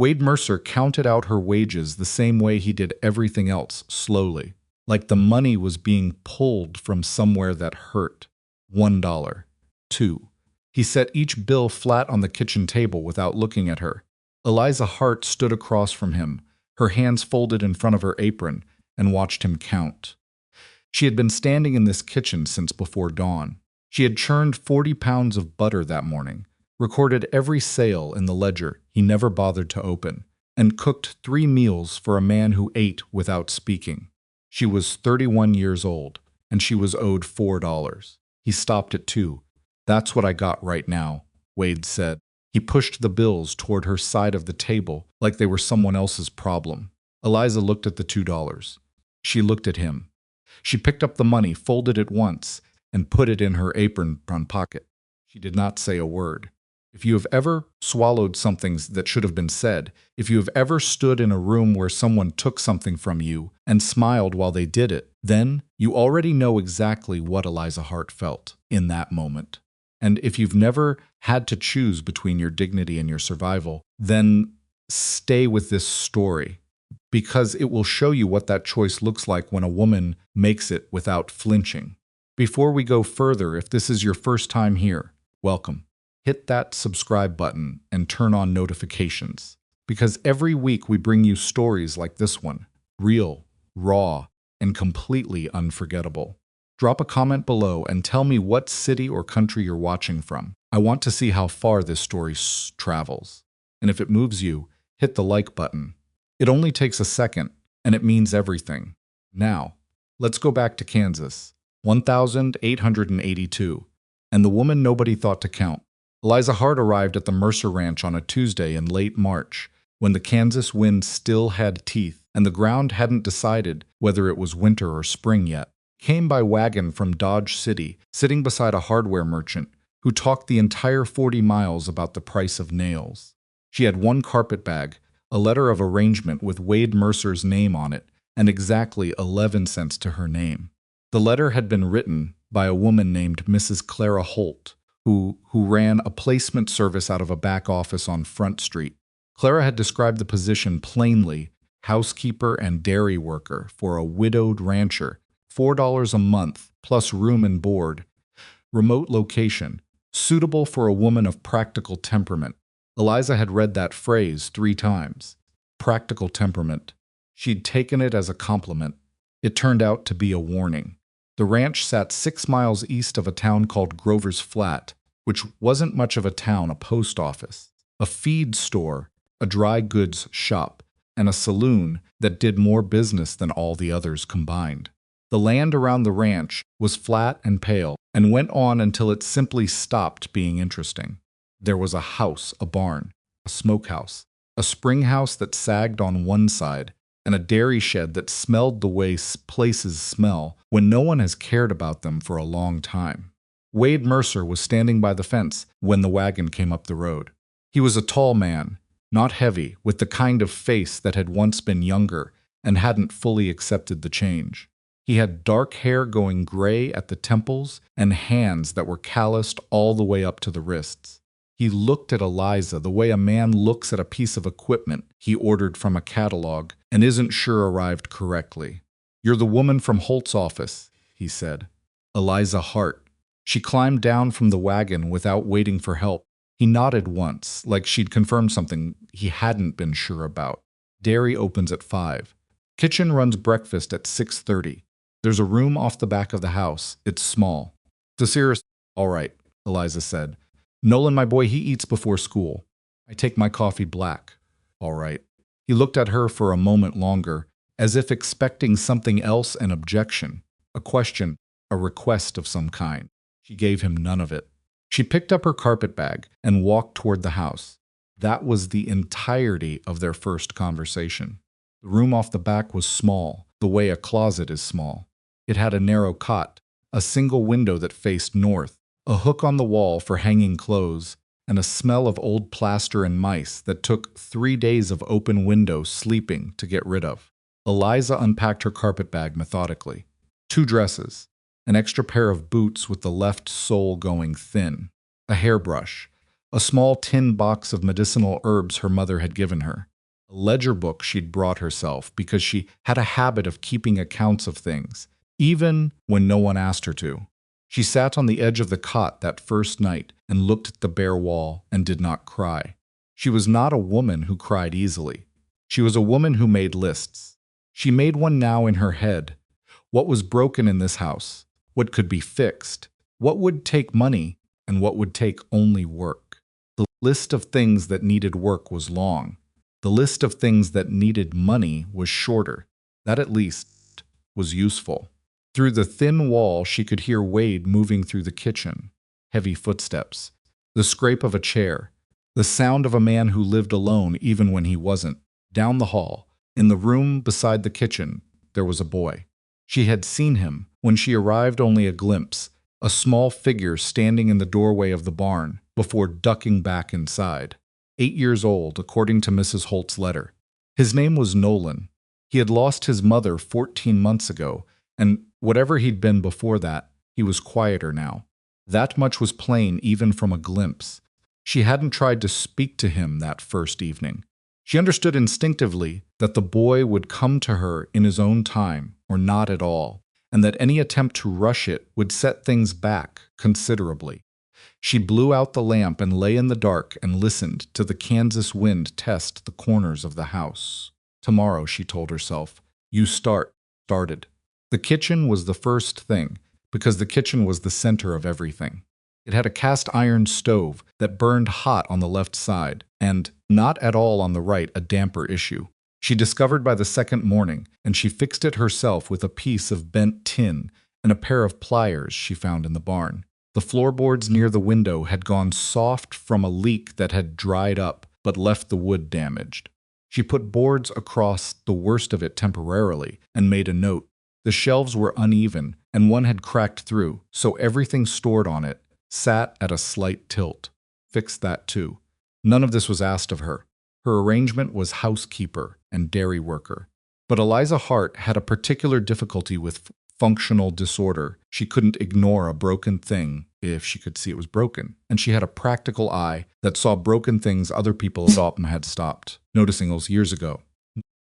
Wade Mercer counted out her wages the same way he did everything else, slowly, like the money was being pulled from somewhere that hurt. $1. 2. He set each bill flat on the kitchen table without looking at her. Eliza Hart stood across from him, her hands folded in front of her apron, and watched him count. She had been standing in this kitchen since before dawn. She had churned 40 pounds of butter that morning, recorded every sale in the ledger he never bothered to open, and cooked 3 meals for a man who ate without speaking. She was 31 years old, and she was owed $4. He stopped at 2. "That's what I got right now," Wade said. He pushed the bills toward her side of the table like they were someone else's problem. Eliza looked at the $2. She looked at him. She picked up the money, folded it once, and put it in her apron pocket. She did not say a word. If you have ever swallowed something that should have been said, if you have ever stood in a room where someone took something from you and smiled while they did it, then you already know exactly what Eliza Hart felt in that moment. And if you've never had to choose between your dignity and your survival, then stay with this story, because it will show you what that choice looks like when a woman makes it without flinching. Before we go further, if this is your first time here, welcome. Hit that subscribe button and turn on notifications, because every week we bring you stories like this one, real, raw, and completely unforgettable. Drop a comment below and tell me what city or country you're watching from. I want to see how far this story travels. And if it moves you, hit the like button. It only takes a second, and it means everything. Now, let's go back to Kansas, 1882, and the woman nobody thought to count. Eliza Hart arrived at the Mercer Ranch on a Tuesday in late March, when the Kansas wind still had teeth and the ground hadn't decided whether it was winter or spring yet. Came by wagon from Dodge City, sitting beside a hardware merchant who talked the entire 40 miles about the price of nails. She had 1 carpet bag, a letter of arrangement with Wade Mercer's name on it, and exactly 11 cents to her name. The letter had been written by a woman named Mrs. Clara Holt, who ran a placement service out of a back office on Front Street. Clara had described the position plainly: housekeeper and dairy worker for a widowed rancher, $4 a month, plus room and board, remote location, suitable for a woman of practical temperament. Eliza had read that phrase 3 times. Practical temperament. She'd taken it as a compliment. It turned out to be a warning. The ranch sat 6 miles east of a town called Grover's Flat, which wasn't much of a town, a post office, a feed store, a dry goods shop, and a saloon that did more business than all the others combined. The land around the ranch was flat and pale, and went on until it simply stopped being interesting. There was a house, a barn, a smokehouse, a spring house that sagged on one side, and a dairy shed that smelled the way places smell when no one has cared about them for a long time. Wade Mercer was standing by the fence when the wagon came up the road. He was a tall man, not heavy, with the kind of face that had once been younger and hadn't fully accepted the change. He had dark hair going gray at the temples and hands that were calloused all the way up to the wrists. He looked at Eliza the way a man looks at a piece of equipment he ordered from a catalog and isn't sure arrived correctly. "You're the woman from Holt's office," he said. "Eliza Hart." She climbed down from the wagon without waiting for help. He nodded once, like she'd confirmed something he hadn't been sure about. "Dairy opens at 5. Kitchen runs breakfast at 6:30. There's a room off the back of the house. It's small." "All right," Eliza said. "Nolan, my boy, he eats before school. I take my coffee black." "All right." He looked at her for a moment longer, as if expecting something else, an objection, a question, a request of some kind. She gave him none of it. She picked up her carpet bag and walked toward the house. That was the entirety of their first conversation. The room off the back was small, the way a closet is small. It had a narrow cot, a single window that faced north, a hook on the wall for hanging clothes, and a smell of old plaster and mice that took 3 days of open window sleeping to get rid of. Eliza unpacked her carpet bag methodically. 2 dresses, an extra pair of boots with the left sole going thin, a hairbrush, a small tin box of medicinal herbs her mother had given her, a ledger book she'd brought herself because she had a habit of keeping accounts of things, even when no one asked her to. She sat on the edge of the cot that first night and looked at the bare wall and did not cry. She was not a woman who cried easily. She was a woman who made lists. She made one now in her head. What was broken in this house? What could be fixed? What would take money and what would take only work? The list of things that needed work was long. The list of things that needed money was shorter. That at least was useful. Through the thin wall, she could hear Wade moving through the kitchen. Heavy footsteps. The scrape of a chair. The sound of a man who lived alone even when he wasn't. Down the hall, in the room beside the kitchen, there was a boy. She had seen him when she arrived, only a glimpse, a small figure standing in the doorway of the barn before ducking back inside. 8 years old, according to Mrs. Holt's letter. His name was Nolan. He had lost his mother 14 months ago, and whatever he'd been before that, he was quieter now. That much was plain even from a glimpse. She hadn't tried to speak to him that first evening. She understood instinctively that the boy would come to her in his own time, or not at all, and that any attempt to rush it would set things back considerably. She blew out the lamp and lay in the dark and listened to the Kansas wind test the corners of the house. Tomorrow, she told herself, you started. The kitchen was the first thing, because the kitchen was the center of everything. It had a cast iron stove that burned hot on the left side, and not at all on the right, a damper issue. She discovered by the second morning, and she fixed it herself with a piece of bent tin and a pair of pliers she found in the barn. The floorboards near the window had gone soft from a leak that had dried up but left the wood damaged. She put boards across the worst of it temporarily and made a note. The shelves were uneven, and one had cracked through, so everything stored on it sat at a slight tilt. Fix that too. None of this was asked of her. Her arrangement was housekeeper and dairy worker. But Eliza Hart had a particular difficulty with functional disorder. She couldn't ignore a broken thing if she could see it was broken, and she had a practical eye that saw broken things other people had stopped noticing those years ago.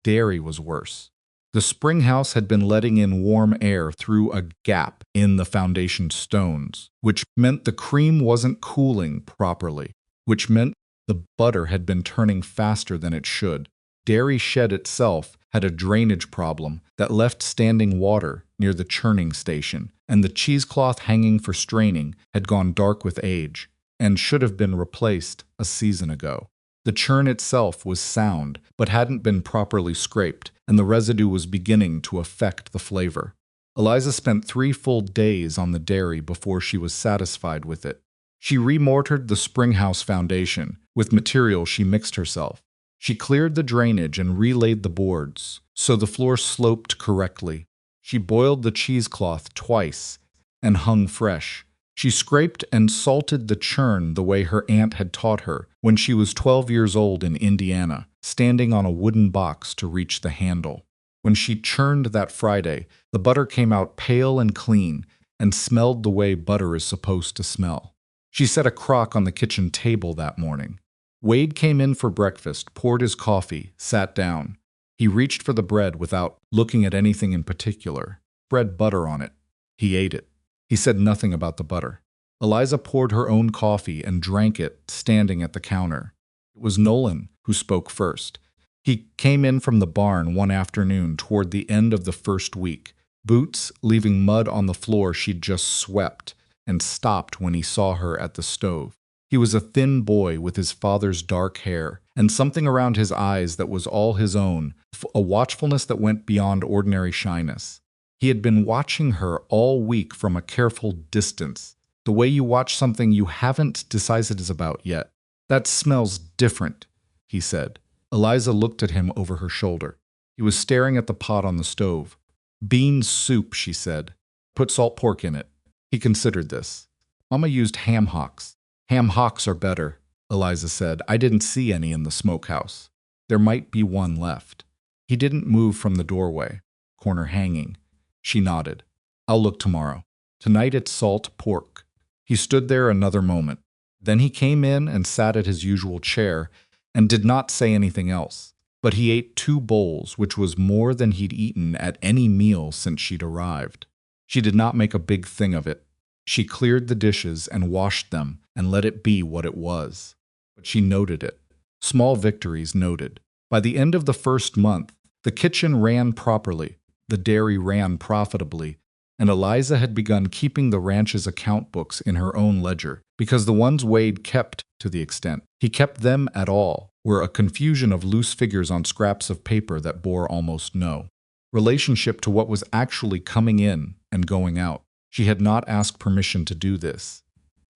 Dairy was worse. The spring house had been letting in warm air through a gap in the foundation stones, which meant the cream wasn't cooling properly, which meant the butter had been turning faster than it should. Dairy Shed itself had a drainage problem that left standing water near the churning station, and the cheesecloth hanging for straining had gone dark with age and should have been replaced a season ago. The churn itself was sound, but hadn't been properly scraped, and the residue was beginning to affect the flavor. Eliza spent 3 full days on the dairy before she was satisfied with it. She remortared the springhouse foundation with material she mixed herself. She cleared the drainage and relaid the boards, so the floor sloped correctly. She boiled the cheesecloth twice and hung fresh. She scraped and salted the churn the way her aunt had taught her when she was 12 years old in Indiana, standing on a wooden box to reach the handle. When she churned that Friday, the butter came out pale and clean and smelled the way butter is supposed to smell. She set a crock on the kitchen table that morning. Wade came in for breakfast, poured his coffee, sat down. He reached for the bread without looking at anything in particular. Spread butter on it. He ate it. He said nothing about the butter. Eliza poured her own coffee and drank it, standing at the counter. It was Nolan who spoke first. He came in from the barn one afternoon toward the end of the first week, boots leaving mud on the floor she'd just swept, and stopped when he saw her at the stove. He was a thin boy with his father's dark hair, and something around his eyes that was all his own, a watchfulness that went beyond ordinary shyness. He had been watching her all week from a careful distance, the way you watch something you haven't decided about yet. That smells different, he said. Eliza looked at him over her shoulder. He was staring at the pot on the stove. Bean soup, she said. Put salt pork in it. He considered this. Mama used ham hocks. Ham hocks are better, Eliza said. I didn't see any in the smokehouse. There might be one left. He didn't move from the doorway, corner hanging. She nodded. I'll look tomorrow. Tonight it's salt pork. He stood there another moment. Then he came in and sat at his usual chair and did not say anything else. But he ate 2 bowls, which was more than he'd eaten at any meal since she'd arrived. She did not make a big thing of it. She cleared the dishes and washed them and let it be what it was. But she noted it. Small victories noted. By the end of the first month, the kitchen ran properly, the dairy ran profitably, and Eliza had begun keeping the ranch's account books in her own ledger, because the ones Wade kept, to the extent he kept them at all, were a confusion of loose figures on scraps of paper that bore almost no relationship to what was actually coming in and going out. She had not asked permission to do this.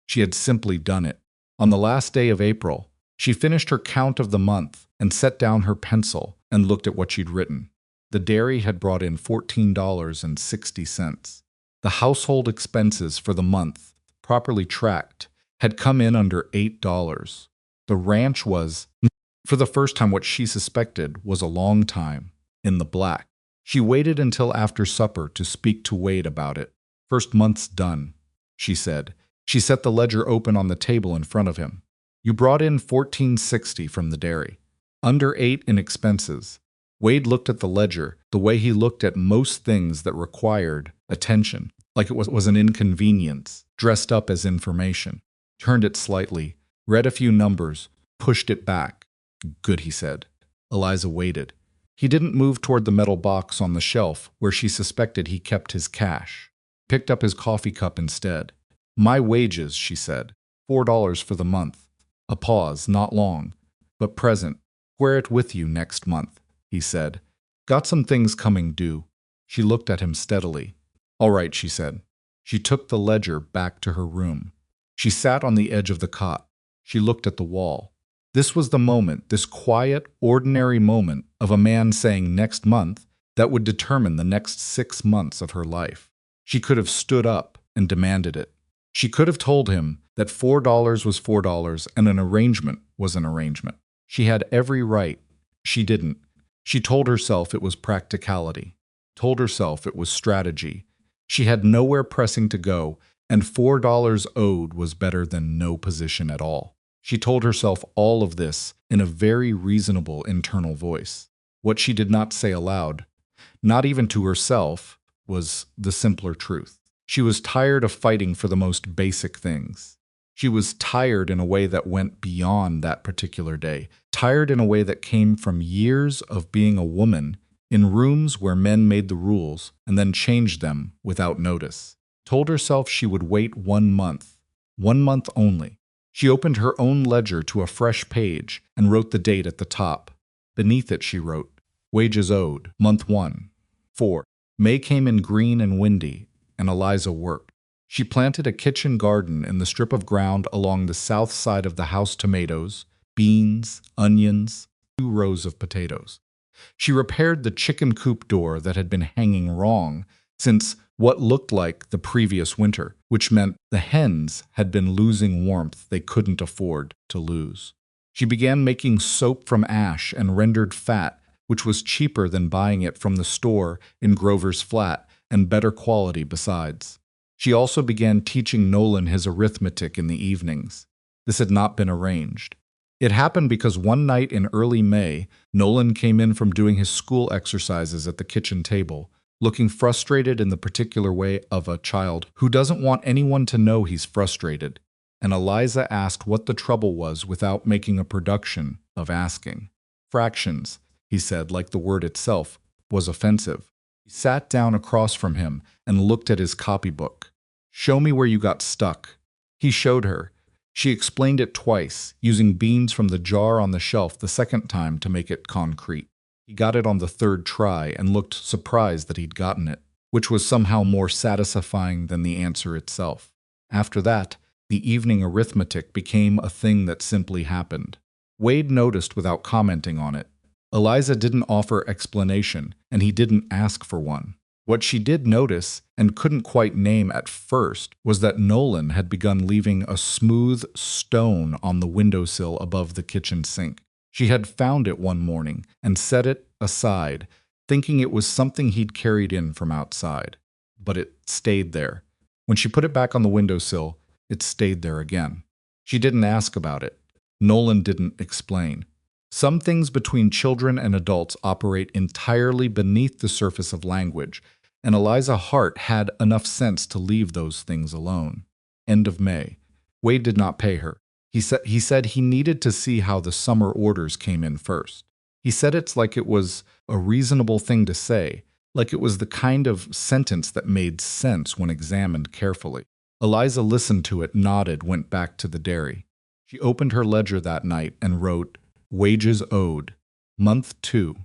She had simply done it. On the last day of April, she finished her count of the month and set down her pencil and looked at what she'd written. The dairy had brought in $14.60. The household expenses for the month, properly tracked, had come in under $8. The ranch was, for the first time, what she suspected was a long time, in the black. She waited until after supper to speak to Wade about it. "First month's done," she said. She set the ledger open on the table in front of him. "You brought in $14.60 from the dairy. Under 8 in expenses." Wade looked at the ledger the way he looked at most things that required attention, like it was an inconvenience, dressed up as information. Turned it slightly, read a few numbers, pushed it back. "Good," he said. Eliza waited. He didn't move toward the metal box on the shelf where she suspected he kept his cash. Picked up his coffee cup instead. "My wages," she said. $4 for the month." A pause, not long, but present. "Square it with you next month," he said. "Got some things coming due." She looked at him steadily. "All right," she said. She took the ledger back to her room. She sat on the edge of the cot. She looked at the wall. This was the moment, this quiet, ordinary moment of a man saying next month that would determine the next 6 months of her life. She could have stood up and demanded it. She could have told him that $4 was $4 and an arrangement was an arrangement. She had every right. She didn't. She told herself it was practicality. Told herself it was strategy. She had nowhere pressing to go, and $4 owed was better than no position at all. She told herself all of this in a very reasonable internal voice. What she did not say aloud, not even to herself, was the simpler truth. She was tired of fighting for the most basic things. She was tired in a way that went beyond that particular day, tired in a way that came from years of being a woman in rooms where men made the rules and then changed them without notice. Told herself she would wait 1 month only. She opened her own ledger to a fresh page and wrote the date at the top. Beneath it she wrote, "Wages owed, month 1, 4. May came in green and windy, and Eliza worked. She planted a kitchen garden in the strip of ground along the south side of the house, tomatoes, beans, onions, 2 rows of potatoes. She repaired the chicken coop door that had been hanging wrong since what looked like the previous winter, which meant the hens had been losing warmth they couldn't afford to lose. She began making soap from ash and rendered fat, which was cheaper than buying it from the store in Grover's Flat and better quality besides. She also began teaching Nolan his arithmetic in the evenings. This had not been arranged. It happened because one night in early May, Nolan came in from doing his school exercises at the kitchen table, looking frustrated in the particular way of a child who doesn't want anyone to know he's frustrated, and Eliza asked what the trouble was without making a production of asking. "Fractions," he said, like the word itself was offensive. He sat down across from him and looked at his copybook. "Show me where you got stuck." He showed her. She explained it twice, using beans from the jar on the shelf the second time to make it concrete. He got it on the 3rd try and looked surprised that he'd gotten it, which was somehow more satisfying than the answer itself. After that, the evening arithmetic became a thing that simply happened. Wade noticed without commenting on it. Eliza didn't offer explanation, and he didn't ask for one. What she did notice, and couldn't quite name at first, was that Nolan had begun leaving a smooth stone on the windowsill above the kitchen sink. She had found it one morning and set it aside, thinking it was something he'd carried in from outside. But it stayed there. When she put it back on the windowsill, it stayed there again. She didn't ask about it. Nolan didn't explain. Some things between children and adults operate entirely beneath the surface of language, and Eliza Hart had enough sense to leave those things alone. End of May. Wade did not pay her. He said he needed to see how the summer orders came in first. He said it's like it was a reasonable thing to say, like it was the kind of sentence that made sense when examined carefully. Eliza listened to it, nodded, went back to the dairy. She opened her ledger that night and wrote, "Wages owed. Month 2,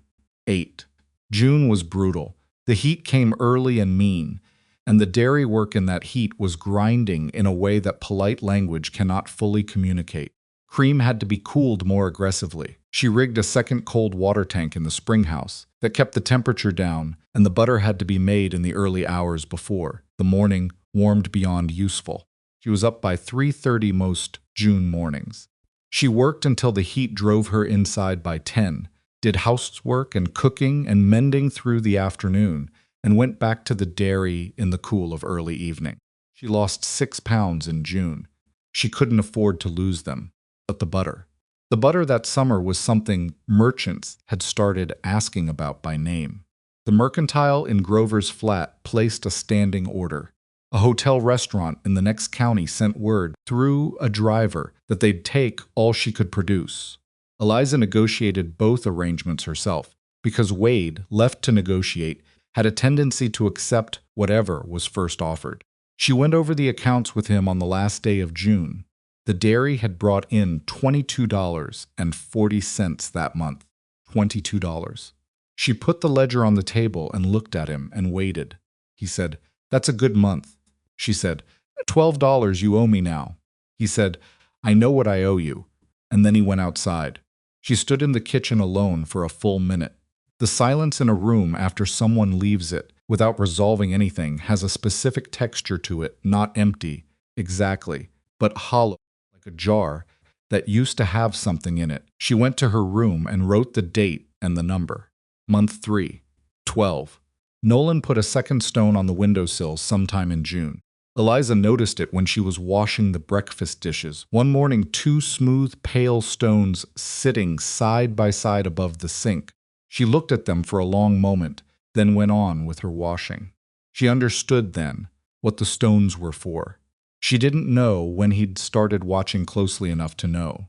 8. June was brutal. The heat came early and mean, and the dairy work in that heat was grinding in a way that polite language cannot fully communicate. Cream had to be cooled more aggressively. She rigged a second cold water tank in the spring house that kept the temperature down, and the butter had to be made in the early hours before. The morning warmed beyond useful. She was up by 3:30 most June mornings. She worked until the heat drove her inside by 10, did housework and cooking and mending through the afternoon, and went back to the dairy in the cool of early evening. She lost 6 pounds in June. She couldn't afford to lose them. But the butter. The butter that summer was something merchants had started asking about by name. The mercantile in Grover's Flat placed a standing order. A hotel restaurant in the next county sent word through a driver that they'd take all she could produce. Eliza negotiated both arrangements herself, because Wade, left to negotiate, had a tendency to accept whatever was first offered. She went over the accounts with him on the last day of June. The dairy had brought in $22.40 that month. $22. She put the ledger on the table and looked at him and waited. He said, "That's a good month." She said, $12 you owe me now. He said, "I know what I owe you." And then he went outside. She stood in the kitchen alone for a full minute. The silence in a room after someone leaves it, without resolving anything, has a specific texture to it, not empty, exactly, but hollow, like a jar that used to have something in it. She went to her room and wrote the date and the number. Month 3, 12. Nolan put a second stone on the windowsill sometime in June. Eliza noticed it when she was washing the breakfast dishes. One morning, 2 smooth, pale stones sitting side by side above the sink. She looked at them for a long moment, then went on with her washing. She understood then what the stones were for. She didn't know when he'd started watching closely enough to know.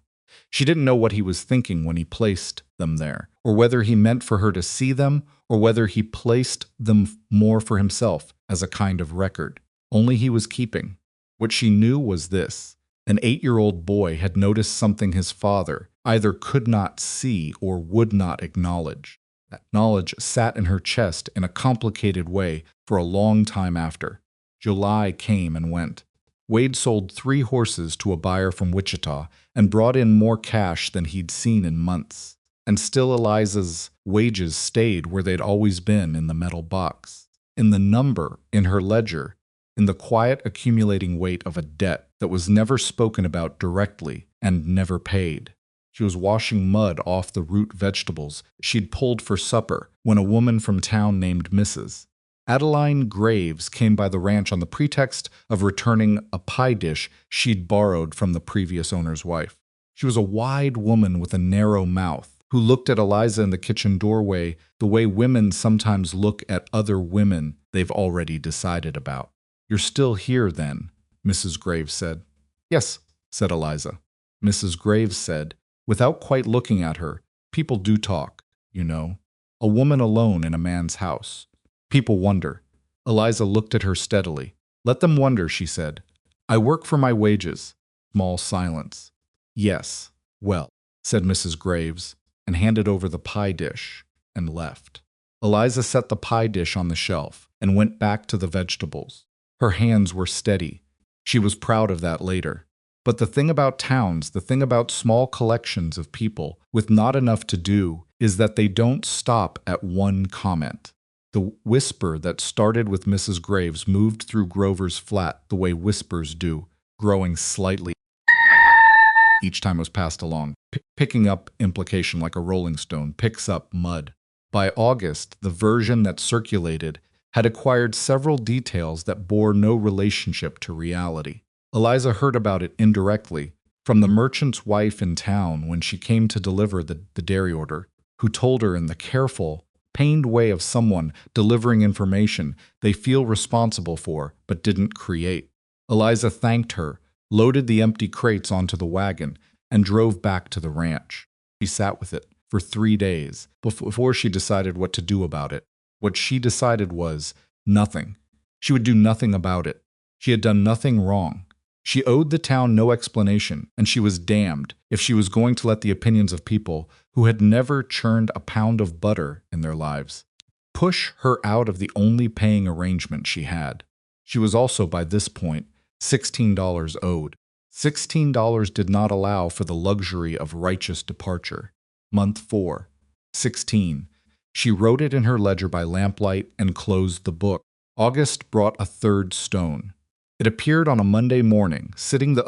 She didn't know what he was thinking when he placed them there, or whether he meant for her to see them, or whether he placed them more for himself as a kind of record. Only he was keeping. What she knew was this. An 8-year-old boy had noticed something his father either could not see or would not acknowledge. That knowledge sat in her chest in a complicated way for a long time after. July came and went. Wade sold 3 horses to a buyer from Wichita and brought in more cash than he'd seen in months. And still Eliza's wages stayed where they'd always been, in the metal box, in the number in her ledger, in the quiet accumulating weight of a debt that was never spoken about directly and never paid. She was washing mud off the root vegetables she'd pulled for supper when a woman from town named Mrs. Adeline Graves came by the ranch on the pretext of returning a pie dish she'd borrowed from the previous owner's wife. She was a wide woman with a narrow mouth, who looked at Eliza in the kitchen doorway the way women sometimes look at other women they've already decided about. "You're still here, then?" Mrs. Graves said. "Yes," said Eliza. Mrs. Graves said, without quite looking at her, "People do talk, you know. A woman alone in a man's house. People wonder." Eliza looked at her steadily. "Let them wonder," she said. "I work for my wages." Small silence. "Yes, well," said Mrs. Graves, and handed over the pie dish and left. Eliza set the pie dish on the shelf and went back to the vegetables. Her hands were steady. She was proud of that later. But the thing about towns, the thing about small collections of people with not enough to do, is that they don't stop at one comment. The whisper that started with Mrs. Graves moved through Grover's Flat the way whispers do, growing slightly each time it was passed along, picking up implication like a rolling stone picks up mud. By August, the version that circulated had acquired several details that bore no relationship to reality. Eliza heard about it indirectly, from the merchant's wife in town when she came to deliver the dairy order, who told her in the careful, pained way of someone delivering information they feel responsible for but didn't create. Eliza thanked her, loaded the empty crates onto the wagon, and drove back to the ranch. She sat with it for 3 days before she decided what to do about it. What she decided was nothing. She would do nothing about it. She had done nothing wrong. She owed the town no explanation, and she was damned if she was going to let the opinions of people who had never churned a pound of butter in their lives push her out of the only paying arrangement she had. She was also, by this point, $16 owed. $16 did not allow for the luxury of righteous departure. Month 4. 16. She wrote it in her ledger by lamplight and closed the book. August brought a third stone. It appeared on a Monday morning, sitting with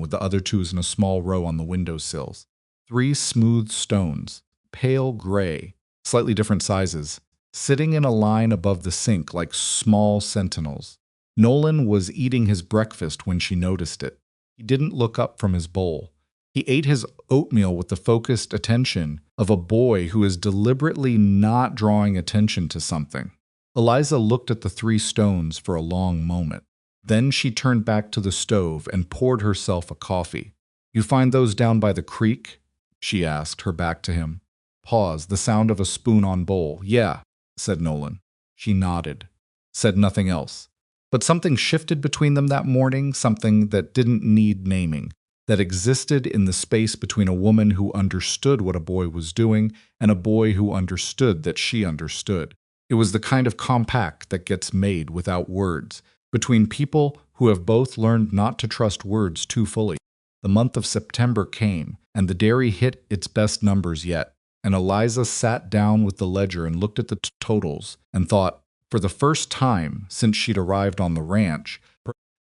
the other twos in a small row on the windowsills. 3 smooth stones, pale gray, slightly different sizes, sitting in a line above the sink like small sentinels. Nolan was eating his breakfast when she noticed it. He didn't look up from his bowl. He ate his oatmeal with the focused attention of a boy who is deliberately not drawing attention to something. Eliza looked at the 3 stones for a long moment. Then she turned back to the stove and poured herself a coffee. "You find those down by the creek?" she asked, her back to him. Pause, the sound of a spoon on bowl. "Yeah," said Nolan. She nodded, said nothing else. But something shifted between them that morning, something that didn't need naming, that existed in the space between a woman who understood what a boy was doing and a boy who understood that she understood. It was the kind of compact that gets made without words, between people who have both learned not to trust words too fully. The month of September came, and the dairy hit its best numbers yet, and Eliza sat down with the ledger and looked at the totals and thought, for the first time since she'd arrived on the ranch,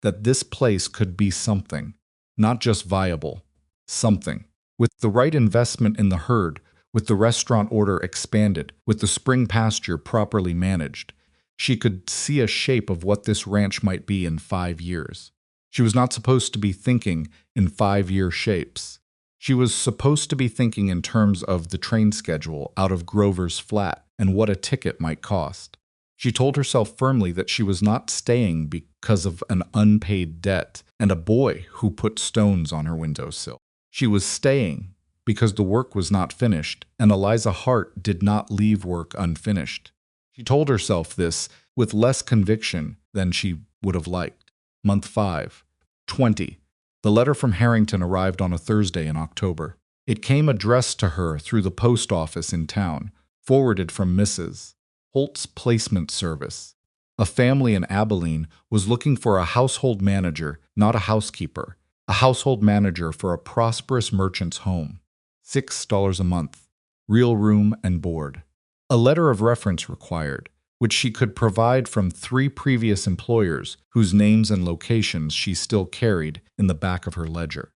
that this place could be something, not just viable, something. With the right investment in the herd, with the restaurant order expanded, with the spring pasture properly managed, she could see a shape of what this ranch might be in 5 years. She was not supposed to be thinking in 5-year shapes. She was supposed to be thinking in terms of the train schedule out of Grover's Flat and what a ticket might cost. She told herself firmly that she was not staying because of an unpaid debt and a boy who put stones on her windowsill. She was staying because the work was not finished, and Eliza Hart did not leave work unfinished. She told herself this with less conviction than she would have liked. Month 5. 20. The letter from Harrington arrived on a Thursday in October. It came addressed to her through the post office in town, forwarded from Mrs. Holt's Placement Service. A family in Abilene was looking for a household manager, not a housekeeper, a household manager for a prosperous merchant's home. $6 a month, real room and board. A letter of reference required, which she could provide from 3 previous employers whose names and locations she still carried in the back of her ledger.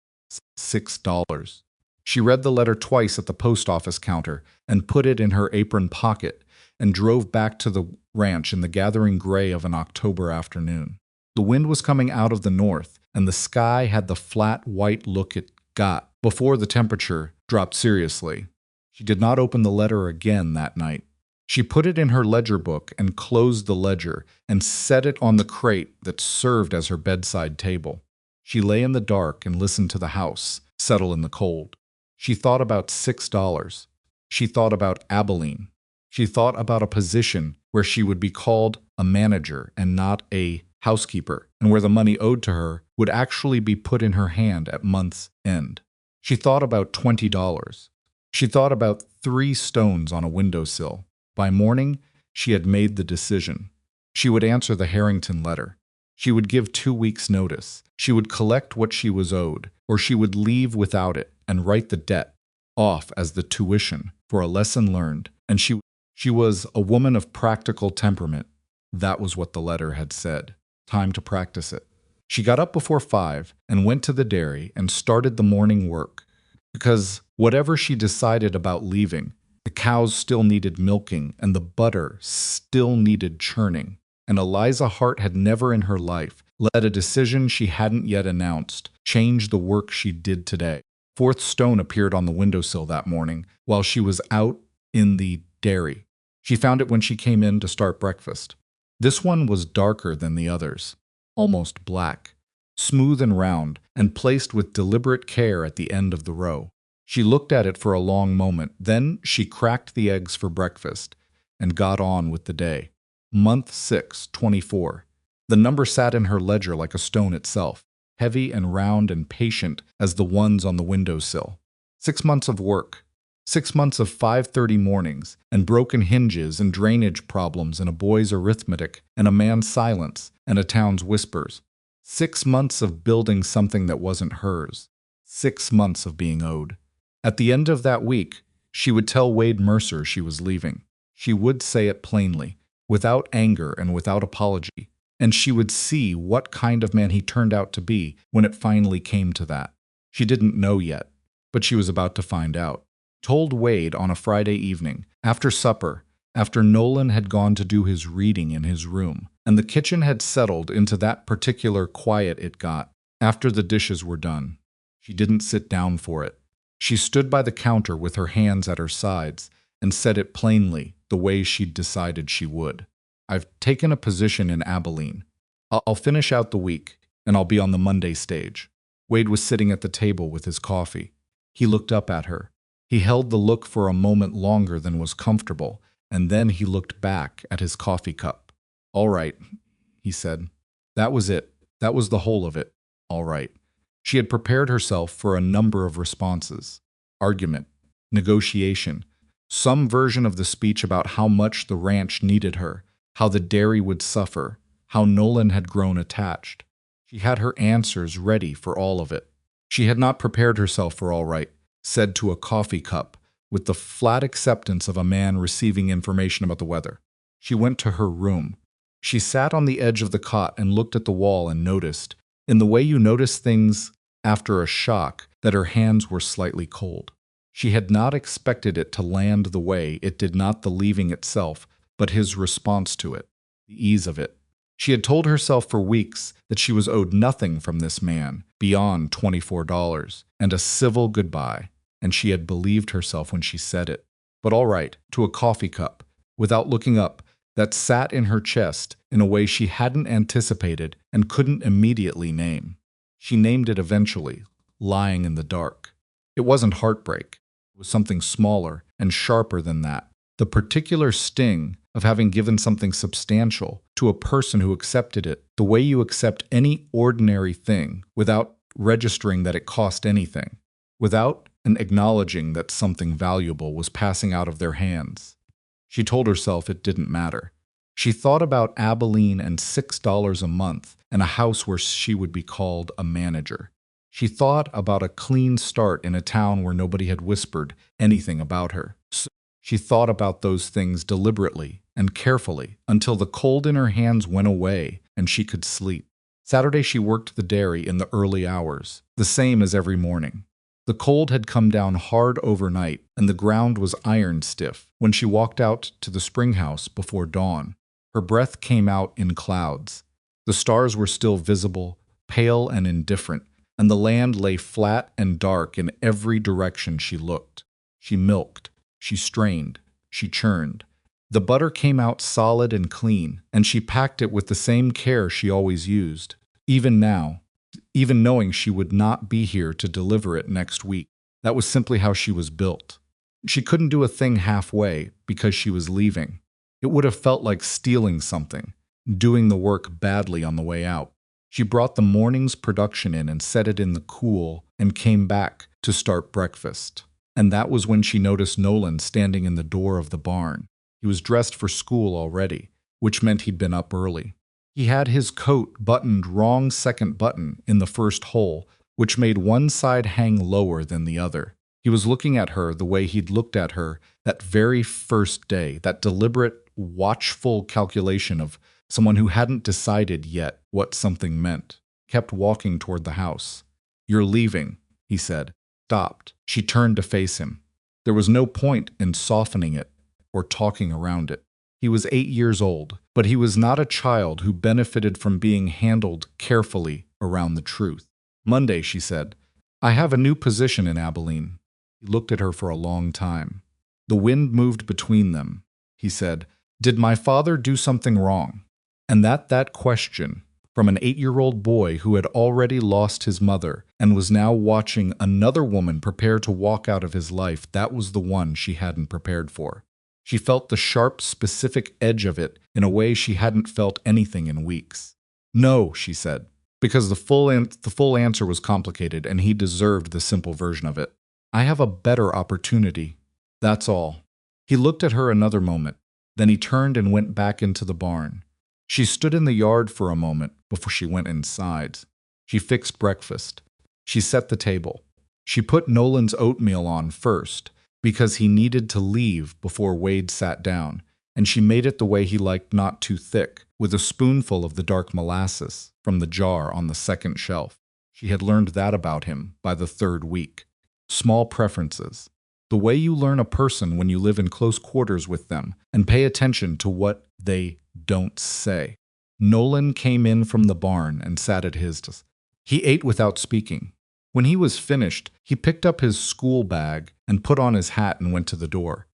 $6. She read the letter twice at the post office counter and put it in her apron pocket and drove back to the ranch in the gathering gray of an October afternoon. The wind was coming out of the north, and the sky had the flat white look it got before the temperature dropped seriously. She did not open the letter again that night. She put it in her ledger book and closed the ledger and set it on the crate that served as her bedside table. She lay in the dark and listened to the house settle in the cold. She thought about $6. She thought about Abilene. She thought about a position where she would be called a manager and not a housekeeper, and where the money owed to her would actually be put in her hand at month's end. She thought about $20. She thought about 3 stones on a windowsill. By morning, she had made the decision. She would answer the Harrington letter. She would give 2 weeks' notice. She would collect what she was owed, or she would leave without it and write the debt off as the tuition for a lesson learned. And she was a woman of practical temperament. That was what the letter had said. Time to practice it. She got up before 5 and went to the dairy and started the morning work. Because whatever she decided about leaving, the cows still needed milking and the butter still needed churning. And Eliza Hart had never in her life let a decision she hadn't yet announced change the work she did today. Fourth stone appeared on the windowsill that morning while she was out in the dairy. She found it when she came in to start breakfast. This one was darker than the others, almost black, smooth and round, and placed with deliberate care at the end of the row. She looked at it for a long moment, then she cracked the eggs for breakfast and got on with the day. Month 6, 24. The number sat in her ledger like a stone itself, heavy and round and patient as the ones on the windowsill. 6 months of work. 6 months of 5:30 mornings, and broken hinges and drainage problems and a boy's arithmetic and a man's silence and a town's whispers. 6 months of building something that wasn't hers. 6 months of being owed. At the end of that week, she would tell Wade Mercer she was leaving. She would say it plainly, without anger and without apology, and she would see what kind of man he turned out to be when it finally came to that. She didn't know yet, but she was about to find out. Told Wade on a Friday evening, after supper, after Nolan had gone to do his reading in his room, and the kitchen had settled into that particular quiet it got, after the dishes were done. She didn't sit down for it. She stood by the counter with her hands at her sides and said it plainly, the way she'd decided she would. I've taken a position in Abilene. I'll finish out the week, and I'll be on the Monday stage. Wade was sitting at the table with his coffee. He looked up at her. He held the look for a moment longer than was comfortable, and then he looked back at his coffee cup. All right, he said. That was it. That was the whole of it. All right. She had prepared herself for a number of responses. Argument, negotiation, some version of the speech about how much the ranch needed her, how the dairy would suffer, how Nolan had grown attached. She had her answers ready for all of it. She had not prepared herself for all right, said to a coffee cup, with the flat acceptance of a man receiving information about the weather. She went to her room. She sat on the edge of the cot and looked at the wall and noticed, in the way you notice things after a shock, that her hands were slightly cold. She had not expected it to land the way it did, not the leaving itself, but his response to it, the ease of it. She had told herself for weeks that she was owed nothing from this man beyond $24 and a civil goodbye, and she had believed herself when she said it. But all right, to a coffee cup, without looking up, that sat in her chest in a way she hadn't anticipated and couldn't immediately name. She named it eventually, lying in the dark. It wasn't heartbreak. It was something smaller and sharper than that. The particular sting of having given something substantial to a person who accepted it the way you accept any ordinary thing without registering that it cost anything, without acknowledging that something valuable was passing out of their hands. She told herself it didn't matter. She thought about Abilene and $6 a month and a house where she would be called a manager. She thought about a clean start in a town where nobody had whispered anything about her. She thought about those things deliberately and carefully until the cold in her hands went away and she could sleep. Saturday she worked the dairy in the early hours, the same as every morning. The cold had come down hard overnight and the ground was iron stiff when she walked out to the spring house before dawn. Her breath came out in clouds. The stars were still visible, pale and indifferent, and the land lay flat and dark in every direction she looked. She milked. She strained. She churned. The butter came out solid and clean, and she packed it with the same care she always used, even now, even knowing she would not be here to deliver it next week. That was simply how she was built. She couldn't do a thing halfway because she was leaving. It would have felt like stealing something, doing the work badly on the way out. She brought the morning's production in and set it in the cool and came back to start breakfast. And that was when she noticed Nolan standing in the door of the barn. He was dressed for school already, which meant he'd been up early. He had his coat buttoned wrong second button in the first hole, which made one side hang lower than the other. He was looking at her the way he'd looked at her that very first day, that deliberate, watchful calculation of someone who hadn't decided yet what something meant. Kept walking toward the house. "You're leaving," he said. Stopped. She turned to face him. There was no point in softening it or talking around it. He was 8 years old, but he was not a child who benefited from being handled carefully around the truth. Monday, she said, I have a new position in Abilene. He looked at her for a long time. The wind moved between them. He said, Did my father do something wrong? And that question, from an 8-year-old boy who had already lost his mother and was now watching another woman prepare to walk out of his life, that was the one she hadn't prepared for. She felt the sharp, specific edge of it in a way she hadn't felt anything in weeks. No, she said, because the full answer was complicated and he deserved the simple version of it. I have a better opportunity. That's all. He looked at her another moment. Then he turned and went back into the barn. She stood in the yard for a moment before she went inside. She fixed breakfast. She set the table. She put Nolan's oatmeal on first because he needed to leave before Wade sat down, and she made it the way he liked, not too thick, with a spoonful of the dark molasses from the jar on the second shelf. She had learned that about him by the 3rd week. Small preferences. The way you learn a person when you live in close quarters with them and pay attention to what they don't say. Nolan came in from the barn and sat at his desk. He ate without speaking. When he was finished, he picked up his school bag and put on his hat and went to the door.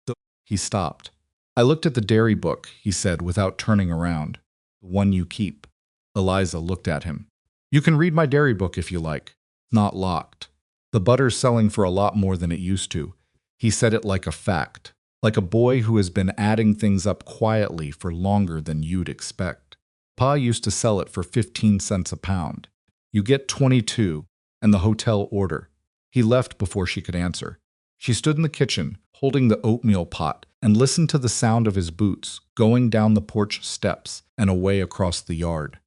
He stopped. I looked at the dairy book, he said without turning around. The one you keep. Eliza looked at him. You can read my dairy book if you like. Not locked. The butter's selling for a lot more than it used to. He said it like a fact, like a boy who has been adding things up quietly for longer than you'd expect. Pa used to sell it for 15 cents a pound. You get 22, and the hotel order. He left before she could answer. She stood in the kitchen, holding the oatmeal pot, and listened to the sound of his boots going down the porch steps and away across the yard.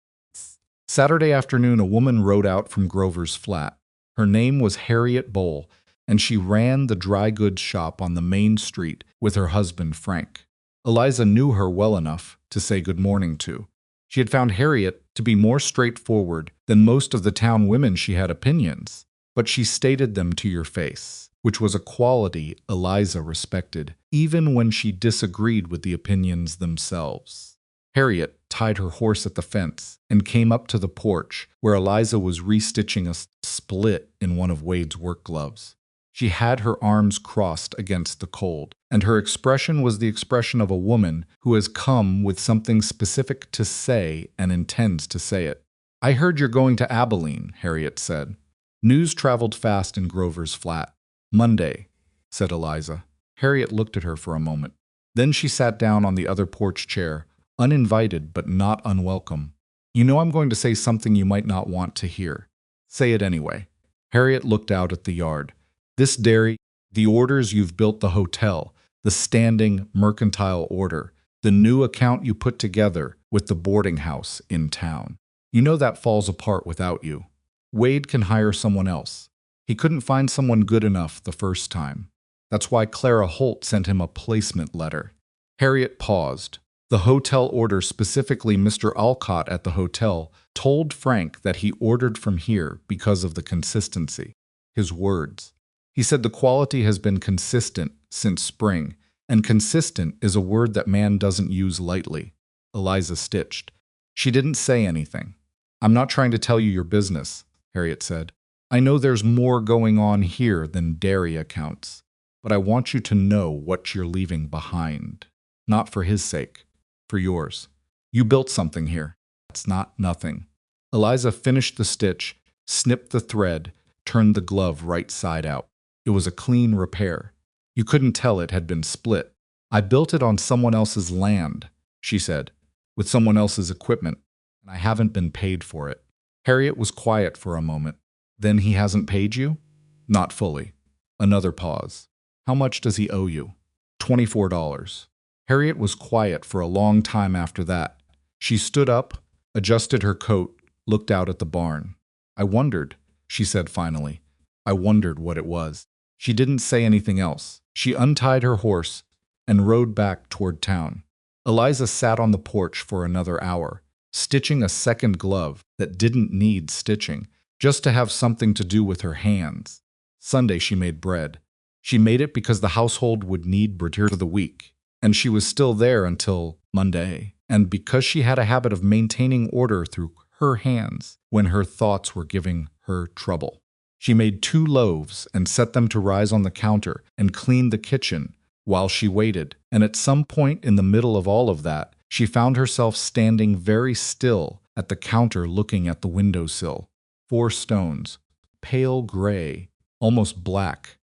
Saturday afternoon, a woman rode out from Grover's flat. Her name was Harriet Bowl, and she ran the dry goods shop on the main street with her husband, Frank. Eliza knew her well enough to say good morning to. She had found Harriet to be more straightforward than most of the town women. She had opinions, but she stated them to your face, which was a quality Eliza respected, even when she disagreed with the opinions themselves. Harriet tied her horse at the fence and came up to the porch where Eliza was restitching a split in one of Wade's work gloves. She had her arms crossed against the cold, and her expression was the expression of a woman who has come with something specific to say and intends to say it. I heard you're going to Abilene, Harriet said. News traveled fast in Grover's flat. Monday, said Eliza. Harriet looked at her for a moment. Then she sat down on the other porch chair, uninvited but not unwelcome. You know I'm going to say something you might not want to hear. Say it anyway. Harriet looked out at the yard. This dairy, the orders you've built the hotel, the standing mercantile order, the new account you put together with the boarding house in town. You know that falls apart without you. Wade can hire someone else. He couldn't find someone good enough the first time. That's why Clara Holt sent him a placement letter. Harriet paused. The hotel order, specifically Mr. Alcott at the hotel, told Frank that he ordered from here because of the consistency. His words. He said the quality has been consistent since spring, and consistent is a word that man doesn't use lightly. Eliza stitched. She didn't say anything. I'm not trying to tell you your business, Harriet said. I know there's more going on here than dairy accounts, but I want you to know what you're leaving behind. Not for his sake, for yours. You built something here. It's not nothing. Eliza finished the stitch, snipped the thread, turned the glove right side out. It was a clean repair. You couldn't tell it had been split. I built it on someone else's land, she said, with someone else's equipment, and I haven't been paid for it. Harriet was quiet for a moment. Then he hasn't paid you? Not fully. Another pause. How much does he owe you? $24. Harriet was quiet for a long time after that. She stood up, adjusted her coat, looked out at the barn. I wondered, she said finally. I wondered what it was. She didn't say anything else. She untied her horse and rode back toward town. Eliza sat on the porch for another hour, stitching a second glove that didn't need stitching, just to have something to do with her hands. Sunday she made bread. She made it because the household would need bread for the week. and she was still there until Monday. And because she had a habit of maintaining order through her hands when her thoughts were giving her trouble. She made 2 loaves and set them to rise on the counter and cleaned the kitchen while she waited. And at some point in the middle of all of that, she found herself standing very still at the counter looking at the windowsill. 4 stones, pale gray, almost black,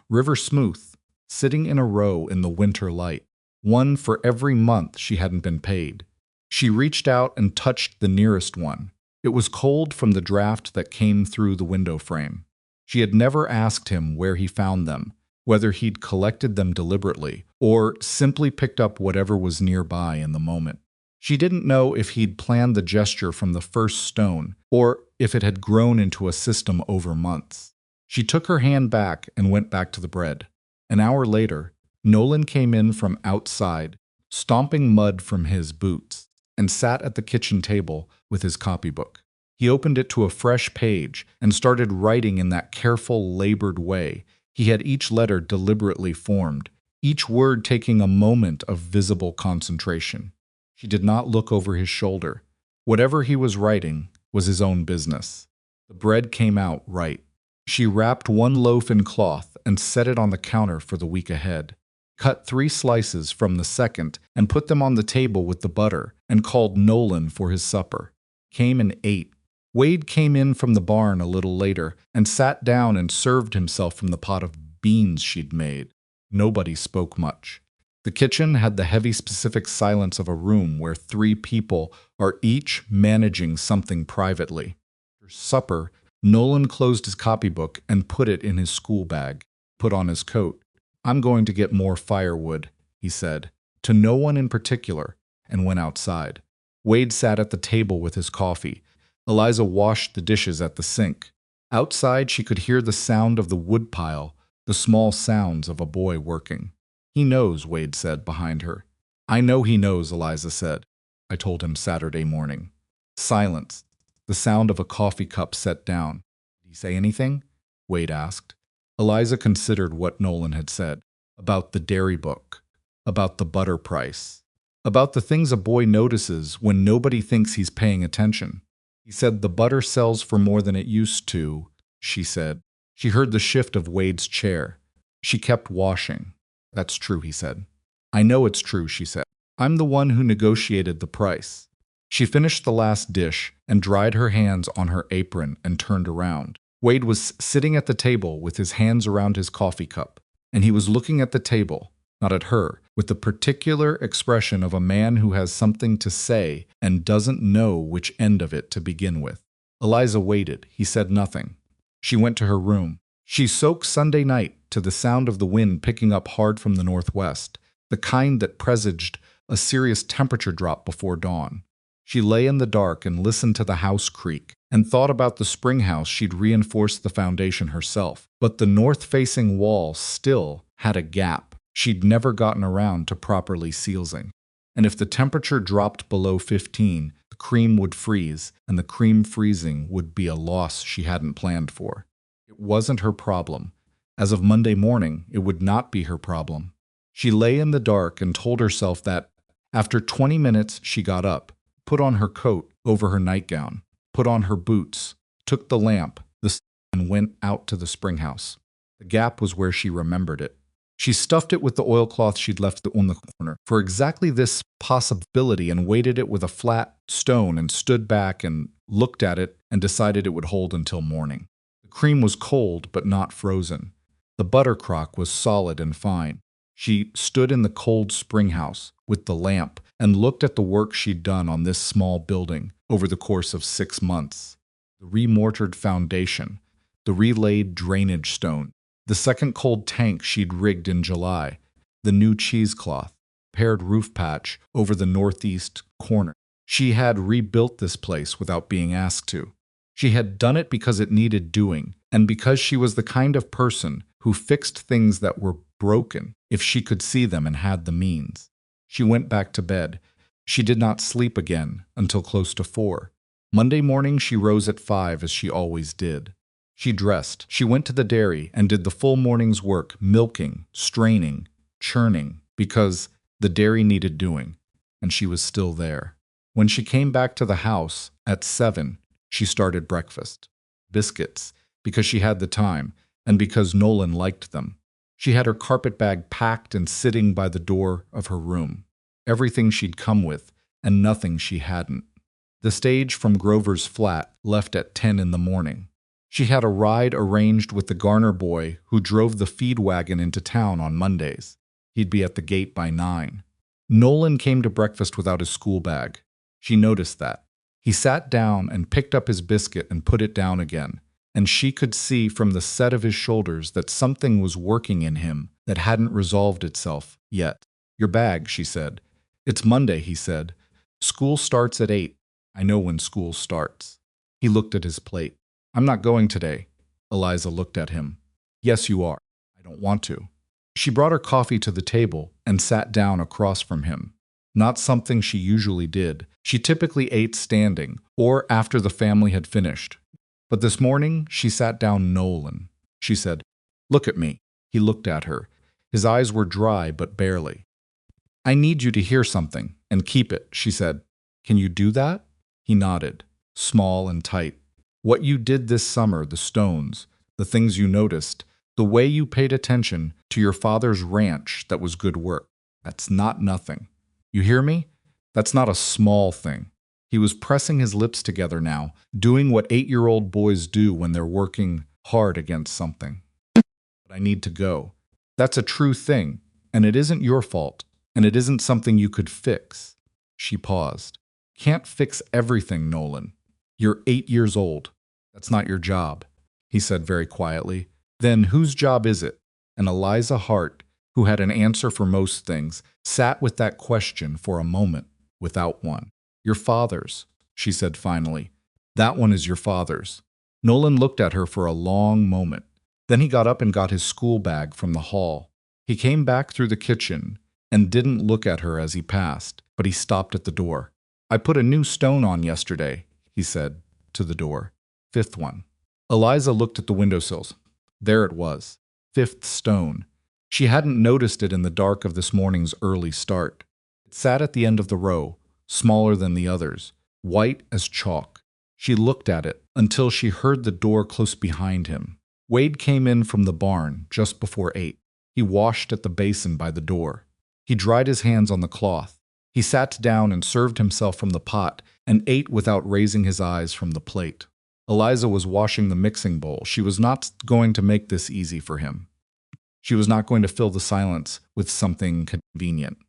river smooth, sitting in a row in the winter light. 1 for every month she hadn't been paid. She reached out and touched the nearest one. It was cold from the draft that came through the window frame. She had never asked him where he found them, whether he'd collected them deliberately or simply picked up whatever was nearby in the moment. She didn't know if he'd planned the gesture from the first stone or if it had grown into a system over months. She took her hand back and went back to the bread. An hour later, Nolan came in from outside, stomping mud from his boots, and sat at the kitchen table with his copybook. He opened it to a fresh page and started writing in that careful, labored way. He had each letter deliberately formed, each word taking a moment of visible concentration. She did not look over his shoulder. Whatever he was writing was his own business. The bread came out right. She wrapped 1 loaf in cloth and set it on the counter for the week ahead. Cut 3 slices from the second and put them on the table with the butter and called Nolan for his supper. Came and ate. Wade came in from the barn a little later and sat down and served himself from the pot of beans she'd made. Nobody spoke much. The kitchen had the heavy specific silence of a room where 3 people are each managing something privately. For supper, Nolan closed his copybook and put it in his school bag, put on his coat. "I'm going to get more firewood," he said, to no one in particular, and went outside. Wade sat at the table with his coffee. Eliza washed the dishes at the sink. Outside, she could hear the sound of the woodpile, the small sounds of a boy working. "He knows," Wade said behind her. "I know he knows," Eliza said. "I told him Saturday morning." Silence. The sound of a coffee cup set down. "Did he say anything?" Wade asked. Eliza considered what Nolan had said. About the dairy book. About the butter price. About the things a boy notices when nobody thinks he's paying attention. "He said the butter sells for more than it used to," she said. She heard the shift of Wade's chair. She kept washing. "That's true," he said. "I know it's true," she said. "I'm the one who negotiated the price." She finished the last dish and dried her hands on her apron and turned around. Wade was sitting at the table with his hands around his coffee cup, and he was looking at the table, not at her, with the particular expression of a man who has something to say and doesn't know which end of it to begin with. Eliza waited. He said nothing. She went to her room. She soaked Sunday night to the sound of the wind picking up hard from the northwest, the kind that presaged a serious temperature drop before dawn. She lay in the dark and listened to the house creak and thought about the spring house she'd reinforced the foundation herself. But the north-facing wall still had a gap she'd never gotten around to properly sealing. And if the temperature dropped below 15, the cream would freeze, and the cream freezing would be a loss she hadn't planned for. It wasn't her problem. As of Monday morning, it would not be her problem. She lay in the dark and told herself that, after 20 minutes, she got up, put on her coat over her nightgown, put on her boots, took the lamp, and went out to the spring house. The gap was where she remembered it. She stuffed it with the oilcloth she'd left on the corner for exactly this possibility and weighted it with a flat stone and stood back and looked at it and decided it would hold until morning. The cream was cold but not frozen. The butter crock was solid and fine. She stood in the cold spring house with the lamp and looked at the work she'd done on this small building over the course of 6 months. The remortared foundation, the relaid drainage stone, the second cold tank she'd rigged in July, the new cheesecloth, pared roof patch over the northeast corner. She had rebuilt this place without being asked to. She had done it because it needed doing, and because she was the kind of person who fixed things that were broken if she could see them and had the means. She went back to bed. She did not sleep again until close to 4. Monday morning she rose at 5 as she always did. She dressed. She went to the dairy and did the full morning's work, milking, straining, churning, because The dairy needed doing, and she was still there. When she came back to the house at 7, she started breakfast. Biscuits, because she had the time, and because Nolan liked them. She had her carpet bag packed and sitting by the door of her room. Everything she'd come with, and nothing she hadn't. The stage from Grover's flat left at 10 in the morning. She had a ride arranged with the Garner boy who drove the feed wagon into town on Mondays. He'd be at the gate by 9. Nolan came to breakfast without his school bag. She noticed that. He sat down and picked up his biscuit and put it down again, and she could see from the set of his shoulders that something was working in him that hadn't resolved itself yet. "Your bag," she said. "It's Monday," he said. "School starts at 8. I know when school starts." He looked at his plate. "I'm not going today." Eliza looked at him. "Yes, you are. I don't want to." She brought her coffee to the table and sat down across from him. Not something she usually did. She typically ate standing, or after the family had finished. But this morning, she sat down Nolan. She said, "Look at me." He looked at her. His eyes were dry, but barely. "I need you to hear something, and keep it," she said. "Can you do that?" He nodded, small and tight. "What you did this summer, the stones, the things you noticed, the way you paid attention to your father's ranch, that was good work. That's not nothing. You hear me? That's not a small thing." He was pressing his lips together now, doing what 8-year-old boys do when they're working hard against something. "But I need to go. That's a true thing, and it isn't your fault, and it isn't something you could fix." She paused. "Can't fix everything, Nolan. You're 8 years old. That's not your job," he said very quietly. "Then whose job is it?" And Eliza Hart, who had an answer for most things, sat with that question for a moment without one. "Your father's," she said finally. "That one is your father's." Nolan looked at her for a long moment. Then he got up and got his school bag from the hall. He came back through the kitchen and didn't look at her as he passed, but he stopped at the door. "I put a new stone on yesterday," he said, to the door. "5th one." Eliza looked at the windowsills. There it was, 5th stone. She hadn't noticed it in the dark of this morning's early start. It sat at the end of the row, smaller than the others, white as chalk. She looked at it until she heard the door close behind him. Wade came in from the barn just before 8. He washed at the basin by the door. He dried his hands on the cloth. He sat down and served himself from the pot and ate without raising his eyes from the plate. Eliza was washing the mixing bowl. She was not going to make this easy for him. She was not going to fill the silence with something convenient.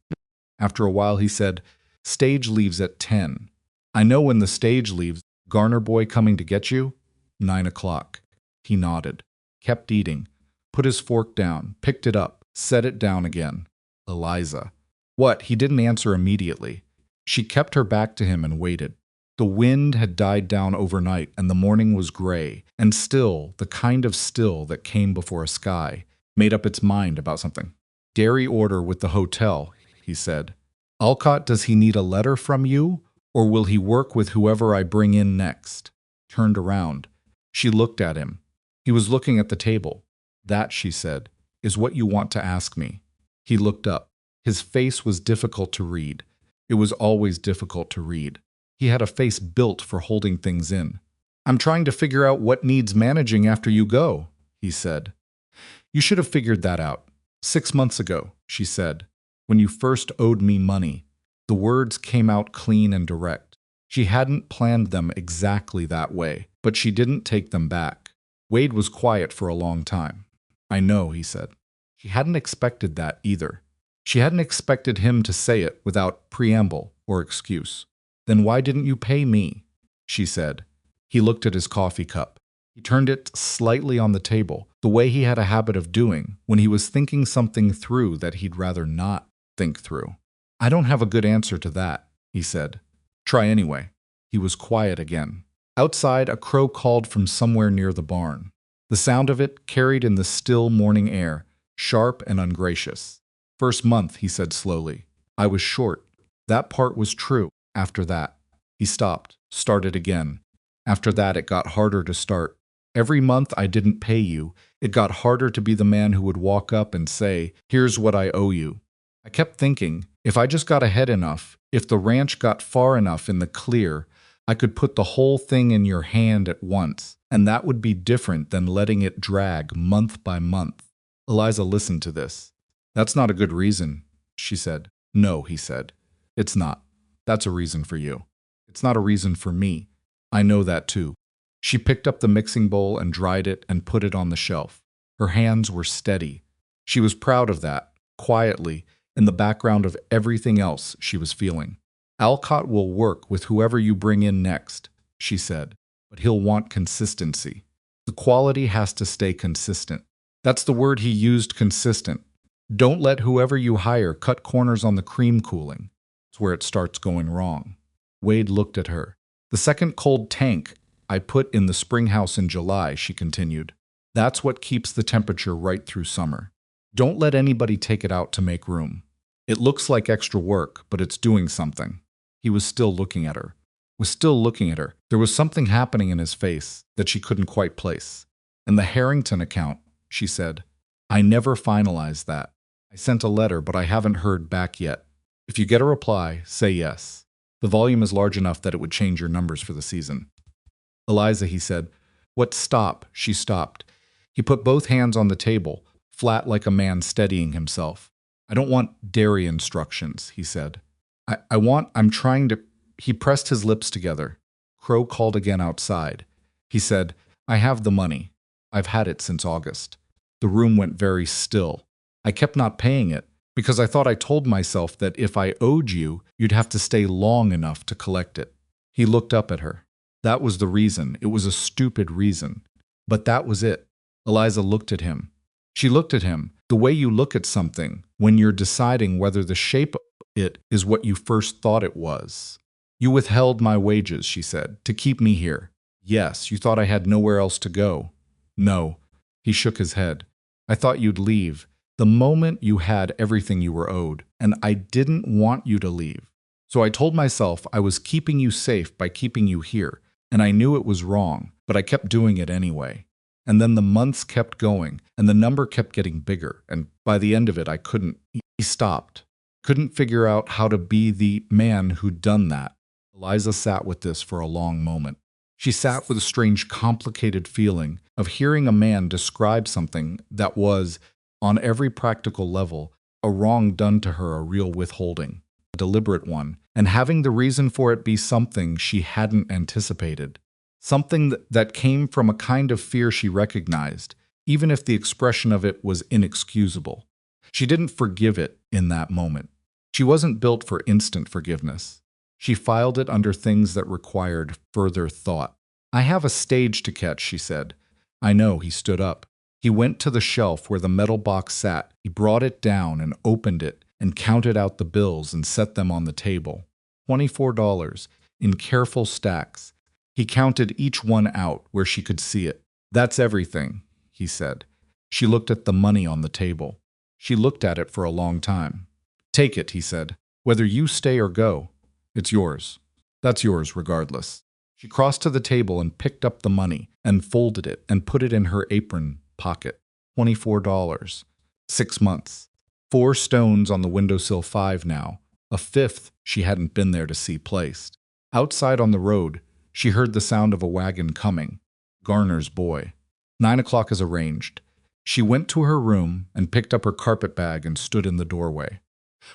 After a while, he said, "Stage leaves at 10. I know when the stage leaves. Garner boy coming to get you?" 9 o'clock. He nodded, kept eating, put his fork down, picked it up, set it down again. Eliza. What? He didn't answer immediately. She kept her back to him and waited. The wind had died down overnight, and the morning was gray, and still, the kind of still that came before a sky, made up its mind about something. "Dairy order with the hotel," he said. "Alcott, does he need a letter from you, or will he work with whoever I bring in next?" Turned around. She looked at him. He was looking at the table. "That," she said, "is what you want to ask me." He looked up. His face was difficult to read. It was always difficult to read. He had a face built for holding things in. "I'm trying to figure out what needs managing after you go," he said. "You should have figured that out 6 months ago," she said, "when you first owed me money." The words came out clean and direct. She hadn't planned them exactly that way, but she didn't take them back. Wade was quiet for a long time. "I know," he said. She hadn't expected that either. She hadn't expected him to say it without preamble or excuse. "Then why didn't you pay me?" she said. He looked at his coffee cup. He turned it slightly on the table, the way he had a habit of doing when he was thinking something through that he'd rather not think through. "I don't have a good answer to that," he said. "Try anyway." He was quiet again. Outside, a crow called from somewhere near the barn. The sound of it carried in the still morning air, sharp and ungracious. "First month," he said slowly. "I was short. That part was true. After that." He stopped, started again. "After that, it got harder to start. Every month I didn't pay you. It got harder to be the man who would walk up and say, 'Here's what I owe you.' I kept thinking, if I just got ahead enough, if the ranch got far enough in the clear, I could put the whole thing in your hand at once, and that would be different than letting it drag month by month. Eliza listened to this. That's not a good reason, she said. No, he said. It's not. That's a reason for you. It's not a reason for me. I know that too. She picked up the mixing bowl and dried it and put it on the shelf. Her hands were steady. She was proud of that, quietly, in the background of everything else she was feeling. Alcott will work with whoever you bring in next, she said, but he'll want consistency. The quality has to stay consistent. That's the word he used, consistent. Don't let whoever you hire cut corners on the cream cooling. It's where it starts going wrong. Wade looked at her. The second cold tank I put in the spring house in July, she continued. That's what keeps the temperature right through summer. Don't let anybody take it out to make room. It looks like extra work, but it's doing something. He was still looking at her. There was something happening in his face that she couldn't quite place. And the Harrington account, she said. I never finalized that. I sent a letter, but I haven't heard back yet. If you get a reply, say yes. The volume is large enough that it would change your numbers for the season. Eliza, he said. What, stop? She stopped. He put both hands on the table, flat like a man steadying himself. I don't want dairy instructions, he said. I'm trying to... He pressed his lips together. Crow called again outside. He said, I have the money. I've had it since August. The room went very still. I kept not paying it, because I thought I told myself that if I owed you, you'd have to stay long enough to collect it. He looked up at her. That was the reason. It was a stupid reason. But that was it. Eliza looked at him. She looked at him, the way you look at something when you're deciding whether the shape of it is what you first thought it was. You withheld my wages, she said, to keep me here. Yes, you thought I had nowhere else to go. No. He shook his head. I thought you'd leave, the moment you had everything you were owed, and I didn't want you to leave. So I told myself I was keeping you safe by keeping you here, and I knew it was wrong, but I kept doing it anyway. And then the months kept going, and the number kept getting bigger, and by the end of it I couldn't. He stopped. Couldn't figure out how to be the man who'd done that. Eliza sat with this for a long moment. She sat with a strange, complicated feeling of hearing a man describe something that was, on every practical level, a wrong done to her, a real withholding, a deliberate one, and having the reason for it be something she hadn't anticipated. Something that came from a kind of fear she recognized, even if the expression of it was inexcusable. She didn't forgive it in that moment. She wasn't built for instant forgiveness. She filed it under things that required further thought. I have a stage to catch, she said. I know, he stood up. He went to the shelf where the metal box sat. He brought it down and opened it and counted out the bills and set them on the table. $24, in careful stacks. He counted each one out where she could see it. That's everything, he said. She looked at the money on the table. She looked at it for a long time. Take it, he said. Whether you stay or go, it's yours. That's yours regardless. She crossed to the table and picked up the money and folded it and put it in her apron pocket. $24. 6 months. 4 stones on the windowsill, 5 now. A 5th she hadn't been there to see placed. Outside on the road, she heard the sound of a wagon coming. Garner's boy. 9 o'clock as arranged. She went to her room and picked up her carpet bag and stood in the doorway.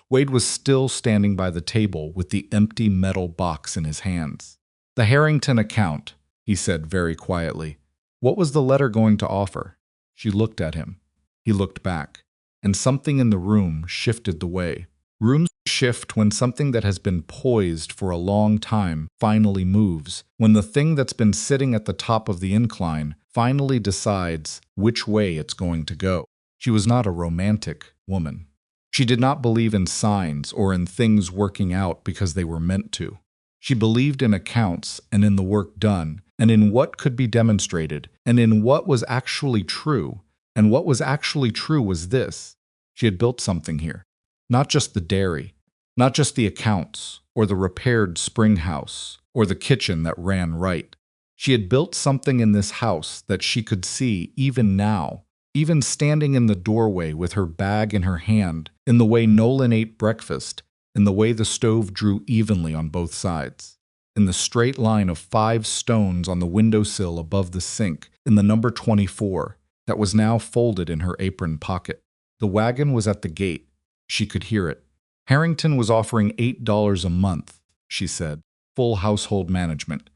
Wade was still standing by the table with the empty metal box in his hands. The Harrington account, he said very quietly. What was the letter going to offer? She looked at him. He looked back, and something in the room shifted the way. Rooms shift when something that has been poised for a long time finally moves, when the thing that's been sitting at the top of the incline finally decides which way it's going to go. She was not a romantic woman. She did not believe in signs or in things working out because they were meant to. She believed in accounts and in the work done, and in what could be demonstrated, and in what was actually true. And what was actually true was this. She had built something here. Not just the dairy, not just the accounts, or the repaired spring house, or the kitchen that ran right. She had built something in this house that she could see even now, even standing in the doorway with her bag in her hand in the way Nolan ate breakfast, in the way the stove drew evenly on both sides, in the straight line of 5 stones on the windowsill above the sink, in the number 24 that was now folded in her apron pocket. The wagon was at the gate. She could hear it. Harrington was offering $8 a month, she said. Full household management.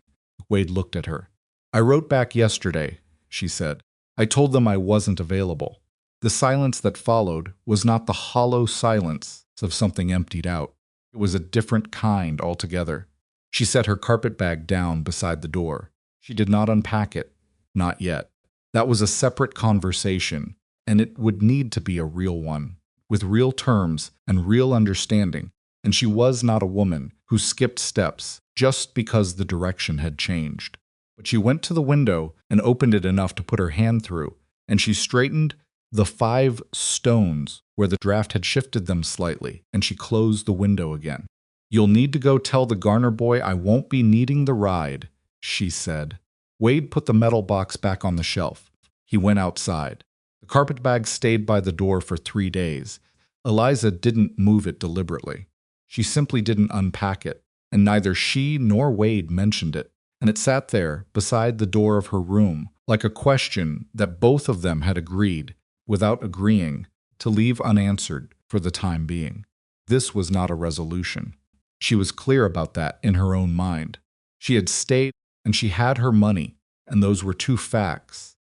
Wade looked at her. I wrote back yesterday, she said. I told them I wasn't available. The silence that followed was not the hollow silence of something emptied out. It was a different kind altogether. She set her carpet bag down beside the door. She did not unpack it. Not yet. That was a separate conversation, and it would need to be a real one, with real terms and real understanding, and she was not a woman who skipped steps just because the direction had changed. But she went to the window and opened it enough to put her hand through, and she straightened the 5 stones where the draft had shifted them slightly, and she closed the window again. You'll need to go tell the Garner boy I won't be needing the ride, she said. Wade put the metal box back on the shelf. He went outside. The carpet bag stayed by the door for 3 days. Eliza didn't move it deliberately. She simply didn't unpack it, and neither she nor Wade mentioned it, and it sat there beside the door of her room, like a question that both of them had agreed, without agreeing, to leave unanswered for the time being. This was not a resolution. She was clear about that in her own mind. She had stayed, and she had her money, and those were 2 facts.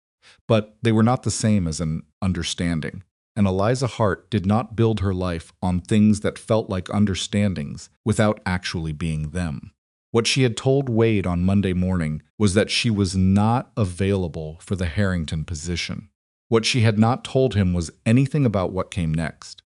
But they were not the same as an understanding, and Eliza Hart did not build her life on things that felt like understandings without actually being them. What she had told Wade on Monday morning was that she was not available for the Harrington position. What she had not told him was anything about what came next.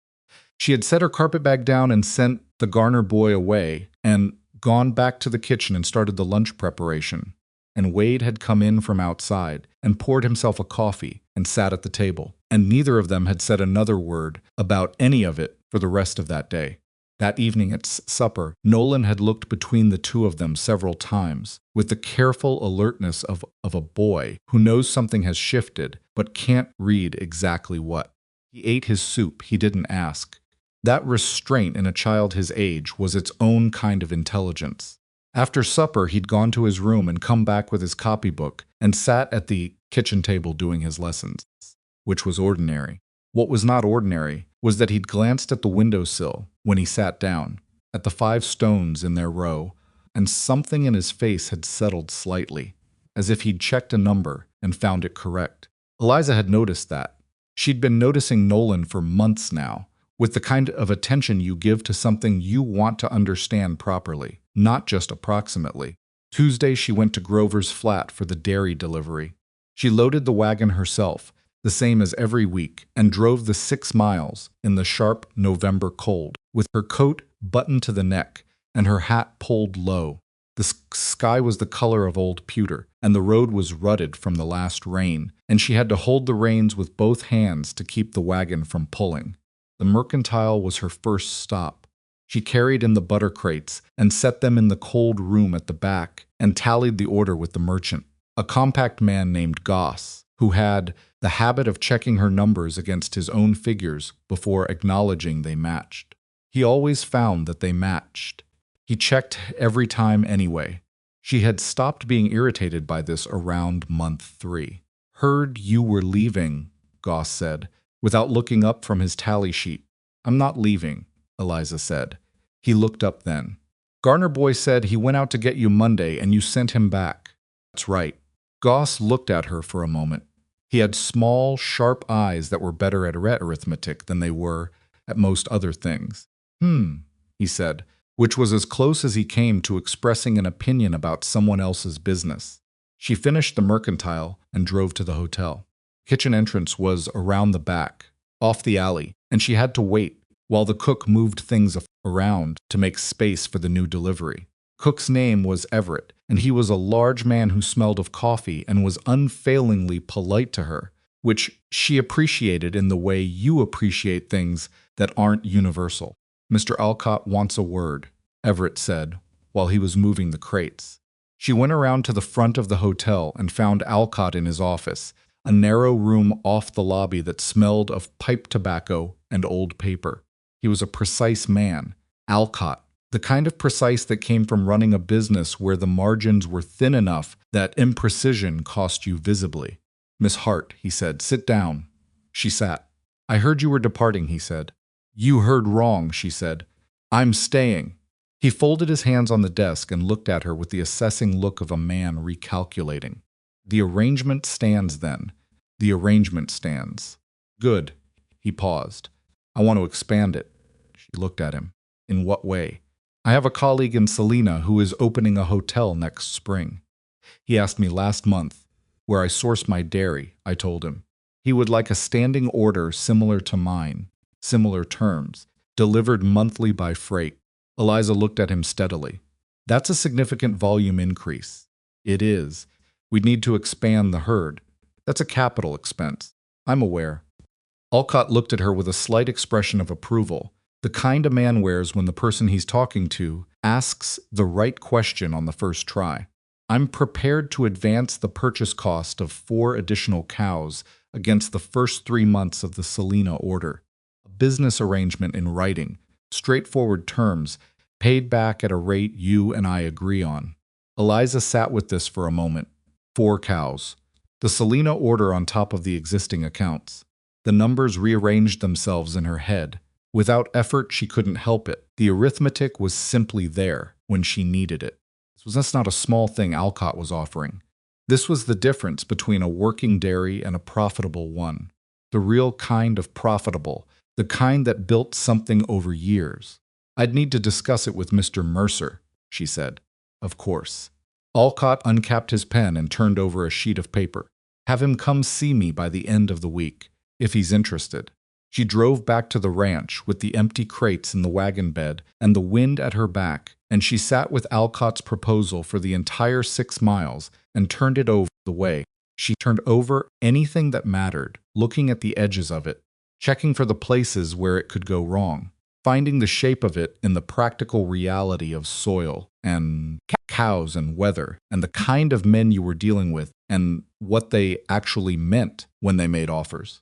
She had set her carpetbag down and sent the Garner boy away and gone back to the kitchen and started the lunch preparation. And Wade had come in from outside and poured himself a coffee and sat at the table, and neither of them had said another word about any of it for the rest of that day. That evening at supper, Nolan had looked between the 2 of them several times, with the careful alertness of a boy who knows something has shifted but can't read exactly what. He ate his soup, he didn't ask. That restraint in a child his age was its own kind of intelligence. After supper, he'd gone to his room and come back with his copybook and sat at the kitchen table doing his lessons, which was ordinary. What was not ordinary was that he'd glanced at the windowsill when he sat down, at the 5 stones in their row, and something in his face had settled slightly, as if he'd checked a number and found it correct. Eliza had noticed that. She'd been noticing Nolan for months now, with the kind of attention you give to something you want to understand properly, not just approximately. Tuesday, she went to Grover's flat for the dairy delivery. She loaded the wagon herself, the same as every week, and drove the 6 miles in the sharp November cold, with her coat buttoned to the neck and her hat pulled low. The sky was the color of old pewter, and the road was rutted from the last rain, and she had to hold the reins with both hands to keep the wagon from pulling. The mercantile was her first stop. She carried in the butter crates and set them in the cold room at the back and tallied the order with the merchant, a compact man named Goss, who had the habit of checking her numbers against his own figures before acknowledging they matched. He always found that they matched. He checked every time anyway. She had stopped being irritated by this around month 3. Heard you were leaving, Goss said, without looking up from his tally sheet. I'm not leaving, Eliza said. He looked up then. Garner boy said he went out to get you Monday and you sent him back. That's right. Goss looked at her for a moment. He had small, sharp eyes that were better at arithmetic than they were at most other things. He said, which was as close as he came to expressing an opinion about someone else's business. She finished the mercantile and drove to the hotel. Kitchen entrance was around the back, off the alley, and she had to wait while the cook moved things around to make space for the new delivery. Cook's name was Everett, and he was a large man who smelled of coffee and was unfailingly polite to her, which she appreciated in the way you appreciate things that aren't universal. Mr. Alcott wants a word, Everett said, while he was moving the crates. She went around to the front of the hotel and found Alcott in his office, a narrow room off the lobby that smelled of pipe tobacco and old paper. He was a precise man. Alcott. The kind of precise that came from running a business where the margins were thin enough that imprecision cost you visibly. "Miss Hart," he said, "sit down." She sat. "I heard you were departing," he said. "You heard wrong," she said. "I'm staying." He folded his hands on the desk and looked at her with the assessing look of a man recalculating. "The arrangement stands, then." "The arrangement stands." "Good." He paused. "I want to expand it." She looked at him. "In what way?" "I have a colleague in Salina who is opening a hotel next spring. He asked me last month where I source my dairy," I told him. "He would like a standing order similar to mine, similar terms, delivered monthly by freight." Eliza looked at him steadily. "That's a significant volume increase." "It is. We'd need to expand the herd. That's a capital expense." "I'm aware." Alcott looked at her with a slight expression of approval, the kind a man wears when the person he's talking to asks the right question on the first try. "I'm prepared to advance the purchase cost of 4 additional cows against the first 3 months of the Salina order. A business arrangement in writing, straightforward terms, paid back at a rate you and I agree on." Eliza sat with this for a moment. 4 cows. The Salina order on top of the existing accounts. The numbers rearranged themselves in her head. Without effort, she couldn't help it. The arithmetic was simply there when she needed it. That's not a small thing Alcott was offering. This was the difference between a working dairy and a profitable one. The real kind of profitable, the kind that built something over years. "I'd need to discuss it with Mr. Mercer," she said. "Of course." Alcott uncapped his pen and turned over a sheet of paper. "Have him come see me by the end of the week, if he's interested." She drove back to the ranch with the empty crates in the wagon bed and the wind at her back, and she sat with Alcott's proposal for the entire 6 miles and turned it over the way. She turned over anything that mattered, looking at the edges of it, checking for the places where it could go wrong, finding the shape of it in the practical reality of soil and cows and weather and the kind of men you were dealing with and what they actually meant when they made offers.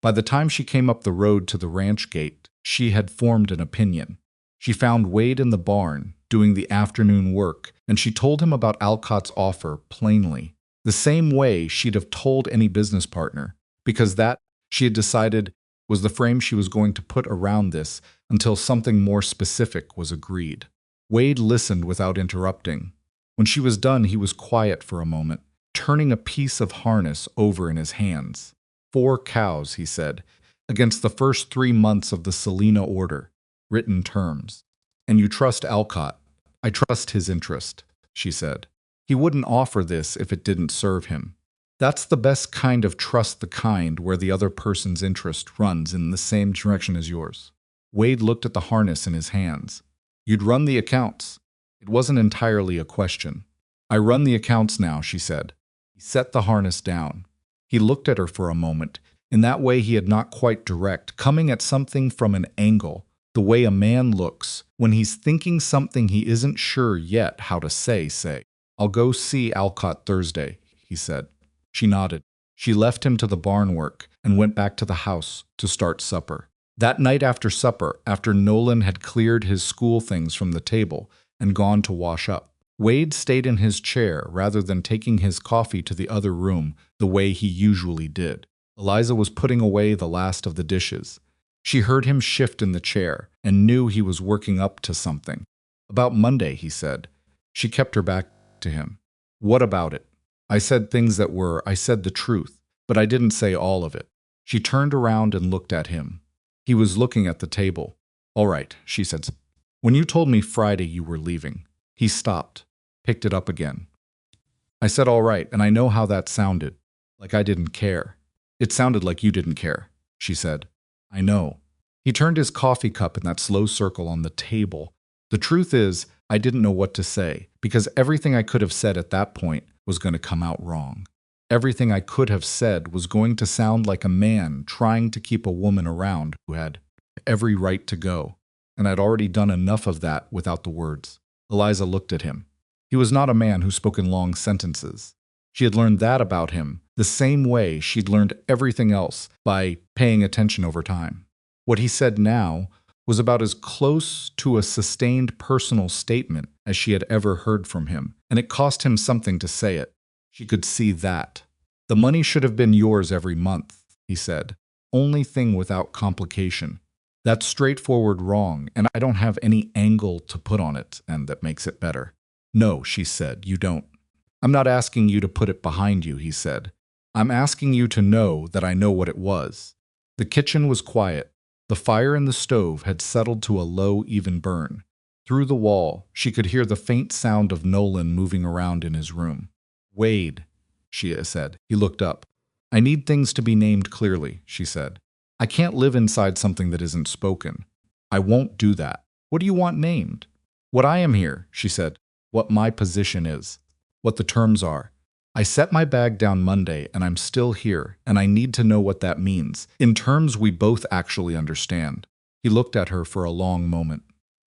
By the time she came up the road to the ranch gate, she had formed an opinion. She found Wade in the barn, doing the afternoon work, and she told him about Alcott's offer plainly, the same way she'd have told any business partner, because that, she had decided, was the frame she was going to put around this until something more specific was agreed. Wade listened without interrupting. When she was done, he was quiet for a moment, turning a piece of harness over in his hands. 4 cows, he said, against the first 3 months of the Salina order, written terms. "And you trust Alcott?" "I trust his interest," she said. "He wouldn't offer this if it didn't serve him." That's the best kind of trust, the kind where the other person's interest runs in the same direction as yours. Wade looked at the harness in his hands. "You'd run the accounts." It wasn't entirely a question. "I run the accounts now," she said. He set the harness down. He looked at her for a moment. In that way he had not quite direct, coming at something from an angle, the way a man looks when he's thinking something he isn't sure yet how to say. "I'll go see Alcott Thursday," he said. She nodded. She left him to the barn work and went back to the house to start supper. That night after supper, after Nolan had cleared his school things from the table and gone to wash up, Wade stayed in his chair rather than taking his coffee to the other room the way he usually did. Eliza was putting away the last of the dishes. She heard him shift in the chair and knew he was working up to something. "About Monday," he said. She kept her back to him. "What about it?" I said the truth, but I didn't say all of it." She turned around and looked at him. He was looking at the table. "All right," she said. "When you told me Friday you were leaving." He stopped, picked it up again. "I said all right, and I know how that sounded. Like I didn't care." "It sounded like you didn't care," she said. "I know." He turned his coffee cup in that slow circle on the table. "The truth is, I didn't know what to say, because everything I could have said at that point was going to come out wrong. Everything I could have said was going to sound like a man trying to keep a woman around who had every right to go, and I'd already done enough of that without the words." Eliza looked at him. He was not a man who spoke in long sentences. She had learned that about him the same way she'd learned everything else by paying attention over time. What he said now was about as close to a sustained personal statement as she had ever heard from him, and it cost him something to say it. She could see that. "The money should have been yours every month," he said. "Only thing without complication. That's straightforward wrong, and I don't have any angle to put on it, and that makes it better." "No," she said, "you don't." "I'm not asking you to put it behind you," he said. "I'm asking you to know that I know what it was." The kitchen was quiet. The fire in the stove had settled to a low, even burn. Through the wall, she could hear the faint sound of Nolan moving around in his room. "Wade," she said. He looked up. "I need things to be named clearly," she said. "I can't live inside something that isn't spoken." "I won't do that." "What do you want named?" "What I am here," she said. "What my position is. What the terms are. I set my bag down Monday and I'm still here, and I need to know what that means, in terms we both actually understand." He looked at her for a long moment.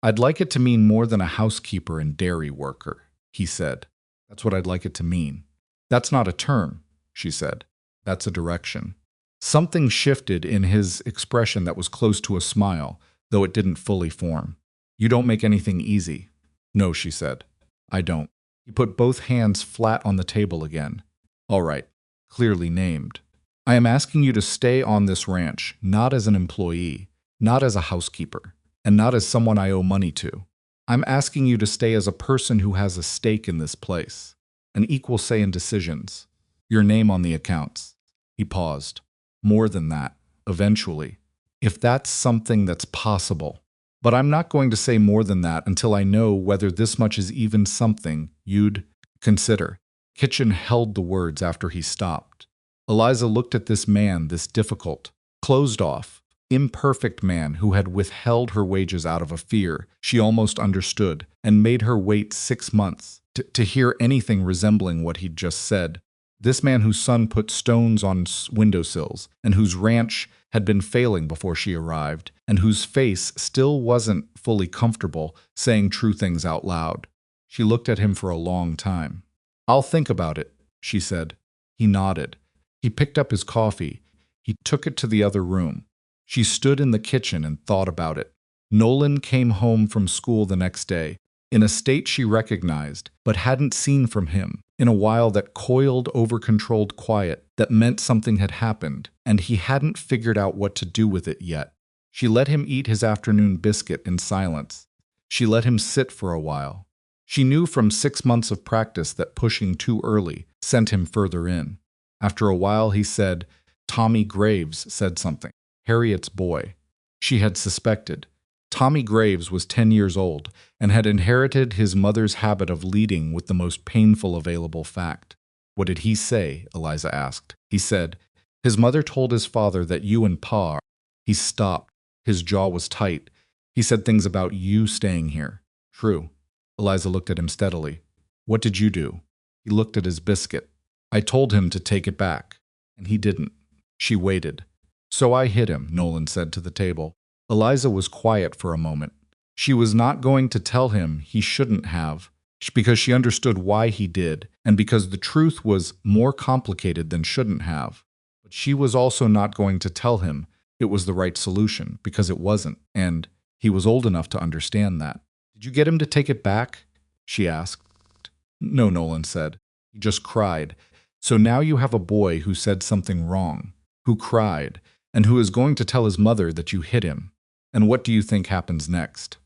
"I'd like it to mean more than a housekeeper and dairy worker," he said. "That's what I'd like it to mean." "That's not a term," she said. "That's a direction." Something shifted in his expression that was close to a smile, though it didn't fully form. "You don't make anything easy." "No," she said. "I don't." He put both hands flat on the table again. "All right, clearly named. I am asking you to stay on this ranch, not as an employee, not as a housekeeper, and not as someone I owe money to. I'm asking you to stay as a person who has a stake in this place, an equal say in decisions, your name on the accounts." He paused. "More than that, eventually, if that's something that's possible. But I'm not going to say more than that until I know whether this much is even something you'd consider." Kitchen held the words after he stopped. Eliza looked at this man, this difficult, closed off, imperfect man who had withheld her wages out of a fear she almost understood and made her wait 6 months to hear anything resembling what he'd just said. This man whose son put stones on windowsills and whose ranch had been failing before she arrived, and whose face still wasn't fully comfortable saying true things out loud. She looked at him for a long time. "I'll think about it," she said. He nodded. He picked up his coffee. He took it to the other room. She stood in the kitchen and thought about it. Nolan came home from school the next day, in a state she recognized, but hadn't seen from him in a while, that coiled, over-controlled quiet that meant something had happened, and he hadn't figured out what to do with it yet. She let him eat his afternoon biscuit in silence. She let him sit for a while. She knew from 6 months of practice that pushing too early sent him further in. After a while he said, "Tommy Graves said something. Harriet's boy." She had suspected. Tommy Graves was 10 years old and had inherited his mother's habit of leading with the most painful available fact. "What did he say?" Eliza asked. He said, "His mother told his father that you and Pa." He stopped. His jaw was tight. "He said things about you staying here." "True." Eliza looked at him steadily. "What did you do?" He looked at his biscuit. "I told him to take it back, and he didn't." She waited. "So I hit him," Nolan said to the table. Eliza was quiet for a moment. She was not going to tell him he shouldn't have, because she understood why he did, and because the truth was more complicated than shouldn't have. But she was also not going to tell him it was the right solution, because it wasn't, and he was old enough to understand that. "Did you get him to take it back?" she asked. "No," Nolan said. "He just cried. So now you have a boy who said something wrong, who cried, and who is going to tell his mother that you hit him. And what do you think happens next?"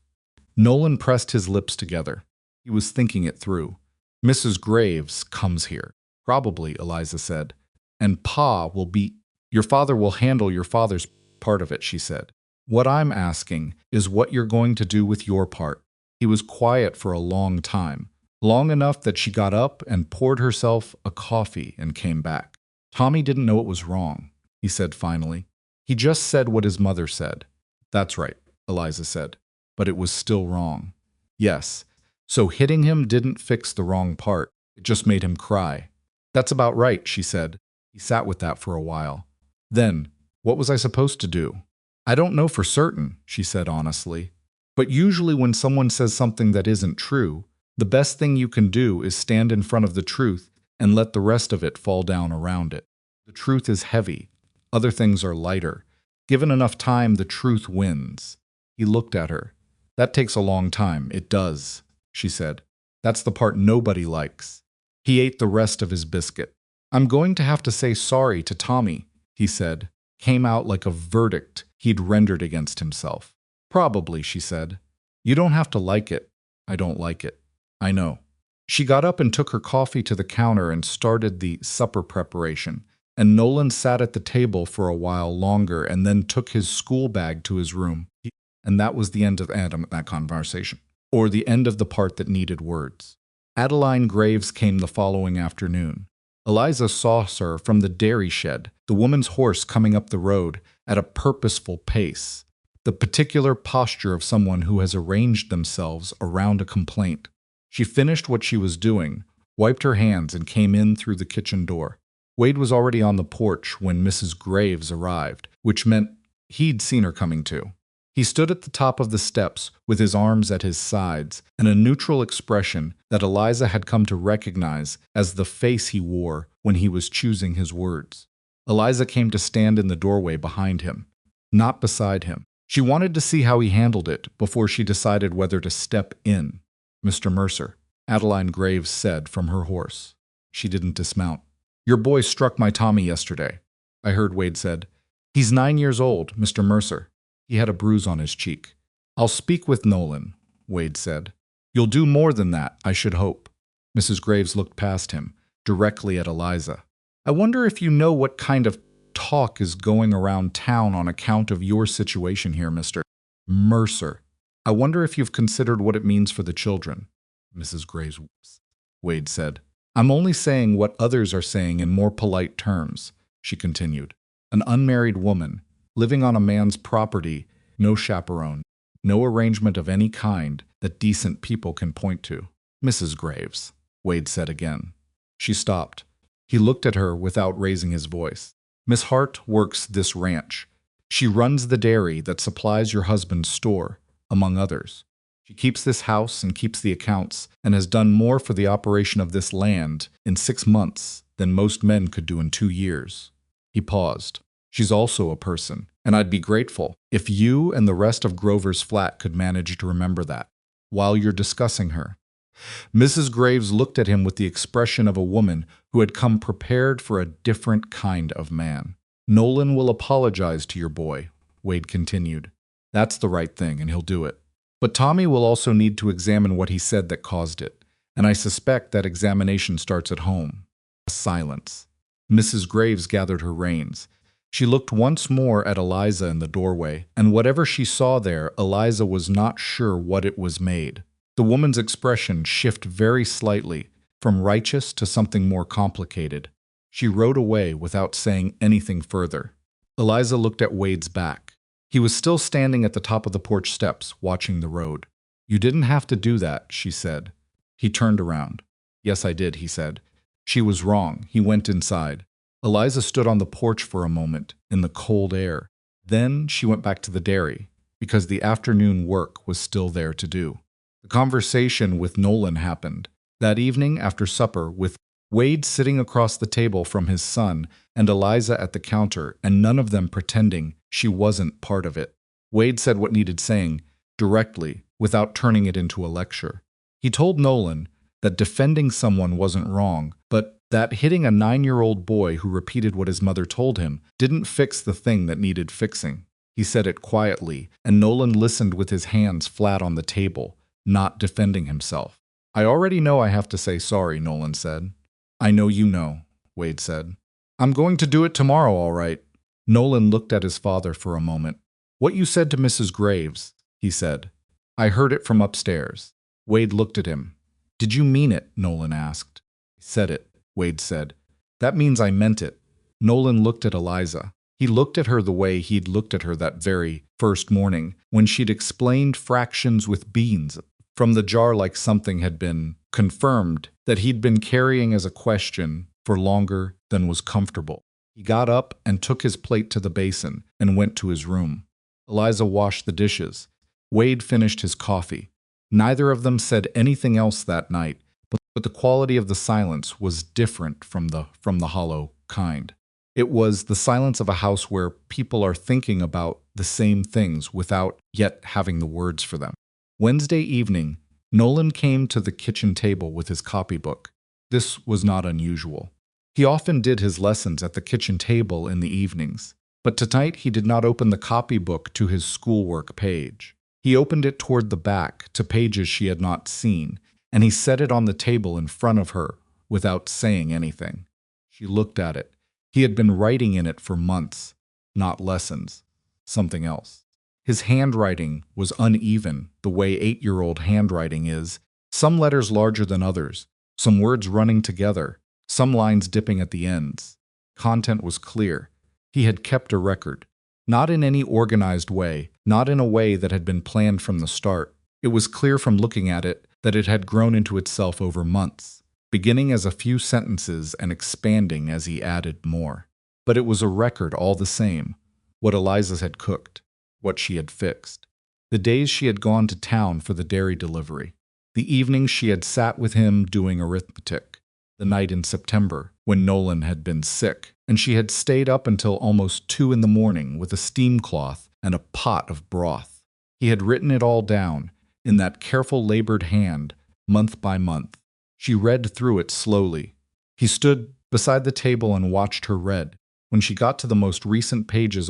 Nolan pressed his lips together. He was thinking it through. "Mrs. Graves comes here." "Probably," Eliza said. "And Pa will be— your father will handle your father's part of it," she said. "What I'm asking is what you're going to do with your part." He was quiet for a long time, long enough that she got up and poured herself a coffee and came back. "Tommy didn't know it was wrong," he said finally. "He just said what his mother said." "That's right," Eliza said. "But it was still wrong." "Yes. So hitting him didn't fix the wrong part. It just made him cry." "That's about right," she said. He sat with that for a while. "Then, what was I supposed to do?" "I don't know for certain," she said honestly. "But usually when someone says something that isn't true, the best thing you can do is stand in front of the truth and let the rest of it fall down around it. The truth is heavy. Other things are lighter. Given enough time, the truth wins." He looked at her. That takes a long time. It does, she said. That's the part nobody likes. He ate the rest of his biscuit. I'm going to have to say sorry to Tommy, he said. Came out like a verdict he'd rendered against himself. Probably, she said. You don't have to like it. I don't like it. I know. She got up and took her coffee to the counter and started the supper preparation, and Nolan sat at the table for a while longer and then took his school bag to his room. And that was the end of that conversation, or the end of the part that needed words. Adeline Graves came the following afternoon. Eliza saw her from the dairy shed, the woman's horse coming up the road at a purposeful pace, the particular posture of someone who has arranged themselves around a complaint. She finished what she was doing, wiped her hands, and came in through the kitchen door. Wade was already on the porch when Mrs. Graves arrived, which meant he'd seen her coming too. He stood at the top of the steps with his arms at his sides and a neutral expression that Eliza had come to recognize as the face he wore when he was choosing his words. Eliza came to stand in the doorway behind him, not beside him. She wanted to see how he handled it before she decided whether to step in. Mr. Mercer, Adeline Graves said from her horse. She didn't dismount. Your boy struck my Tommy yesterday, I heard Wade said. He's 9 years old, Mr. Mercer. He had a bruise on his cheek. I'll speak with Nolan, Wade said. You'll do more than that, I should hope. Mrs. Graves looked past him, directly at Eliza. I wonder if you know what kind of talk is going around town on account of your situation here, Mr. Mercer. I wonder if you've considered what it means for the children, Mrs. Graves, Wade said. I'm only saying what others are saying in more polite terms, she continued. An unmarried woman, living on a man's property, no chaperone, no arrangement of any kind that decent people can point to. Mrs. Graves, Wade said again. She stopped. He looked at her without raising his voice. Miss Hart works this ranch. She runs the dairy that supplies your husband's store, among others. She keeps this house and keeps the accounts and has done more for the operation of this land in 6 months than most men could do in 2 years. He paused. She's also a person, and I'd be grateful if you and the rest of Grover's flat could manage to remember that while you're discussing her. Mrs. Graves looked at him with the expression of a woman who had come prepared for a different kind of man. Nolan will apologize to your boy, Wade continued. That's the right thing, and he'll do it. But Tommy will also need to examine what he said that caused it, and I suspect that examination starts at home. A silence. Mrs. Graves gathered her reins. She looked once more at Eliza in the doorway, and whatever she saw there, Eliza was not sure what it was made. The woman's expression shifted very slightly, from righteous to something more complicated. She rode away without saying anything further. Eliza looked at Wade's back. He was still standing at the top of the porch steps, watching the road. You didn't have to do that, she said. He turned around. Yes, I did, he said. She was wrong. He went inside. Eliza stood on the porch for a moment, in the cold air. Then she went back to the dairy, because the afternoon work was still there to do. The conversation with Nolan happened. That evening after supper, with Wade sitting across the table from his son and Eliza at the counter, and none of them pretending she wasn't part of it. Wade said what needed saying, directly, without turning it into a lecture. He told Nolan that defending someone wasn't wrong, but that hitting a 9-year-old boy who repeated what his mother told him didn't fix the thing that needed fixing. He said it quietly, and Nolan listened with his hands flat on the table, not defending himself. I already know I have to say sorry, Nolan said. I know you know, Wade said. I'm going to do it tomorrow, all right. Nolan looked at his father for a moment. What you said to Mrs. Graves, he said. I heard it from upstairs. Wade looked at him. Did you mean it? Nolan asked. I said it, Wade said. That means I meant it. Nolan looked at Eliza. He looked at her the way he'd looked at her that very first morning, when she'd explained fractions with beans from the jar like something had been confirmed that he'd been carrying as a question for longer than was comfortable. He got up and took his plate to the basin and went to his room. Eliza washed the dishes. Wade finished his coffee. Neither of them said anything else that night, but the quality of the silence was different from the hollow kind. It was the silence of a house where people are thinking about the same things without yet having the words for them. Wednesday evening, Nolan came to the kitchen table with his copybook. This was not unusual. He often did his lessons at the kitchen table in the evenings, but tonight he did not open the copybook to his schoolwork page. He opened it toward the back to pages she had not seen, and he set it on the table in front of her without saying anything. She looked at it. He had been writing in it for months, not lessons, something else. His handwriting was uneven, the way 8-year-old handwriting is, some letters larger than others, some words running together, some lines dipping at the ends. Content was clear. He had kept a record. Not in any organized way, not in a way that had been planned from the start. It was clear from looking at it that it had grown into itself over months, beginning as a few sentences and expanding as he added more. But it was a record all the same, what Eliza had cooked, what she had fixed. The days she had gone to town for the dairy delivery. The evenings she had sat with him doing arithmetic. The night in September, when Nolan had been sick, and she had stayed up until almost 2 in the morning with a steam cloth and a pot of broth. He had written it all down, in that careful labored hand, month by month. She read through it slowly. He stood beside the table and watched her read. When she got to the most recent pages,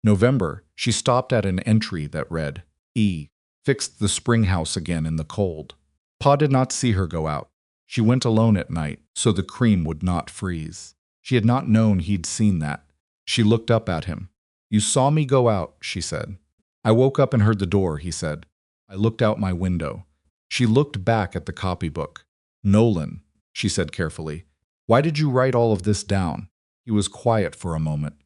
November, she stopped at an entry that read, E. Fixed the spring house again in the cold. Pa did not see her go out. She went alone at night, so the cream would not freeze. She had not known he'd seen that. She looked up at him. You saw me go out, she said. I woke up and heard the door, he said. I looked out my window. She looked back at the copybook. Nolan, she said carefully, why did you write all of this down? He was quiet for a moment.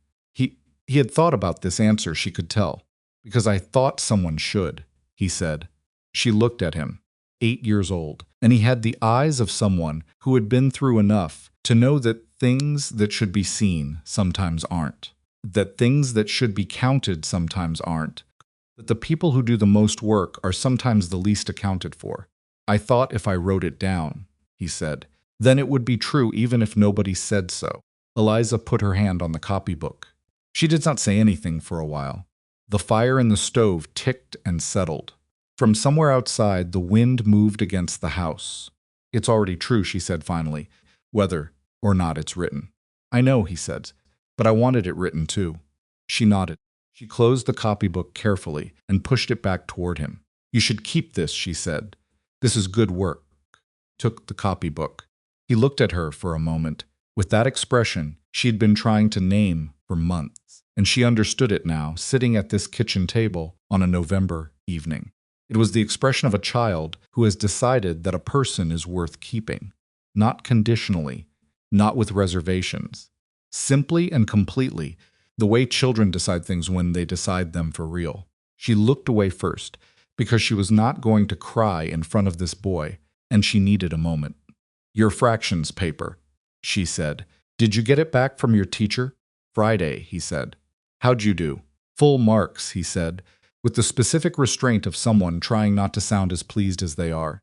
He had thought about this answer, she could tell. Because I thought someone should, he said. She looked at him, 8 years old, and he had the eyes of someone who had been through enough to know that things that should be seen sometimes aren't, that things that should be counted sometimes aren't, that the people who do the most work are sometimes the least accounted for. I thought if I wrote it down, he said, then it would be true even if nobody said so. Eliza put her hand on the copybook. She did not say anything for a while. The fire in the stove ticked and settled. From somewhere outside, the wind moved against the house. It's already true, she said finally, whether or not it's written. I know, he said, but I wanted it written too. She nodded. She closed the copybook carefully and pushed it back toward him. You should keep this, she said. This is good work. Took the copybook. He looked at her for a moment. With that expression she had been trying to name for months, and she understood it now, sitting at this kitchen table on a November evening. It was the expression of a child who has decided that a person is worth keeping, not conditionally, not with reservations, simply and completely, the way children decide things when they decide them for real. She looked away first, because she was not going to cry in front of this boy, and she needed a moment. Your fractions paper, she said. Did you get it back from your teacher? Friday, he said. How'd you do? Full marks, he said, with the specific restraint of someone trying not to sound as pleased as they are.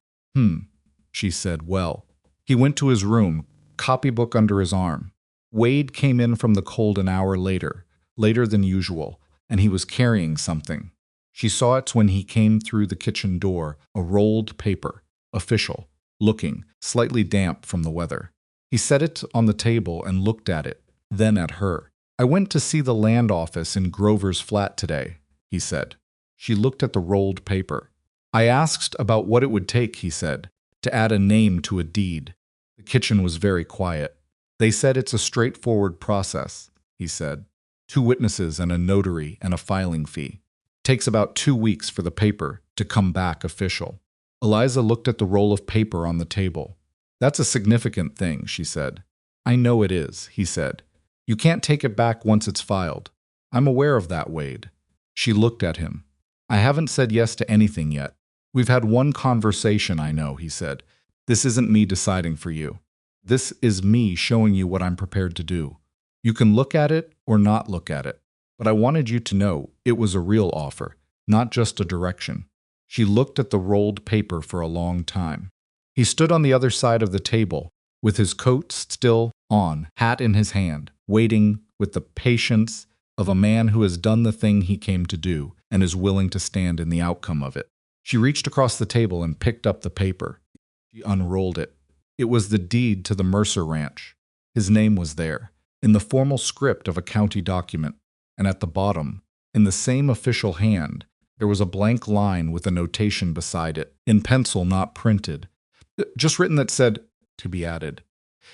She said, well. He went to his room, copybook under his arm. Wade came in from the cold an hour later than usual, and he was carrying something. She saw it when he came through the kitchen door, a rolled paper, official, looking, slightly damp from the weather. He set it on the table and looked at it, then at her. I went to see the land office in Grover's flat today, he said. She looked at the rolled paper. I asked about what it would take, he said, to add a name to a deed. The kitchen was very quiet. They said it's a straightforward process, he said. 2 witnesses and a notary and a filing fee. Takes about 2 weeks for the paper to come back official. Eliza looked at the roll of paper on the table. That's a significant thing, she said. I know it is, he said. You can't take it back once it's filed. I'm aware of that, Wade. She looked at him. I haven't said yes to anything yet. We've had one conversation, I know, he said. This isn't me deciding for you. This is me showing you what I'm prepared to do. You can look at it or not look at it. But I wanted you to know it was a real offer, not just a direction. She looked at the rolled paper for a long time. He stood on the other side of the table, with his coat still on, hat in his hand. waiting with the patience of a man who has done the thing he came to do and is willing to stand in the outcome of it. She reached across the table and picked up the paper. She unrolled it. It was the deed to the Mercer Ranch. His name was there, in the formal script of a county document, and at the bottom, in the same official hand, there was a blank line with a notation beside it, in pencil not printed, just written that said, "To be added."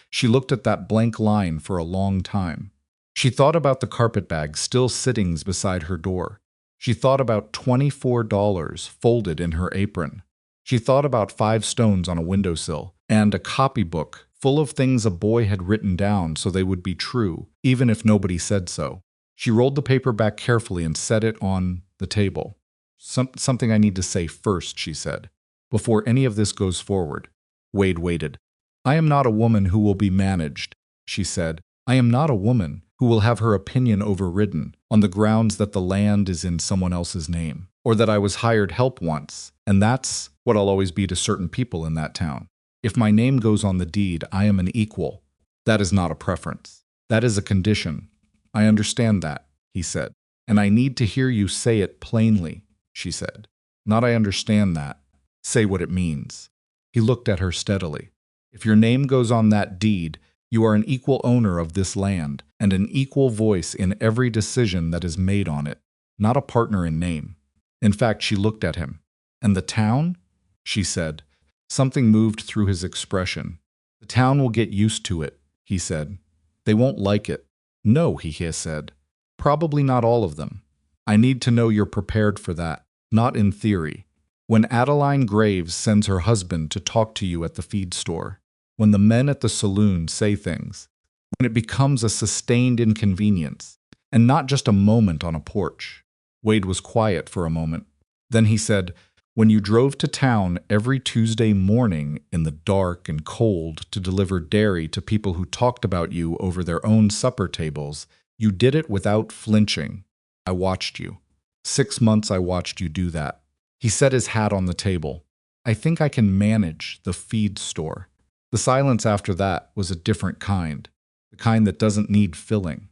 She looked at that blank line for a long time. She thought about the carpetbag still sitting beside her door. She thought about $24 folded in her apron. She thought about 5 stones on a windowsill and a copybook full of things a boy had written down so they would be true, even if nobody said so. She rolled the paper back carefully and set it on the table. Something I need to say first, she said, before any of this goes forward. Wade waited. I am not a woman who will be managed, she said. I am not a woman who will have her opinion overridden on the grounds that the land is in someone else's name, or that I was hired help once, and that's what I'll always be to certain people in that town. If my name goes on the deed, I am an equal. That is not a preference. That is a condition. I understand that, he said, and I need to hear you say it plainly, she said. Not I understand that. Say what it means. He looked at her steadily. If your name goes on that deed, you are an equal owner of this land and an equal voice in every decision that is made on it, not a partner in name. In fact, she looked at him. And the town? She said. Something moved through his expression. The town will get used to it, he said. They won't like it. No, he said. Probably not all of them. I need to know you're prepared for that, not in theory. When Adeline Graves sends her husband to talk to you at the feed store, when the men at the saloon say things, when it becomes a sustained inconvenience, and not just a moment on a porch. Wade was quiet for a moment. Then he said, when you drove to town every Tuesday morning in the dark and cold to deliver dairy to people who talked about you over their own supper tables, you did it without flinching. I watched you. 6 months I watched you do that. He set his hat on the table. I think I can manage the feed store. The silence after that was a different kind, the kind that doesn't need filling.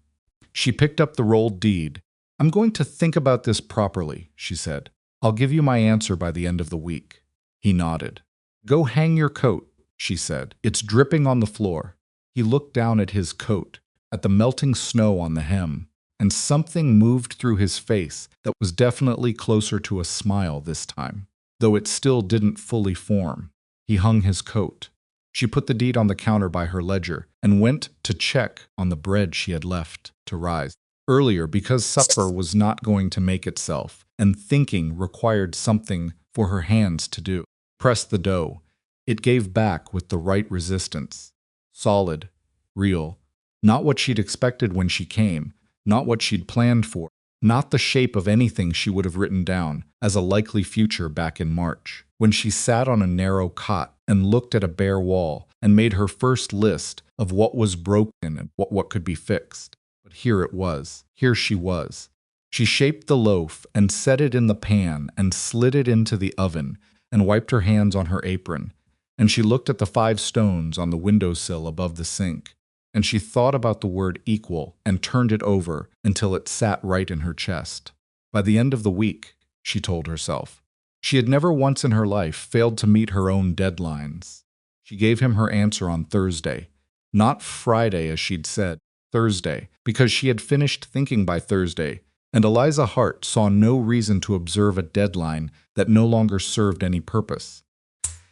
She picked up the rolled deed. I'm going to think about this properly, she said. I'll give you my answer by the end of the week. He nodded. Go hang your coat, she said. It's dripping on the floor. He looked down at his coat, at the melting snow on the hem, and something moved through his face that was definitely closer to a smile this time, though it still didn't fully form. He hung his coat. She put the deed on the counter by her ledger and went to check on the bread she had left to rise earlier because supper was not going to make itself, and thinking required something for her hands to do. Press the dough. It gave back with the right resistance. Solid, real, not what she'd expected when she came, not what she'd planned for, not the shape of anything she would have written down as a likely future back in March, when she sat on a narrow cot and looked at a bare wall and made her first list of what was broken and what could be fixed. But here it was. Here she was. She shaped the loaf and set it in the pan and slid it into the oven and wiped her hands on her apron. And she looked at the 5 stones on the windowsill above the sink. And she thought about the word equal and turned it over until it sat right in her chest. By the end of the week, she told herself, she had never once in her life failed to meet her own deadlines. She gave him her answer on Thursday, not Friday as she'd said, Thursday, because she had finished thinking by Thursday, and Eliza Hart saw no reason to observe a deadline that no longer served any purpose.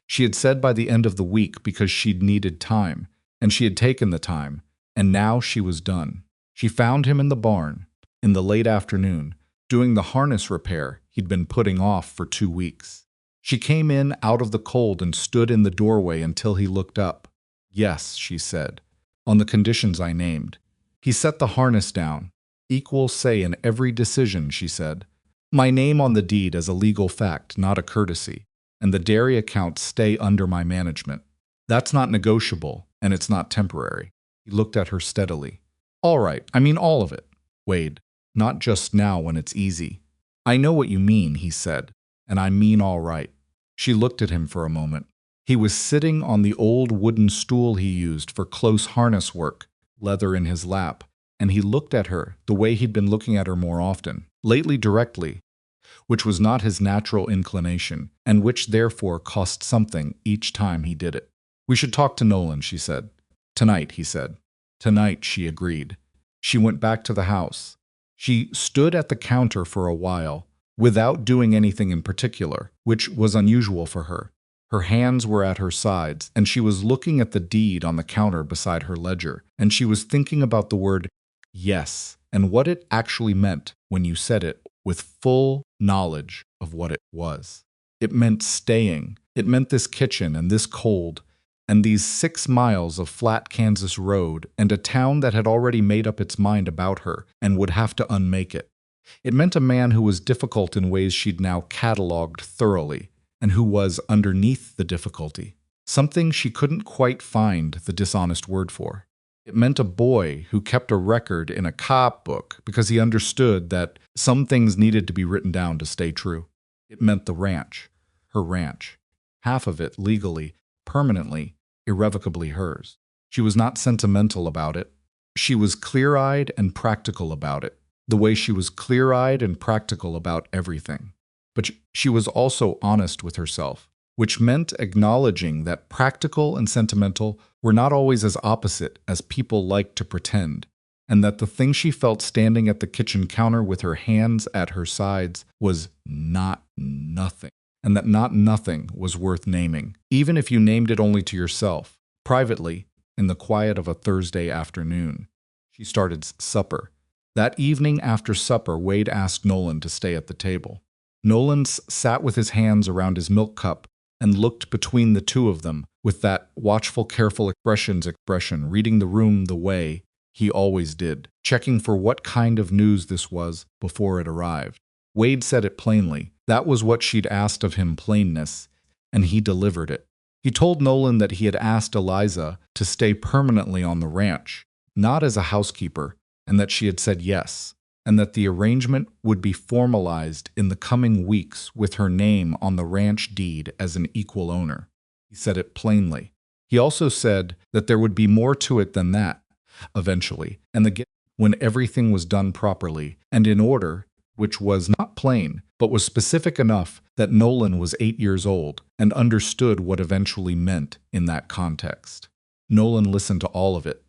She had said by the end of the week because she'd needed time, and she had taken the time, and now she was done. She found him in the barn, in the late afternoon, doing the harness repair he'd been putting off for 2 weeks. She came in out of the cold and stood in the doorway until he looked up. Yes, she said, on the conditions I named. He set the harness down. Equal say in every decision, she said. My name on the deed as a legal fact, not a courtesy, and the dairy accounts stay under my management. That's not negotiable, and it's not temporary. He looked at her steadily. All right, I mean all of it. Wade, not just now when it's easy. I know what you mean, he said, and I mean all right. She looked at him for a moment. He was sitting on the old wooden stool he used for close harness work, leather in his lap, and he looked at her the way he'd been looking at her more often, lately directly, which was not his natural inclination, and which therefore cost something each time he did it. "We should talk to Nolan," she said. "Tonight," he said. "Tonight," she agreed. She went back to the house. She stood at the counter for a while, without doing anything in particular, which was unusual for her. Her hands were at her sides, and she was looking at the deed on the counter beside her ledger, and she was thinking about the word yes, and what it actually meant when you said it with full knowledge of what it was. It meant staying. It meant this kitchen and this cold, and these 6 miles of flat Kansas road, and a town that had already made up its mind about her and would have to unmake it. It meant a man who was difficult in ways she'd now cataloged thoroughly, and who was underneath the difficulty, something she couldn't quite find the dishonest word for. It meant a boy who kept a record in a cop book because he understood that some things needed to be written down to stay true. It meant the ranch, her ranch, half of it legally, permanently, irrevocably hers. She was not sentimental about it. She was clear-eyed and practical about it, the way she was clear-eyed and practical about everything. But she was also honest with herself, which meant acknowledging that practical and sentimental were not always as opposite as people like to pretend, and that the thing she felt standing at the kitchen counter with her hands at her sides was not nothing, and that not nothing was worth naming, even if you named it only to yourself, privately, in the quiet of a Thursday afternoon. She started supper. That evening after supper, Wade asked Nolan to stay at the table. Nolan sat with his hands around his milk cup and looked between the two of them with that watchful, careful expression, reading the room the way he always did, checking for what kind of news this was before it arrived. Wade said it plainly. That was what she'd asked of him, plainness, and he delivered it. He told Nolan that he had asked Eliza to stay permanently on the ranch, not as a housekeeper, and that she had said yes, and that the arrangement would be formalized in the coming weeks with her name on the ranch deed as an equal owner. He said it plainly. He also said that there would be more to it than that, eventually, and when everything was done properly and in order, which was not plain, but was specific enough that Nolan was 8 years old and understood what eventually meant in that context. Nolan listened to all of it.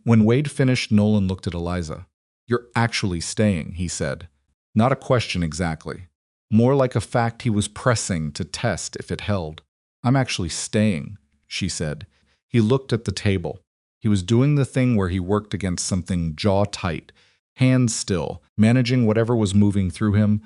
When Wade finished, Nolan looked at Eliza. "You're actually staying," he said. Not a question exactly. More like a fact he was pressing to test if it held. "I'm actually staying," she said. He looked at the table. He was doing the thing where he worked against something jaw tight, hands still, managing whatever was moving through him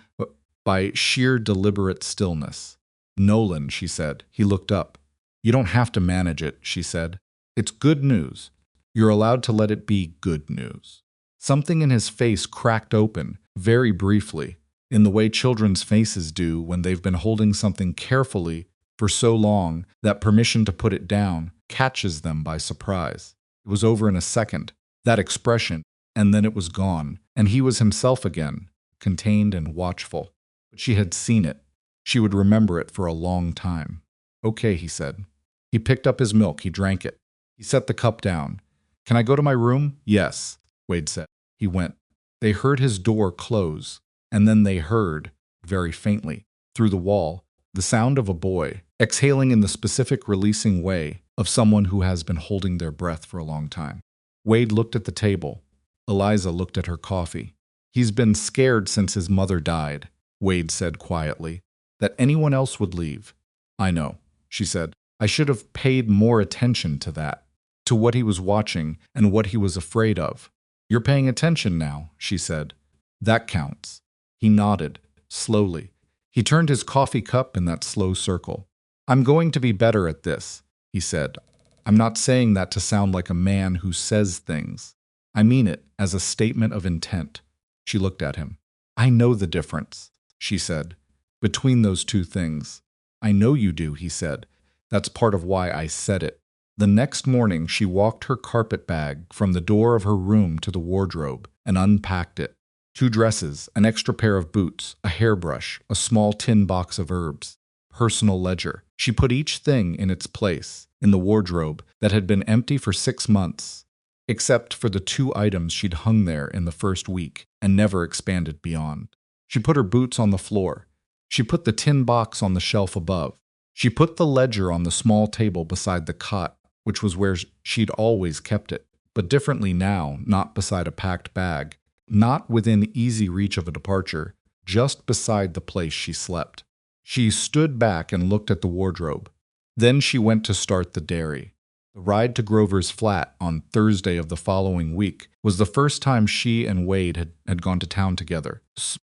by sheer deliberate stillness. "Nolan," she said. He looked up. "You don't have to manage it," she said. "It's good news. You're allowed to let it be good news." Something in his face cracked open, very briefly, in the way children's faces do when they've been holding something carefully for so long that permission to put it down catches them by surprise. It was over in a second, that expression, and then it was gone, and he was himself again, contained and watchful. But she had seen it. She would remember it for a long time. "Okay," he said. He picked up his milk. He drank it. He set the cup down. "Can I go to my room?" "Yes," Wade said. He went. They heard his door close, and then they heard, very faintly, through the wall, the sound of a boy, exhaling in the specific releasing way of someone who has been holding their breath for a long time. Wade looked at the table. Eliza looked at her coffee. "He's been scared since his mother died," Wade said quietly, "that anyone else would leave." "I know," she said. "I should have paid more attention to that, to what he was watching and what he was afraid of." "You're paying attention now," she said. "That counts." He nodded, slowly. He turned his coffee cup in that slow circle. "I'm going to be better at this," he said. "I'm not saying that to sound like a man who says things. I mean it as a statement of intent." She looked at him. "I know the difference," she said, "between those two things." "I know you do," he said. "That's part of why I said it." The next morning, she walked her carpet bag from the door of her room to the wardrobe and unpacked it. 2 dresses, an extra pair of boots, a hairbrush, a small tin box of herbs, personal ledger. She put each thing in its place, in the wardrobe that had been empty for 6 months. except for the 2 items she'd hung there in the first week and never expanded beyond. She put her boots on the floor. She put the tin box on the shelf above. She put the ledger on the small table beside the cot, which was where she'd always kept it, but differently now, not beside a packed bag, not within easy reach of a departure, just beside the place she slept. She stood back and looked at the wardrobe. Then she went to start the dairy. The ride to Grover's flat on Thursday of the following week was the first time she and Wade had gone to town together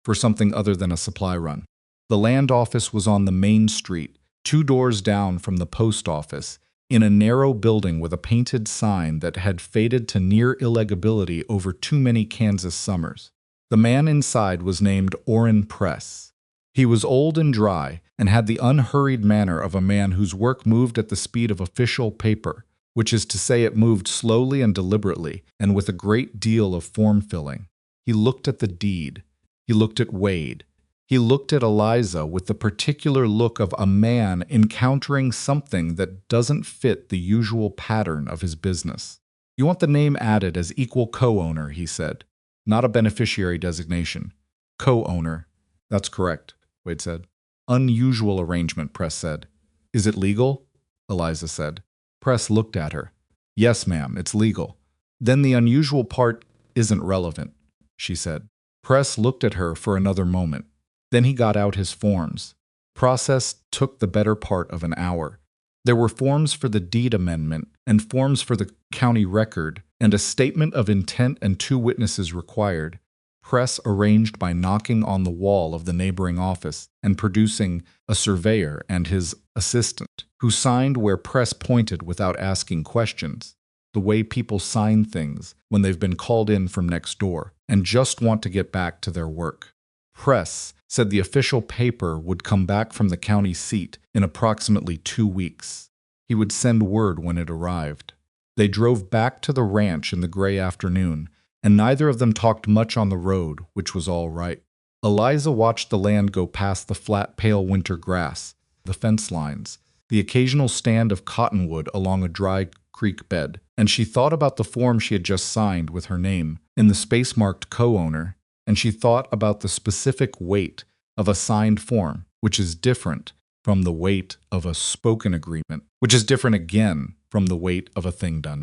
for something other than a supply run. The land office was on the main street, 2 doors down from the post office, in a narrow building with a painted sign that had faded to near illegibility over too many Kansas summers. The man inside was named Orrin Press. He was old and dry and had the unhurried manner of a man whose work moved at the speed of official paper, which is to say it moved slowly and deliberately and with a great deal of form-filling. He looked at the deed. He looked at Wade. He looked at Eliza with the particular look of a man encountering something that doesn't fit the usual pattern of his business. "You want the name added as equal co-owner," he said. "Not a beneficiary designation. Co-owner." "That's correct," Wade said. "Unusual arrangement," Press said. "Is it legal?" Eliza said. Press looked at her. "Yes, ma'am, it's legal." "Then the unusual part isn't relevant," she said. Press looked at her for another moment. Then he got out his forms. Process took the better part of an hour. There were forms for the deed amendment and forms for the county record and a statement of intent and 2 witnesses required. Press arranged by knocking on the wall of the neighboring office and producing a surveyor and his assistant, who signed where Press pointed without asking questions, the way people sign things when they've been called in from next door and just want to get back to their work. Press said the official paper would come back from the county seat in approximately 2 weeks. He would send word when it arrived. They drove back to the ranch in the gray afternoon, and neither of them talked much on the road, which was all right. Eliza watched the land go past the flat, pale winter grass, the fence lines, the occasional stand of cottonwood along a dry creek bed, and she thought about the form she had just signed with her name in the space marked co-owner, and she thought about the specific weight of a signed form, which is different from the weight of a spoken agreement, which is different again from the weight of a thing done.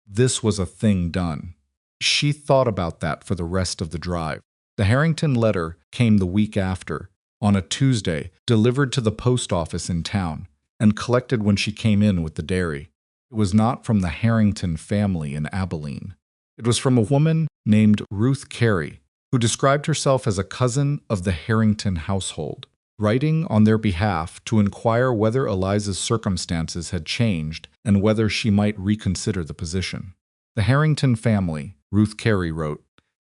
This was a thing done. She thought about that for the rest of the drive. The Harrington letter came the week after, on a Tuesday, delivered to the post office in town, and collected when she came in with the dairy. It was not from the Harrington family in Abilene. It was from a woman named Ruth Carey, who described herself as a cousin of the Harrington household, writing on their behalf to inquire whether Eliza's circumstances had changed and whether she might reconsider the position. The Harrington family, Ruth Carey wrote,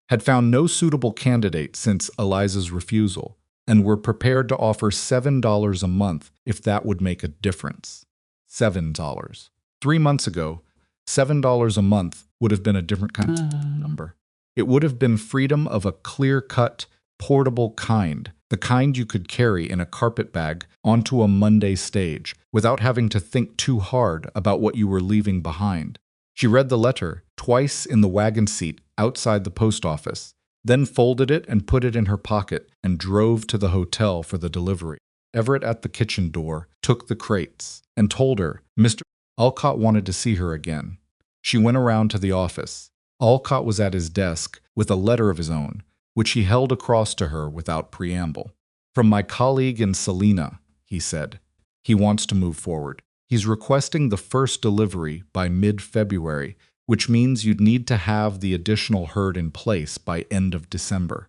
had found no suitable candidate since Eliza's refusal, and were prepared to offer $7 a month if that would make a difference. $7. 3 months ago, $7 a month would have been a different kind of number. It would have been freedom of a clear-cut, portable kind, the kind you could carry in a carpet bag onto a Monday stage without having to think too hard about what you were leaving behind. She read the letter twice in the wagon seat outside the post office, then folded it and put it in her pocket and drove to the hotel for the delivery. Everett at the kitchen door took the crates and told her Mr. Alcott wanted to see her again. She went around to the office. Alcott was at his desk with a letter of his own, which he held across to her without preamble. "From my colleague in Salina," he said. "He wants to move forward. He's requesting the first delivery by mid-February, which means you'd need to have the additional herd in place by end of December."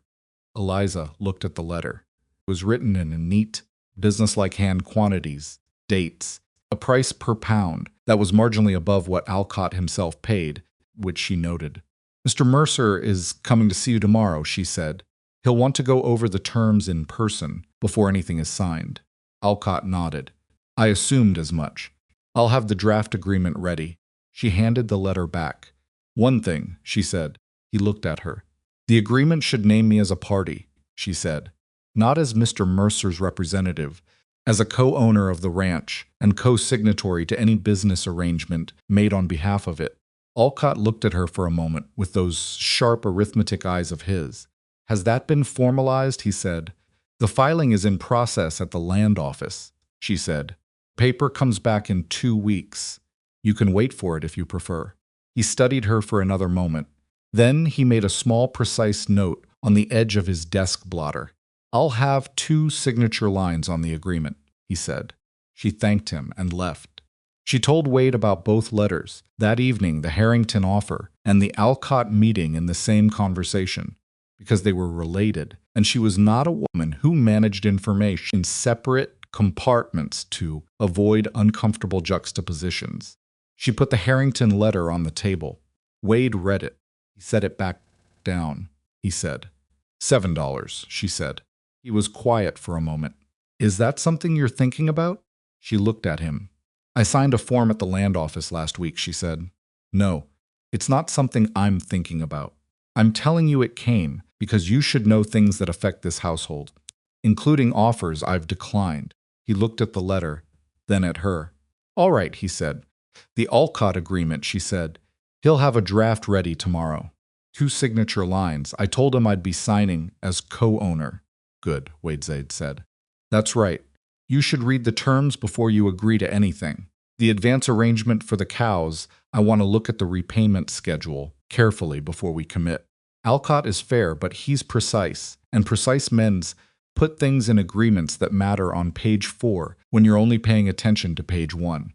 Eliza looked at the letter. It was written in a neat, businesslike hand quantities, dates, a price per pound that was marginally above what Alcott himself paid, which she noted. "Mr. Mercer is coming to see you tomorrow," she said. "He'll want to go over the terms in person before anything is signed." Alcott nodded. "I assumed as much. I'll have the draft agreement ready." She handed the letter back. "One thing," she said. He looked at her. "The agreement should name me as a party," she said. "Not as Mr. Mercer's representative, as a co-owner of the ranch and co-signatory to any business arrangement made on behalf of it. Alcott looked at her for a moment with those sharp arithmetic eyes of his. Has that been formalized? He said. The filing is in process at the land office, she said. Paper comes back in 2 weeks. You can wait for it if you prefer. He studied her for another moment. Then he made a small, precise note on the edge of his desk blotter. I'll have 2 signature lines on the agreement, he said. She thanked him and left. She told Wade about both letters, that evening the Harrington offer, and the Alcott meeting in the same conversation, because they were related, and she was not a woman who managed information in separate compartments to avoid uncomfortable juxtapositions. She put the Harrington letter on the table. Wade read it. He set it back down. He said, $7, she said. He was quiet for a moment. Is that something you're thinking about? She looked at him. I signed a form at the land office last week, she said. No, it's not something I'm thinking about. I'm telling you it came because you should know things that affect this household, including offers I've declined. He looked at the letter, then at her. All right, he said. The Alcott agreement, she said. He'll have a draft ready tomorrow. 2 signature lines. I told him I'd be signing as co-owner. Good, Wade said. That's right. You should read the terms before you agree to anything. The advance arrangement for the cows, I want to look at the repayment schedule carefully before we commit. Alcott is fair, but he's precise, and precise men's put things in agreements that matter on page 4 when you're only paying attention to page 1.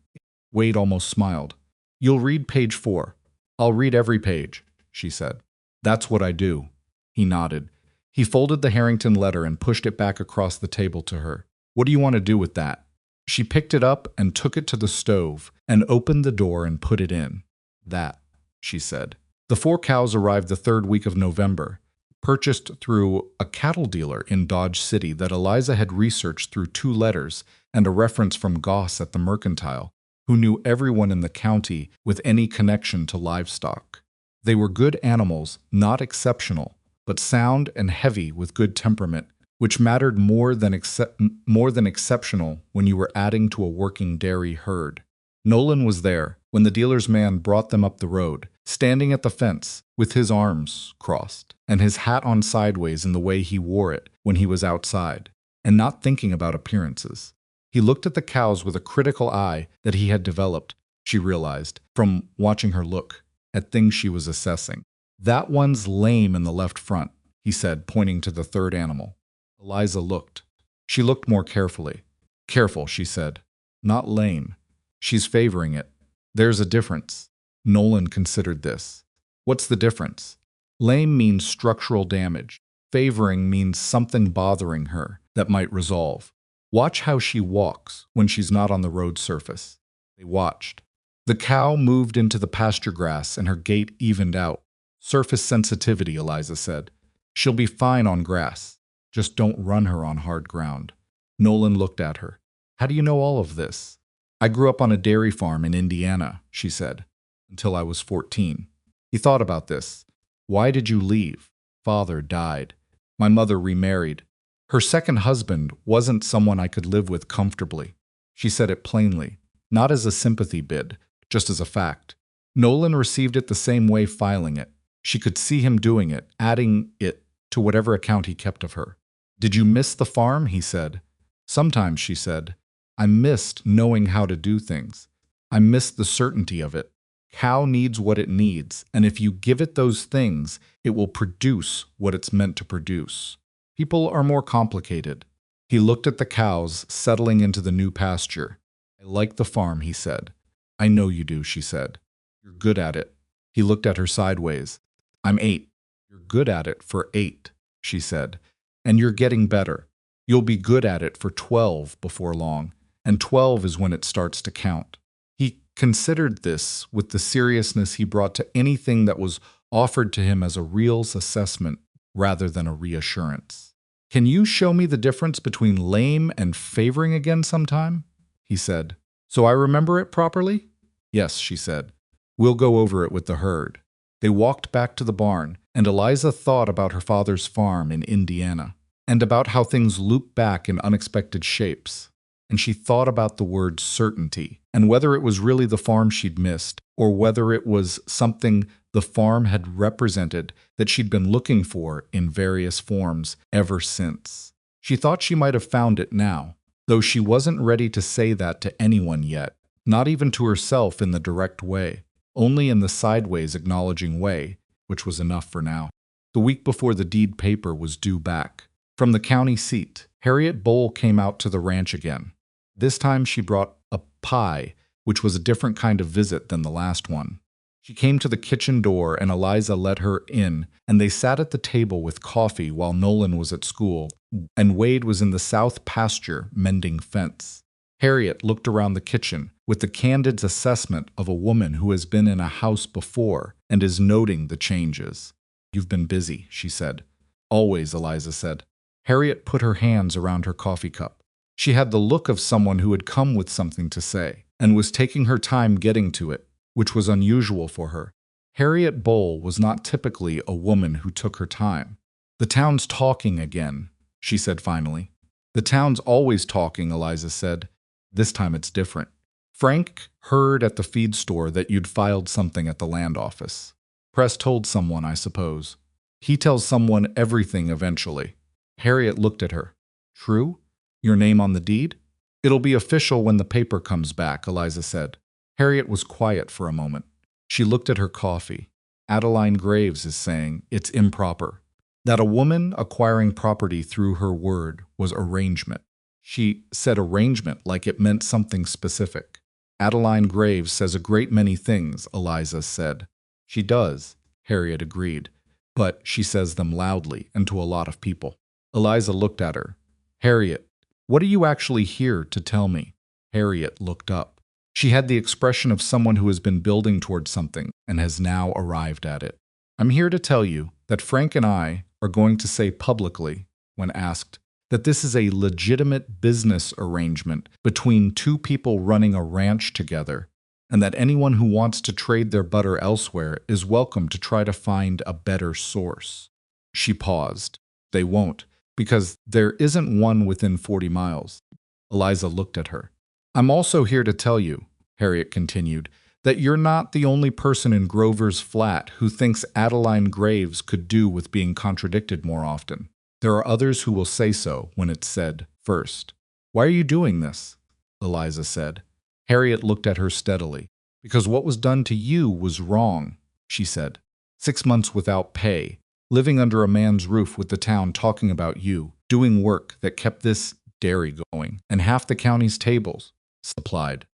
Wade almost smiled. You'll read page 4. I'll read every page, she said. That's what I do. He nodded. He folded the Harrington letter and pushed it back across the table to her. What do you want to do with that? She picked it up and took it to the stove and opened the door and put it in. That, she said. The 4 cows arrived the 3rd week of November, purchased through a cattle dealer in Dodge City that Eliza had researched through 2 letters and a reference from Goss at the Mercantile, who knew everyone in the county with any connection to livestock. They were good animals, not exceptional, but sound and heavy with good temperament, which mattered more than exceptional when you were adding to a working dairy herd. Nolan was there when the dealer's man brought them up the road, standing at the fence with his arms crossed and his hat on sideways in the way he wore it when he was outside, and not thinking about appearances. He looked at the cows with a critical eye that he had developed, she realized, from watching her look at things she was assessing. That one's lame in the left front, he said, pointing to the 3rd animal. Eliza looked. She looked more carefully. Careful, she said. Not lame. She's favoring it. There's a difference. Nolan considered this. What's the difference? Lame means structural damage. Favoring means something bothering her that might resolve. Watch how she walks when she's not on the road surface. They watched. The cow moved into the pasture grass and her gait evened out. Surface sensitivity, Eliza said. She'll be fine on grass. Just don't run her on hard ground. Nolan looked at her. How do you know all of this? I grew up on a dairy farm in Indiana, she said, until I was 14. He thought about this. Why did you leave? Father died. My mother remarried. Her second husband wasn't someone I could live with comfortably. She said it plainly, not as a sympathy bid, just as a fact. Nolan received it the same way, filing it. She could see him doing it, adding it to whatever account he kept of her. Did you miss the farm? He said. Sometimes, she said. I missed knowing how to do things. I missed the certainty of it. Cow needs what it needs, and if you give it those things, it will produce what it's meant to produce. People are more complicated. He looked at the cows settling into the new pasture. I like the farm, he said. I know you do, she said. You're good at it. He looked at her sideways. I'm 8. You're good at it for 8, she said. And you're getting better. You'll be good at it for 12 before long, and 12 is when it starts to count. He considered this with the seriousness he brought to anything that was offered to him as a real assessment rather than a reassurance. Can you show me the difference between lame and favoring again sometime? He said. So I remember it properly? Yes, she said. We'll go over it with the herd. They walked back to the barn, and Eliza thought about her father's farm in Indiana, and about how things loop back in unexpected shapes. and she thought about the word certainty, and whether it was really the farm she'd missed, or whether it was something the farm had represented that she'd been looking for in various forms ever since. She thought she might have found it now, though she wasn't ready to say that to anyone yet, not even to herself in the direct way, only in the sideways acknowledging way, which was enough for now. The week before the deed paper was due back. From the county seat, Harriet Bowl came out to the ranch again. This time she brought a pie, which was a different kind of visit than the last one. She came to the kitchen door and Eliza let her in, and they sat at the table with coffee while Nolan was at school, and Wade was in the south pasture mending fence. Harriet looked around the kitchen with the candid assessment of a woman who has been in a house before and is noting the changes. "You've been busy," she said. "Always," Eliza said. Harriet put her hands around her coffee cup. She had the look of someone who had come with something to say, and was taking her time getting to it, which was unusual for her. Harriet Bowl was not typically a woman who took her time. "The town's talking again," she said finally. "The town's always talking," Eliza said. "This time it's different. Frank heard at the feed store that you'd filed something at the land office. Press told someone, I suppose. He tells someone everything eventually." Harriet looked at her. "True? Your name on the deed?" "It'll be official when the paper comes back," Eliza said. Harriet was quiet for a moment. She looked at her coffee. "Adeline Graves is saying it's improper. That a woman acquiring property through her word was arrangement." She said arrangement like it meant something specific. "Adeline Graves says a great many things," Eliza said. "She does," Harriet agreed, "but she says them loudly and to a lot of people." Eliza looked at her. "Harriet, what are you actually here to tell me?" Harriet looked up. She had the expression of someone who has been building toward something and has now arrived at it. "I'm here to tell you that Frank and I are going to say publicly, when asked, that this is a legitimate business arrangement between two people running a ranch together, and that anyone who wants to trade their butter elsewhere is welcome to try to find a better source." She paused. "They won't, because there isn't one within 40 miles. Eliza looked at her. "I'm also here to tell you," Harriet continued, "that you're not the only person in Grover's flat who thinks Adeline Graves could do with being contradicted more often. There are others who will say so when it's said first." "Why are you doing this?" Eliza said. Harriet looked at her steadily. "Because what was done to you was wrong," she said. 6 months without pay, living under a man's roof with the town talking about you, doing work that kept this dairy going, and half the county's tables supplied.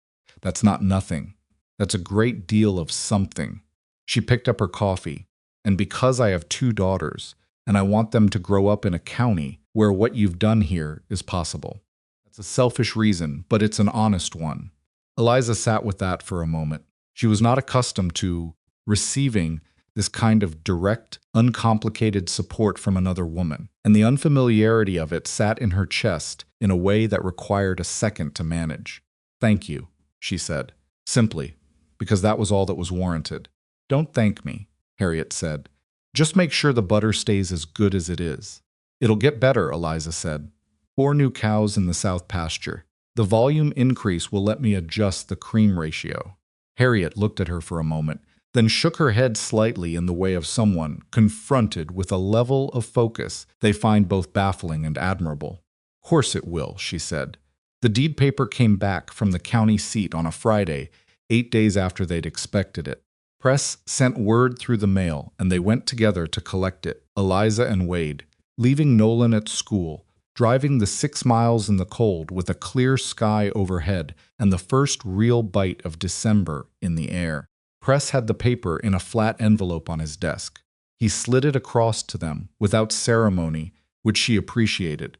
That's not nothing. That's a great deal of something." She picked up her coffee. "And because I have 2 daughters, and I want them to grow up in a county where what you've done here is possible. That's a selfish reason, but it's an honest one." Eliza sat with that for a moment. She was not accustomed to receiving this kind of direct, uncomplicated support from another woman, and the unfamiliarity of it sat in her chest in a way that required a second to manage. "Thank you," she said, simply, because that was all that was warranted. "Don't thank me," Harriet said. "Just make sure the butter stays as good as it is." "It'll get better," Eliza said. 4 new cows in the south pasture. The volume increase will let me adjust the cream ratio." Harriet looked at her for a moment, then shook her head slightly in the way of someone confronted with a level of focus they find both baffling and admirable. "Course it will," she said. The deed paper came back from the county seat on a Friday, 8 days after they'd expected it. Press sent word through the mail, and they went together to collect it, Eliza and Wade, leaving Nolan at school, driving the 6 miles in the cold with a clear sky overhead and the first real bite of December in the air. Press had the paper in a flat envelope on his desk. He slid it across to them without ceremony, which she appreciated.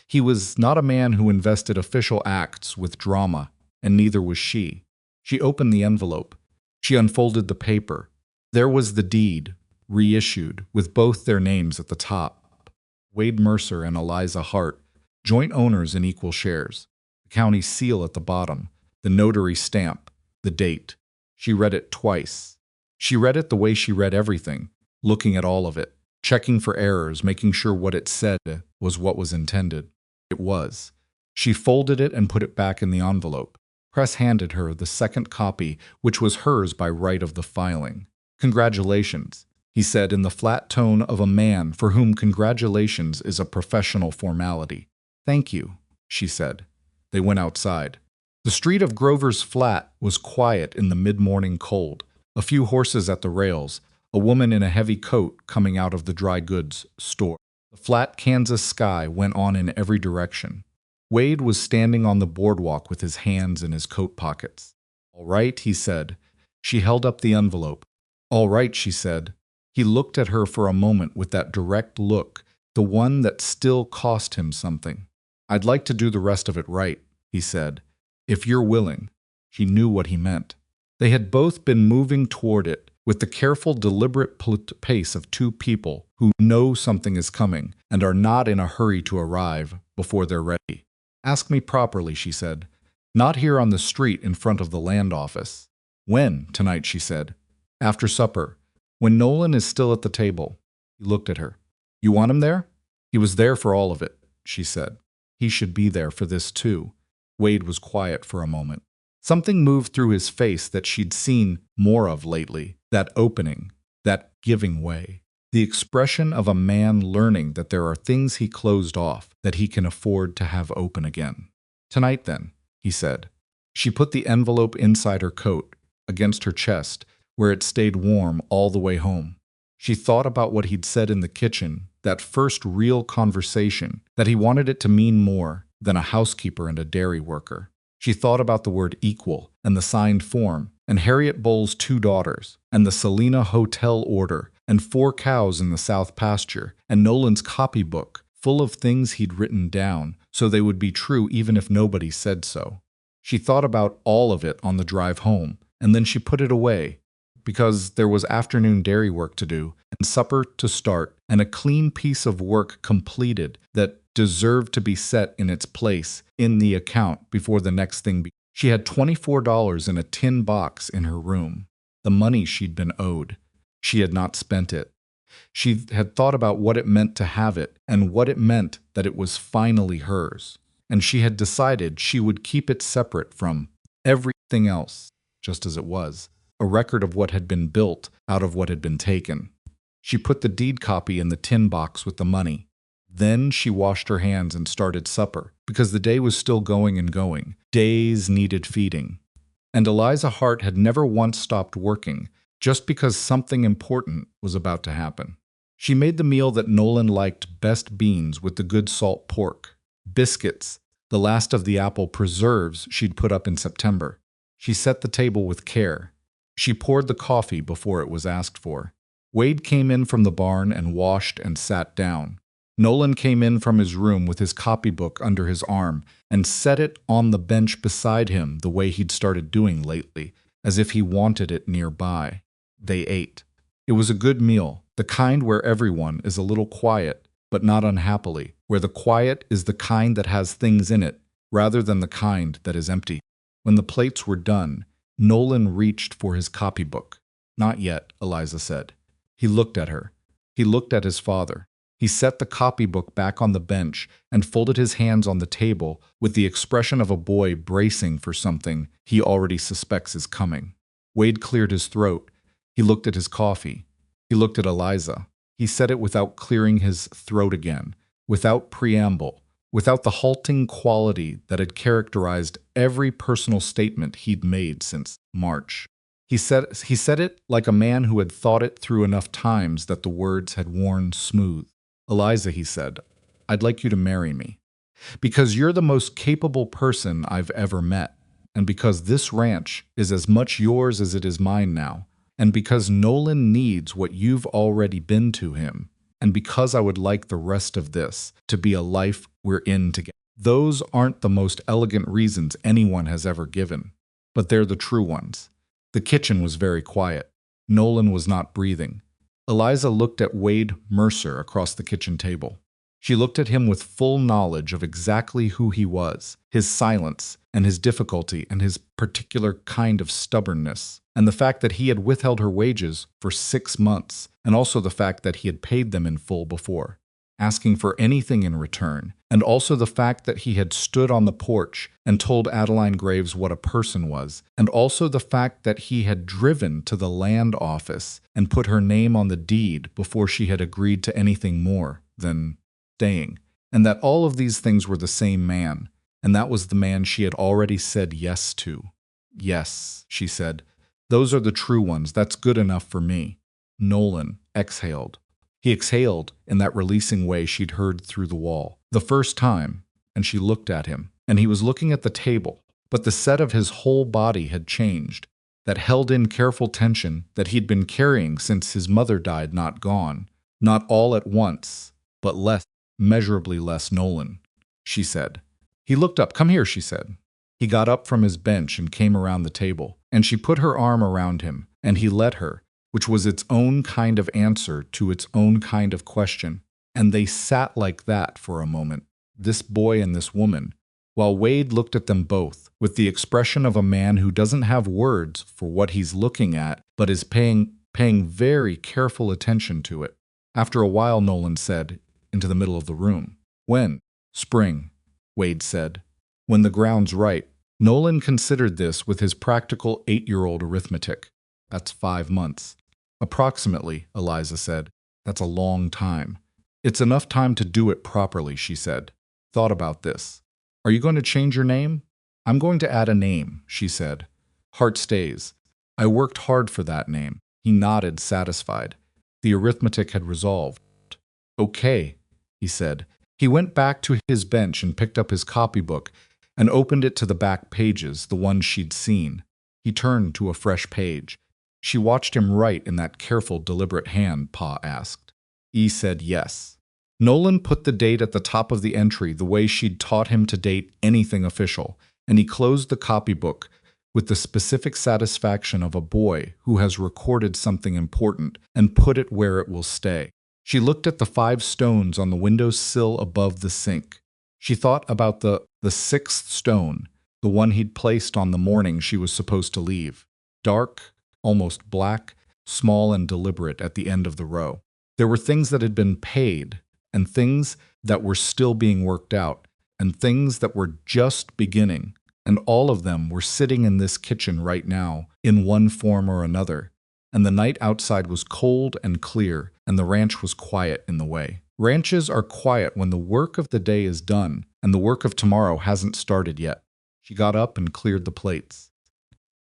He was not a man who invested official acts with drama, and neither was she. She opened the envelope. She unfolded the paper. There was the deed, reissued, with both their names at the top. Wade Mercer and Eliza Hart, joint owners in equal shares. The county seal at the bottom, the notary stamp, the date. She read it twice. She read it the way she read everything, looking at all of it, checking for errors, making sure what it said was what was intended. It was. She folded it and put it back in the envelope. Press handed her the second copy, which was hers by right of the filing. "Congratulations," he said in the flat tone of a man for whom congratulations is a professional formality. "Thank you," she said. They went outside. The street of Grover's Flat was quiet in the mid-morning cold. A few horses at the rails, a woman in a heavy coat coming out of the dry goods store. The flat Kansas sky went on in every direction. Wade was standing on the boardwalk with his hands in his coat pockets. "All right," he said. She held up the envelope. "All right," she said. He looked at her for a moment with that direct look, the one that still cost him something. "I'd like to do the rest of it right," he said. "If you're willing." She knew what he meant. They had both been moving toward it with the careful, deliberate pace of two people who know something is coming and are not in a hurry to arrive before they're ready. "Ask me properly," she said. "Not here on the street in front of the land office." "When?" "Tonight," she said. "After supper. When Nolan is still at the table." He looked at her. "You want him there?" "He was there for all of it," she said. "He should be there for this too." Wade was quiet for a moment. Something moved through his face that she'd seen more of lately, that opening, that giving way. The expression of a man learning that there are things he closed off that he can afford to have open again. "Tonight then," he said. She put the envelope inside her coat, against her chest, where it stayed warm all the way home. She thought about what he'd said in the kitchen, that first real conversation, that he wanted it to mean more than a housekeeper and a dairy worker. She thought about the word equal and the signed form, and Harriet Bull's 2 daughters, and the Selena Hotel order, and 4 cows in the south pasture, and Nolan's copybook, full of things he'd written down, so they would be true even if nobody said so. She thought about all of it on the drive home, and then she put it away, because there was afternoon dairy work to do, and supper to start, and a clean piece of work completed that deserved to be set in its place in the account before the next thing began. She had $24 in a tin box in her room, the money she'd been owed. She had not spent it. She had thought about what it meant to have it, and what it meant that it was finally hers. And she had decided she would keep it separate from everything else, just as it was, a record of what had been built out of what had been taken. She put the deed copy in the tin box with the money. Then she washed her hands and started supper, because the day was still going and going. Days needed feeding. And Eliza Hart had never once stopped working, just because something important was about to happen. She made the meal that Nolan liked best, beans with the good salt pork, biscuits, the last of the apple preserves she'd put up in September. She set the table with care. She poured the coffee before it was asked for. Wade came in from the barn and washed and sat down. Nolan came in from his room with his copybook under his arm and set it on the bench beside him the way he'd started doing lately, as if he wanted it nearby. They ate. It was a good meal, the kind where everyone is a little quiet, but not unhappily, where the quiet is the kind that has things in it, rather than the kind that is empty. When the plates were done, Nolan reached for his copybook. "Not yet," Eliza said. He looked at her. He looked at his father. He set the copybook back on the bench and folded his hands on the table with the expression of a boy bracing for something he already suspects is coming. Wade cleared his throat. He looked at his coffee. He looked at Eliza. He said it without clearing his throat again, without preamble, without the halting quality that had characterized every personal statement he'd made since March. He said it like a man who had thought it through enough times that the words had worn smooth. "Eliza," he said, "I'd like you to marry me. Because you're the most capable person I've ever met, and because this ranch is as much yours as it is mine now, and because Nolan needs what you've already been to him, and because I would like the rest of this to be a life we're in together." Those aren't the most elegant reasons anyone has ever given, but they're the true ones. The kitchen was very quiet. Nolan was not breathing. Eliza looked at Wade Mercer across the kitchen table. She looked at him with full knowledge of exactly who he was, his silence, and his difficulty, and his particular kind of stubbornness, and the fact that he had withheld her wages for 6 months, and also the fact that he had paid them in full before. asking for anything in return, and also the fact that he had stood on the porch and told Adeline Graves what a person was, and also the fact that he had driven to the land office and put her name on the deed before she had agreed to anything more than staying, and that all of these things were the same man, and that was the man she had already said yes to. Yes, she said. Those are the true ones. That's good enough for me. Nolan exhaled. He exhaled in that releasing way she'd heard through the wall. The first time, and she looked at him, and he was looking at the table, but the set of his whole body had changed, that held in careful tension that he'd been carrying since his mother died, not gone, not all at once, but less, measurably less Nolan, she said. He looked up. Come here, she said. He got up from his bench and came around the table, and she put her arm around him, and he let her, which was its own kind of answer to its own kind of question, and they sat like that for a moment, this boy and this woman, while Wade looked at them both with the expression of a man who doesn't have words for what he's looking at, but is paying very careful attention to it. After a while, Nolan said, into the middle of the room, "When?" "Spring," Wade said. "When the ground's right." Nolan considered this with his practical 8-year-old arithmetic. "That's 5 months. "Approximately," Eliza said. "That's a long time." "It's enough time to do it properly," she said. "Thought about this. Are you going to change your name?" "I'm going to add a name," she said. "Hart stays. I worked hard for that name." He nodded, satisfied. The arithmetic had resolved. "Okay," he said. He went back to his bench and picked up his copybook and opened it to the back pages, the ones she'd seen. He turned to a fresh page. She watched him write in that careful, deliberate hand, Pa asked. E said yes. Nolan put the date at the top of the entry the way she'd taught him to date anything official, and he closed the copybook with the specific satisfaction of a boy who has recorded something important and put it where it will stay. She looked at the 5 stones on the window sill above the sink. She thought about the 6th stone, the one he'd placed on the morning she was supposed to leave. Dark, almost black, small and deliberate at the end of the row. There were things that had been paid, and things that were still being worked out, and things that were just beginning, and all of them were sitting in this kitchen right now, in one form or another. And the night outside was cold and clear, and the ranch was quiet in the way. Ranches are quiet when the work of the day is done, and the work of tomorrow hasn't started yet. She got up and cleared the plates.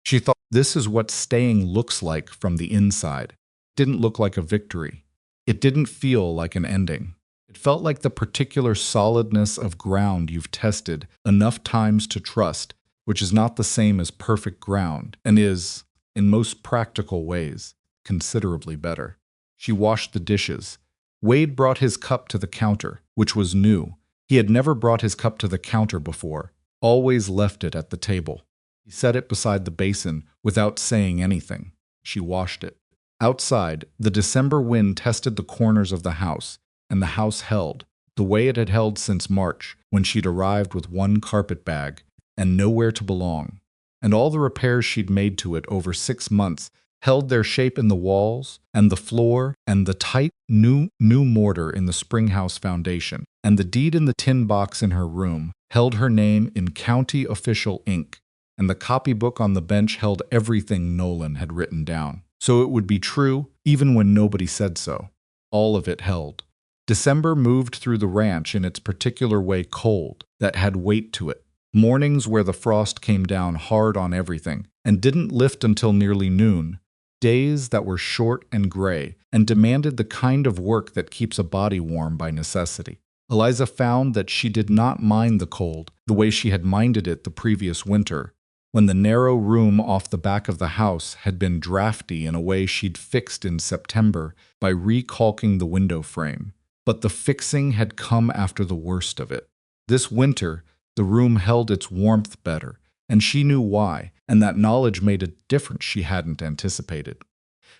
She thought, this is what staying looks like from the inside. It didn't look like a victory. It didn't feel like an ending. It felt like the particular solidness of ground you've tested enough times to trust, which is not the same as perfect ground, and is, in most practical ways, considerably better. She washed the dishes. Wade brought his cup to the counter, which was new. He had never brought his cup to the counter before, always left it at the table. He set it beside the basin without saying anything. She washed it. Outside, the December wind tested the corners of the house, and the house held, the way it had held since March, when she'd arrived with one carpet bag and nowhere to belong. And all the repairs she'd made to it over 6 months held their shape in the walls and the floor and the tight new mortar in the springhouse foundation, and the deed in the tin box in her room held her name in county official ink, and the copybook on the bench held everything Nolan had written down. So it would be true even when nobody said so. All of it held. December moved through the ranch in its particular way, cold, that had weight to it. Mornings where the frost came down hard on everything and didn't lift until nearly noon. Days that were short and gray and demanded the kind of work that keeps a body warm by necessity. Eliza found that she did not mind the cold the way she had minded it the previous winter, when the narrow room off the back of the house had been drafty in a way she'd fixed in September by recalking the window frame. But the fixing had come after the worst of it. This winter, the room held its warmth better, and she knew why, and that knowledge made a difference she hadn't anticipated.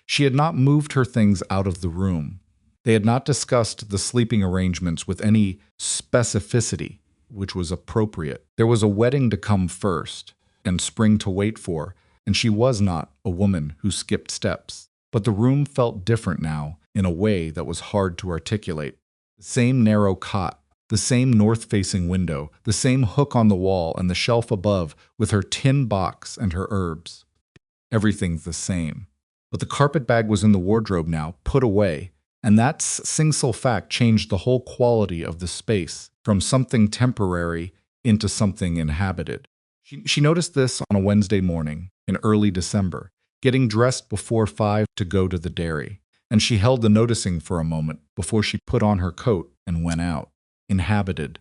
She had not moved her things out of the room. They had not discussed the sleeping arrangements with any specificity, which was appropriate. There was a wedding to come first, and spring to wait for, and she was not a woman who skipped steps. But the room felt different now, in a way that was hard to articulate. The The same narrow cot, the same north-facing window, the same hook on the wall and the shelf above with her tin box and her herbs. Everything's the same. But the carpet bag was in the wardrobe now, put away, and that single fact changed the whole quality of the space, from something temporary into something inhabited. She noticed this on a Wednesday morning in early December, getting dressed before 5 to go to the dairy, and she held the noticing for a moment before she put on her coat and went out. Inhabited.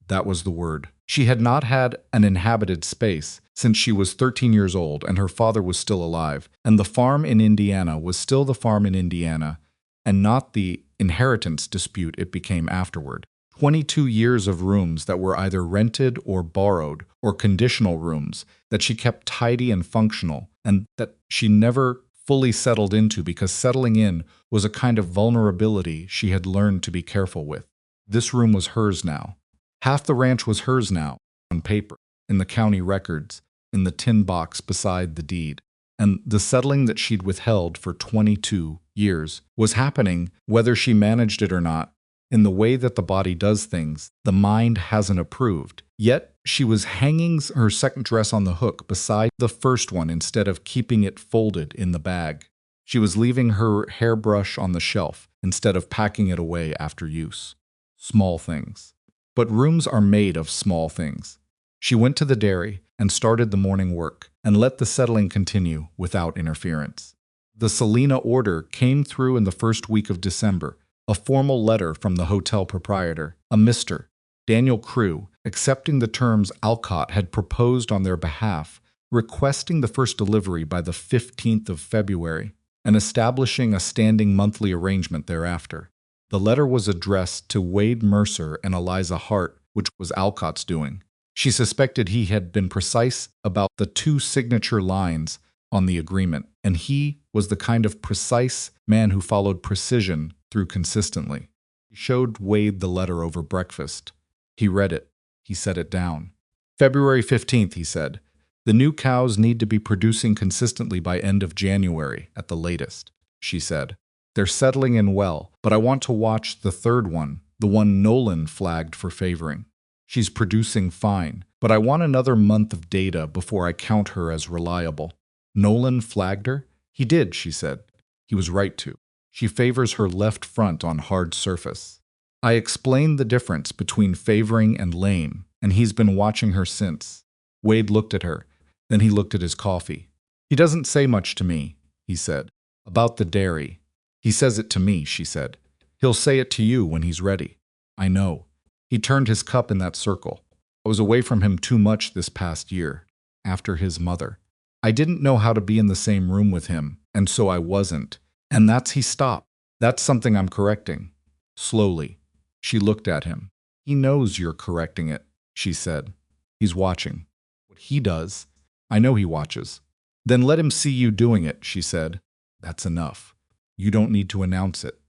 That was the word. She had not had an inhabited space since she was 13 years old and her father was still alive, and the farm in Indiana was still the farm in Indiana, and not the inheritance dispute it became afterward. 22 years of rooms that were either rented or borrowed, or conditional rooms that she kept tidy and functional, and that she never fully settled into because settling in was a kind of vulnerability she had learned to be careful with. This room was hers now. Half the ranch was hers now, on paper, in the county records, in the tin box beside the deed. And the settling that she'd withheld for 22 years was happening whether she managed it or not. In the way that the body does things, the mind hasn't approved. Yet she was hanging her second dress on the hook beside the first one instead of keeping it folded in the bag. She was leaving her hairbrush on the shelf instead of packing it away after use. Small things. But rooms are made of small things. She went to the dairy and started the morning work and let the settling continue without interference. The Selena order came through in the first week of December, a formal letter from the hotel proprietor, a Mr. Daniel Crew, accepting the terms Alcott had proposed on their behalf, requesting the first delivery by the 15th of February, and establishing a standing monthly arrangement thereafter. The letter was addressed to Wade Mercer and Eliza Hart, which was Alcott's doing. She suspected he had been precise about the 2 signature lines on the agreement, and he was the kind of precise man who followed precision through consistently. He showed Wade the letter over breakfast. He read it. He set it down. February 15th, he said. The new cows need to be producing consistently by end of January at the latest, she said. They're settling in well, but I want to watch the third one, the one Nolan flagged for favoring. She's producing fine, but I want another month of data before I count her as reliable. Nolan flagged her? He did, she said. He was right to. She favors her left front on hard surface. I explained the difference between favoring and lame, and he's been watching her since. Wade looked at her. Then he looked at his coffee. He doesn't say much to me, he said. About the dairy. He says it to me, she said. He'll say it to you when he's ready. I know. He turned his cup in that circle. I was away from him too much this past year, after his mother. I didn't know how to be in the same room with him, and so I wasn't. And he stopped. That's something I'm correcting. Slowly. She looked at him. He knows you're correcting it, she said. He's watching. What he does, I know he watches. Then let him see you doing it, she said. That's enough. You don't need to announce it.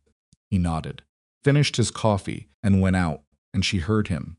He nodded, finished his coffee, and went out, and she heard him.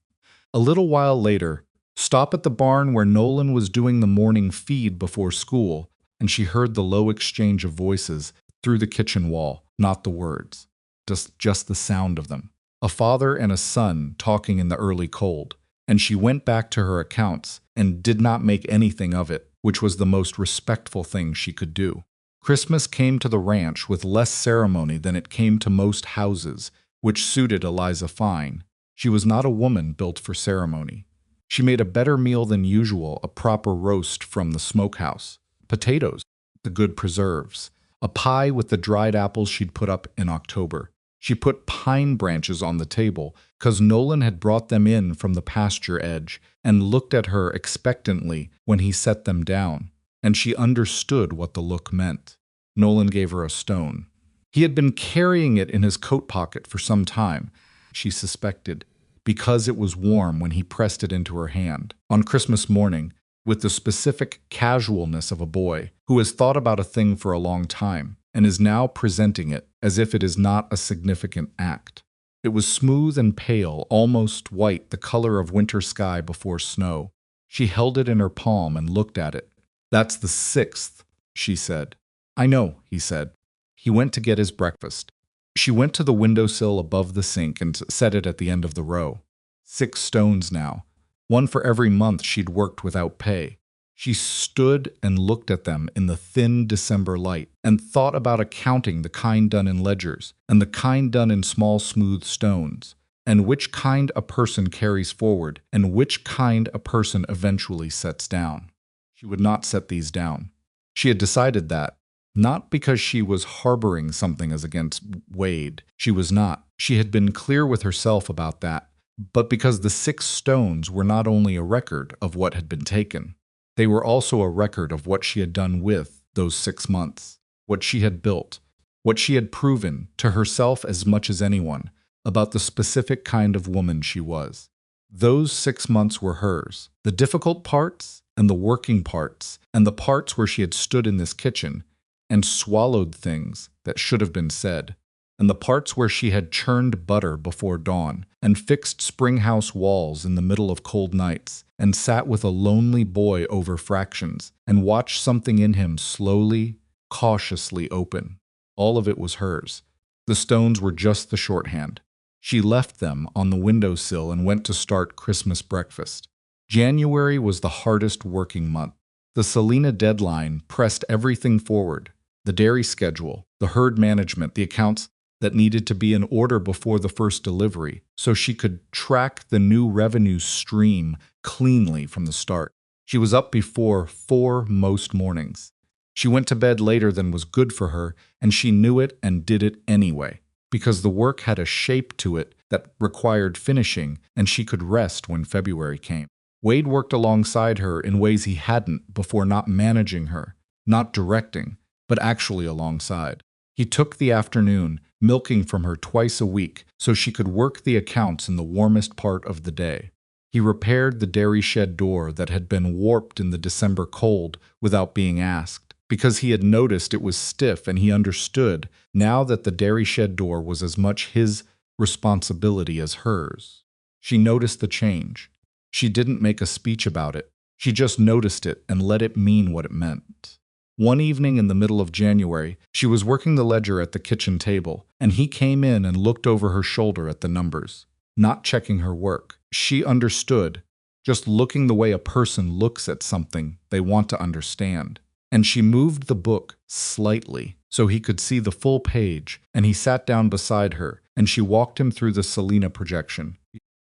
A little while later, stop at the barn where Nolan was doing the morning feed before school, and she heard the low exchange of voices through the kitchen wall, not the words, just the sound of them. A father and a son talking in the early cold, and she went back to her accounts and did not make anything of it, which was the most respectful thing she could do. Christmas came to the ranch with less ceremony than it came to most houses, which suited Eliza fine. She was not a woman built for ceremony. She made a better meal than usual, a proper roast from the smokehouse, potatoes, the good preserves, a pie with the dried apples she'd put up in October. She put pine branches on the table, 'cause Nolan had brought them in from the pasture edge, and looked at her expectantly when he set them down. And she understood what the look meant. Nolan gave her a stone. He had been carrying it in his coat pocket for some time, she suspected, because it was warm when he pressed it into her hand. On Christmas morning, with the specific casualness of a boy who has thought about a thing for a long time and is now presenting it as if it is not a significant act. It was smooth and pale, almost white, the color of winter sky before snow. She held it in her palm and looked at it. That's the 6th, she said. I know, he said. He went to get his breakfast. She went to the windowsill above the sink and set it at the end of the row. 6 stones now, one for every month she'd worked without pay. She stood and looked at them in the thin December light and thought about accounting the kind done in ledgers and the kind done in small smooth stones, and which kind a person carries forward and which kind a person eventually sets down. She would not set these down. She had decided that, not because she was harboring something as against Wade. She was not. She had been clear with herself about that, but because the 6 stones were not only a record of what had been taken, they were also a record of what she had done with those 6 months, what she had built, what she had proven to herself as much as anyone about the specific kind of woman she was. Those 6 months were hers. The difficult parts and the working parts and the parts where she had stood in this kitchen and swallowed things that should have been said, and the parts where she had churned butter before dawn and fixed springhouse walls in the middle of cold nights and sat with a lonely boy over fractions and watched something in him slowly, cautiously open. All of it was hers. The stones were just the shorthand. She left them on the windowsill and went to start Christmas breakfast. January was the hardest working month. The Selena deadline pressed everything forward. The dairy schedule, the herd management, the accounts that needed to be in order before the first delivery, so she could track the new revenue stream cleanly from the start. She was up before 4 most mornings. She went to bed later than was good for her, and she knew it and did it anyway, because the work had a shape to it that required finishing, and she could rest when February came. Wade worked alongside her in ways he hadn't before, not managing her, not directing, but actually alongside. He took the afternoon, milking from her twice a week so she could work the accounts in the warmest part of the day. He repaired the dairy shed door that had been warped in the December cold without being asked, because he had noticed it was stiff and he understood now that the dairy shed door was as much his responsibility as hers. She noticed the change. She didn't make a speech about it. She just noticed it and let it mean what it meant. One evening in the middle of January, she was working the ledger at the kitchen table, and he came in and looked over her shoulder at the numbers, not checking her work. She understood, just looking the way a person looks at something they want to understand. And she moved the book slightly so he could see the full page, and he sat down beside her, and she walked him through the Selena projection,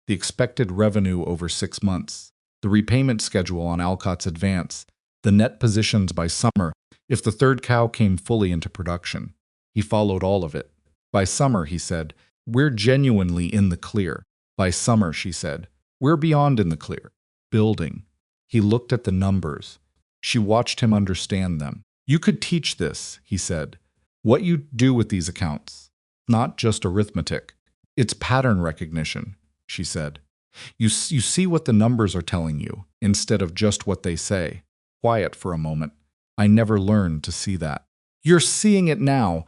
the expected revenue over 6 months, the repayment schedule on Alcott's advance, the net positions by summer if the third cow came fully into production. He followed all of it. By summer, he said, we're genuinely in the clear. By summer, she said, we're beyond in the clear. Building. He looked at the numbers. She watched him understand them. You could teach this, he said. What you do with these accounts. Not just arithmetic. It's pattern recognition, she said. You see what the numbers are telling you, instead of just what they say. Quiet for a moment. I never learned to see that. You're seeing it now,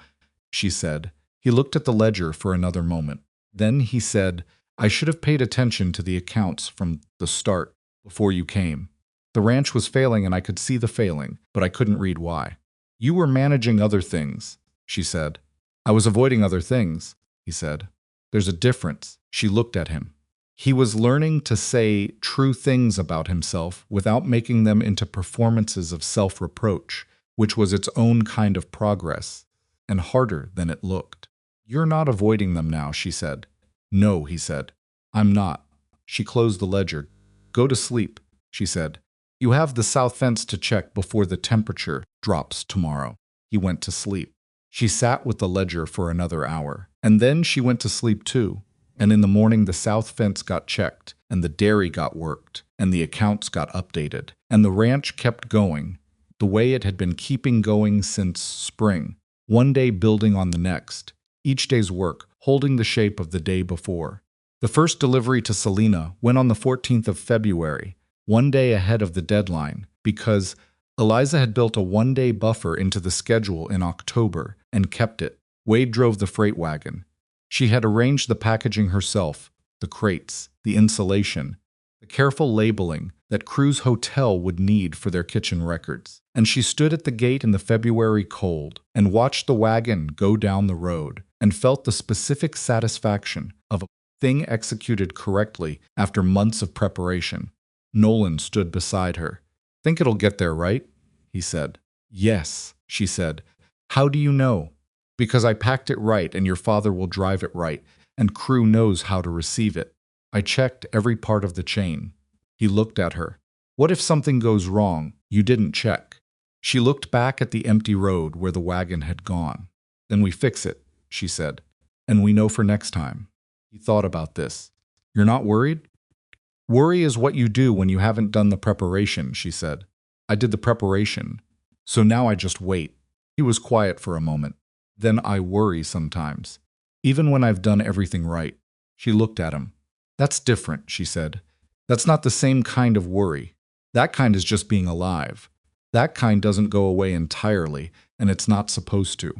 she said. He looked at the ledger for another moment. Then he said, I should have paid attention to the accounts from the start, before you came. The ranch was failing and I could see the failing, but I couldn't read why. You were managing other things, she said. I was avoiding other things, he said. There's a difference. She looked at him. He was learning to say true things about himself without making them into performances of self-reproach, which was its own kind of progress, and harder than it looked. You're not avoiding them now, she said. No, he said. I'm not. She closed the ledger. Go to sleep, she said. You have the south fence to check before the temperature drops tomorrow. He went to sleep. She sat with the ledger for another hour, and then she went to sleep too. And in the morning the south fence got checked, and the dairy got worked, and the accounts got updated, and the ranch kept going, the way it had been keeping going since spring, one day building on the next, each day's work holding the shape of the day before. The first delivery to Selena went on the 14th of February, one day ahead of the deadline, because Eliza had built a one-day buffer into the schedule in October and kept it. Wade drove the freight wagon. She had arranged the packaging herself, the crates, the insulation, the careful labeling that Crew's Hotel would need for their kitchen records. And she stood at the gate in the February cold and watched the wagon go down the road, and felt the specific satisfaction of a thing executed correctly after months of preparation. Nolan stood beside her. "Think it'll get there, right?" he said. "Yes," she said. "How do you know?" "Because I packed it right and your father will drive it right, and crew knows how to receive it. I checked every part of the chain." He looked at her. "What if something goes wrong? You didn't check." She looked back at the empty road where the wagon had gone. "Then we fix it," she said. "And we know for next time." He thought about this. "You're not worried?" "Worry is what you do when you haven't done the preparation," she said. "I did the preparation, so now I just wait." He was quiet for a moment. "Then I worry sometimes, even when I've done everything right." She looked at him. "That's different," she said. "That's not the same kind of worry. That kind is just being alive. That kind doesn't go away entirely, and it's not supposed to."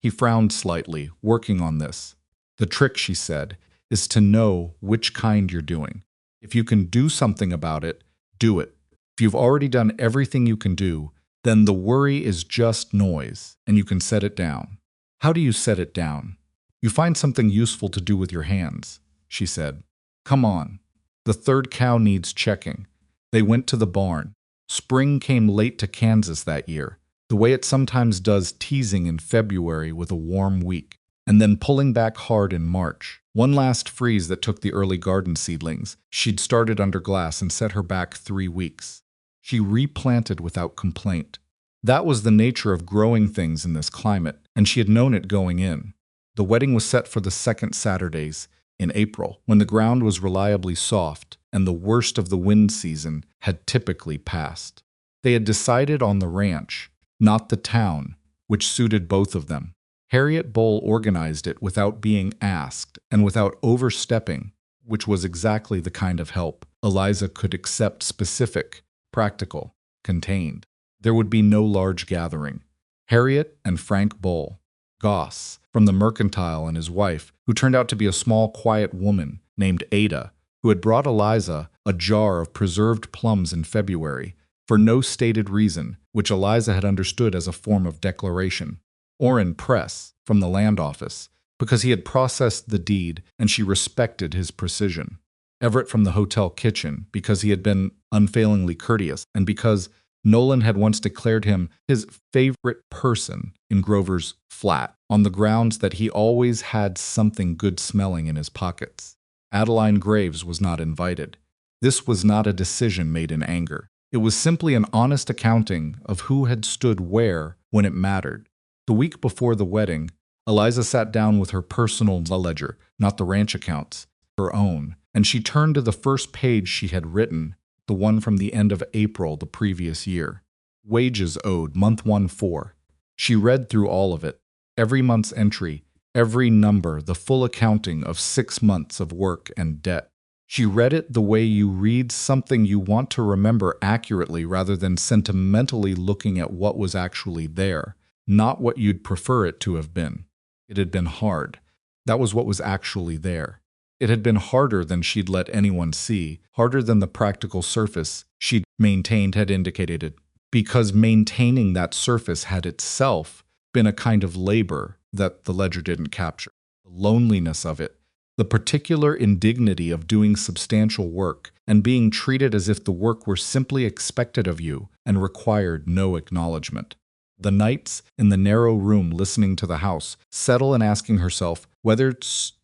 He frowned slightly, working on this. "The trick," she said, "is to know which kind you're doing. If you can do something about it, do it. If you've already done everything you can do, then the worry is just noise, and you can set it down." "How do you set it down?" "You find something useful to do with your hands," she said. "Come on." The third cow needs checking. They went to the barn. Spring came late to Kansas that year, the way it sometimes does, teasing in February with a warm week, and then pulling back hard in March. One last freeze that took the early garden seedlings. She'd started under glass and set her back 3 weeks. She replanted without complaint. That was the nature of growing things in this climate, and she had known it going in. The wedding was set for the second Saturdays in April, when the ground was reliably soft and the worst of the wind season had typically passed. They had decided on the ranch, not the town, which suited both of them. Harriet Bull organized it without being asked and without overstepping, which was exactly the kind of help Eliza could accept: specific, practical, contained. There would be no large gathering. Harriet and Frank Bull, Goss, from the Mercantile, and his wife, who turned out to be a small, quiet woman named Ada, who had brought Eliza a jar of preserved plums in February, for no stated reason, which Eliza had understood as a form of declaration. Orrin Press, from the land office, because he had processed the deed and she respected his precision. Everett from the hotel kitchen, because he had been unfailingly courteous, and because Nolan had once declared him his favorite person in Grover's flat, on the grounds that he always had something good smelling in his pockets. Adeline Graves was not invited. This was not a decision made in anger. It was simply an honest accounting of who had stood where when it mattered. The week before the wedding, Eliza sat down with her personal ledger, not the ranch accounts, her own, and she turned to the first page she had written, the one from the end of April the previous year. Wages owed, month 1-4. She read through all of it, every month's entry, every number, the full accounting of 6 months of work and debt. She read it the way you read something you want to remember accurately rather than sentimentally looking at what was actually there, not what you'd prefer it to have been. It had been hard. That was what was actually there. It had been harder than she'd let anyone see, harder than the practical surface she'd maintained had indicated, because maintaining that surface had itself been a kind of labor that the ledger didn't capture. The loneliness of it, the particular indignity of doing substantial work and being treated as if the work were simply expected of you and required no acknowledgement. The nights in the narrow room listening to the house, settle and asking herself whether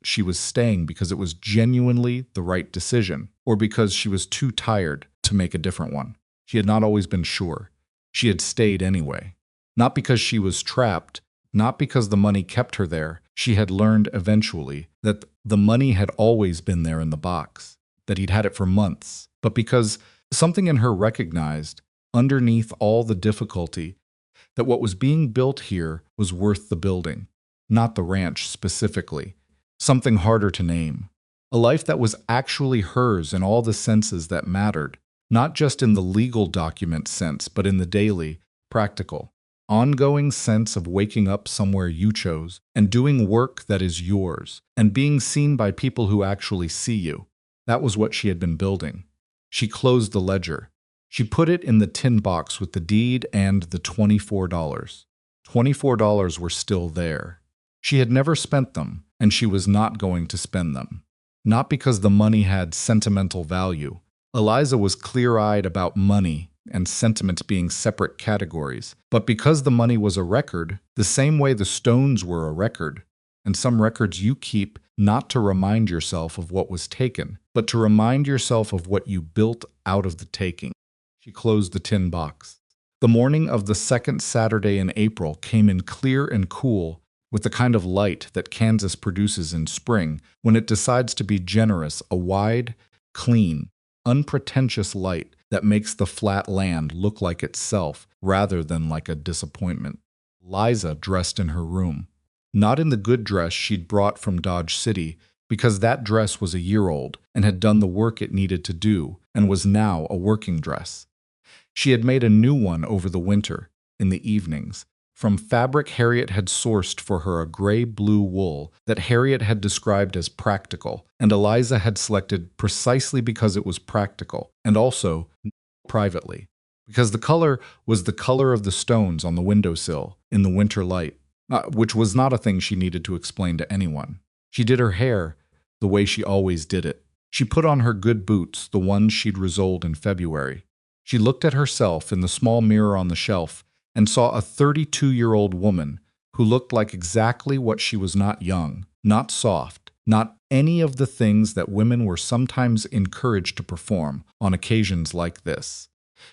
she was staying because it was genuinely the right decision or because she was too tired to make a different one. She had not always been sure. She had stayed anyway. Not because she was trapped, not because the money kept her there. She had learned eventually that the money had always been there in the box, that he'd had it for months, but because something in her recognized, underneath all the difficulty, that what was being built here was worth the building, not the ranch specifically, something harder to name. A life that was actually hers in all the senses that mattered, not just in the legal document sense, but in the daily, practical, ongoing sense of waking up somewhere you chose and doing work that is yours and being seen by people who actually see you. That was what she had been building. She closed the ledger. She put it in the tin box with the deed and the $24. $24 were still there. She had never spent them, and she was not going to spend them. Not because the money had sentimental value. Eliza was clear-eyed about money and sentiment being separate categories, but because the money was a record, the same way the stones were a record. And some records you keep not to remind yourself of what was taken, but to remind yourself of what you built out of the taking. She closed the tin box. The morning of the second Saturday in April came in clear and cool, with the kind of light that Kansas produces in spring when it decides to be generous, a wide, clean, unpretentious light that makes the flat land look like itself rather than like a disappointment. Liza dressed in her room. Not in the good dress she'd brought from Dodge City, because that dress was a year old and had done the work it needed to do and was now a working dress. She had made a new one over the winter, in the evenings. From fabric Harriet had sourced for her a gray-blue wool that Harriet had described as practical, and Eliza had selected precisely because it was practical, and also privately, because the color was the color of the stones on the windowsill in the winter light, which was not a thing she needed to explain to anyone. She did her hair the way she always did it. She put on her good boots, the ones she'd resoled in February. She looked at herself in the small mirror on the shelf and saw a 32-year-old woman who looked like exactly what she was, not young, not soft, not any of the things that women were sometimes encouraged to perform on occasions like this.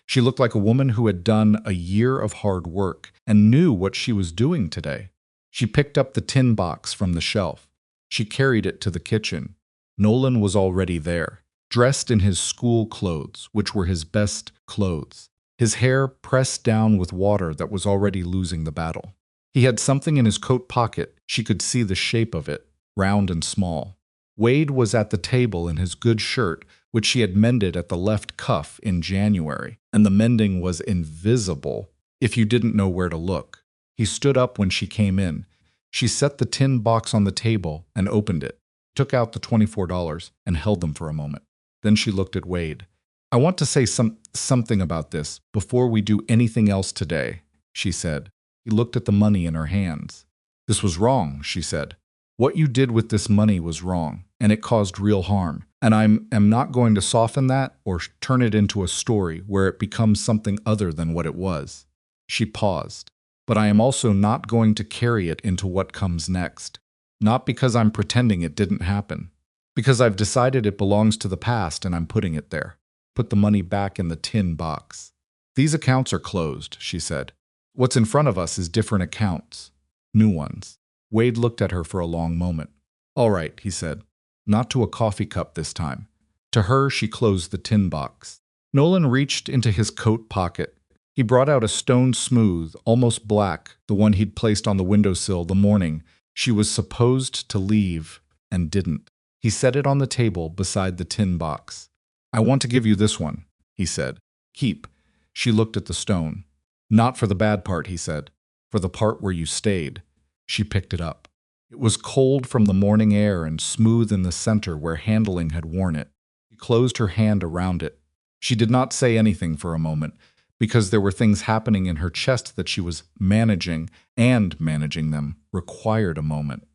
She looked like a woman who had done a year of hard work and knew what she was doing today. She picked up the tin box from the shelf. She carried it to the kitchen. Nolan was already there, dressed in his school clothes, which were his best clothes. His hair pressed down with water that was already losing the battle. He had something in his coat pocket. She could see the shape of it, round and small. Wade was at the table in his good shirt, which she had mended at the left cuff in January, and the mending was invisible if you didn't know where to look. He stood up when she came in. She set the tin box on the table and opened it, took out the $24, and held them for a moment. Then she looked at Wade. "I want to say something about this before we do anything else today," she said. He looked at the money in her hands. "This was wrong," she said. "What you did with this money was wrong, and it caused real harm. And I am not going to soften that or turn it into a story where it becomes something other than what it was." She paused. "But I am also not going to carry it into what comes next. Not because I'm pretending it didn't happen. Because I've decided it belongs to the past and I'm putting it there." Put the money back in the tin box. "These accounts are closed," she said. "What's in front of us is different accounts. New ones." Wade looked at her for a long moment. "All right," he said. "Not to a coffee cup this time." To her, she closed the tin box. Nolan reached into his coat pocket. He brought out a stone smooth, almost black, the one he'd placed on the windowsill the morning she was supposed to leave and didn't. He set it on the table beside the tin box. "I want to give you this one," he said. "Keep." She looked at the stone. "Not for the bad part," he said. "For the part where you stayed." She picked it up. It was cold from the morning air and smooth in the center where handling had worn it. She closed her hand around it. She did not say anything for a moment, because there were things happening in her chest that she was managing, and managing them required a moment.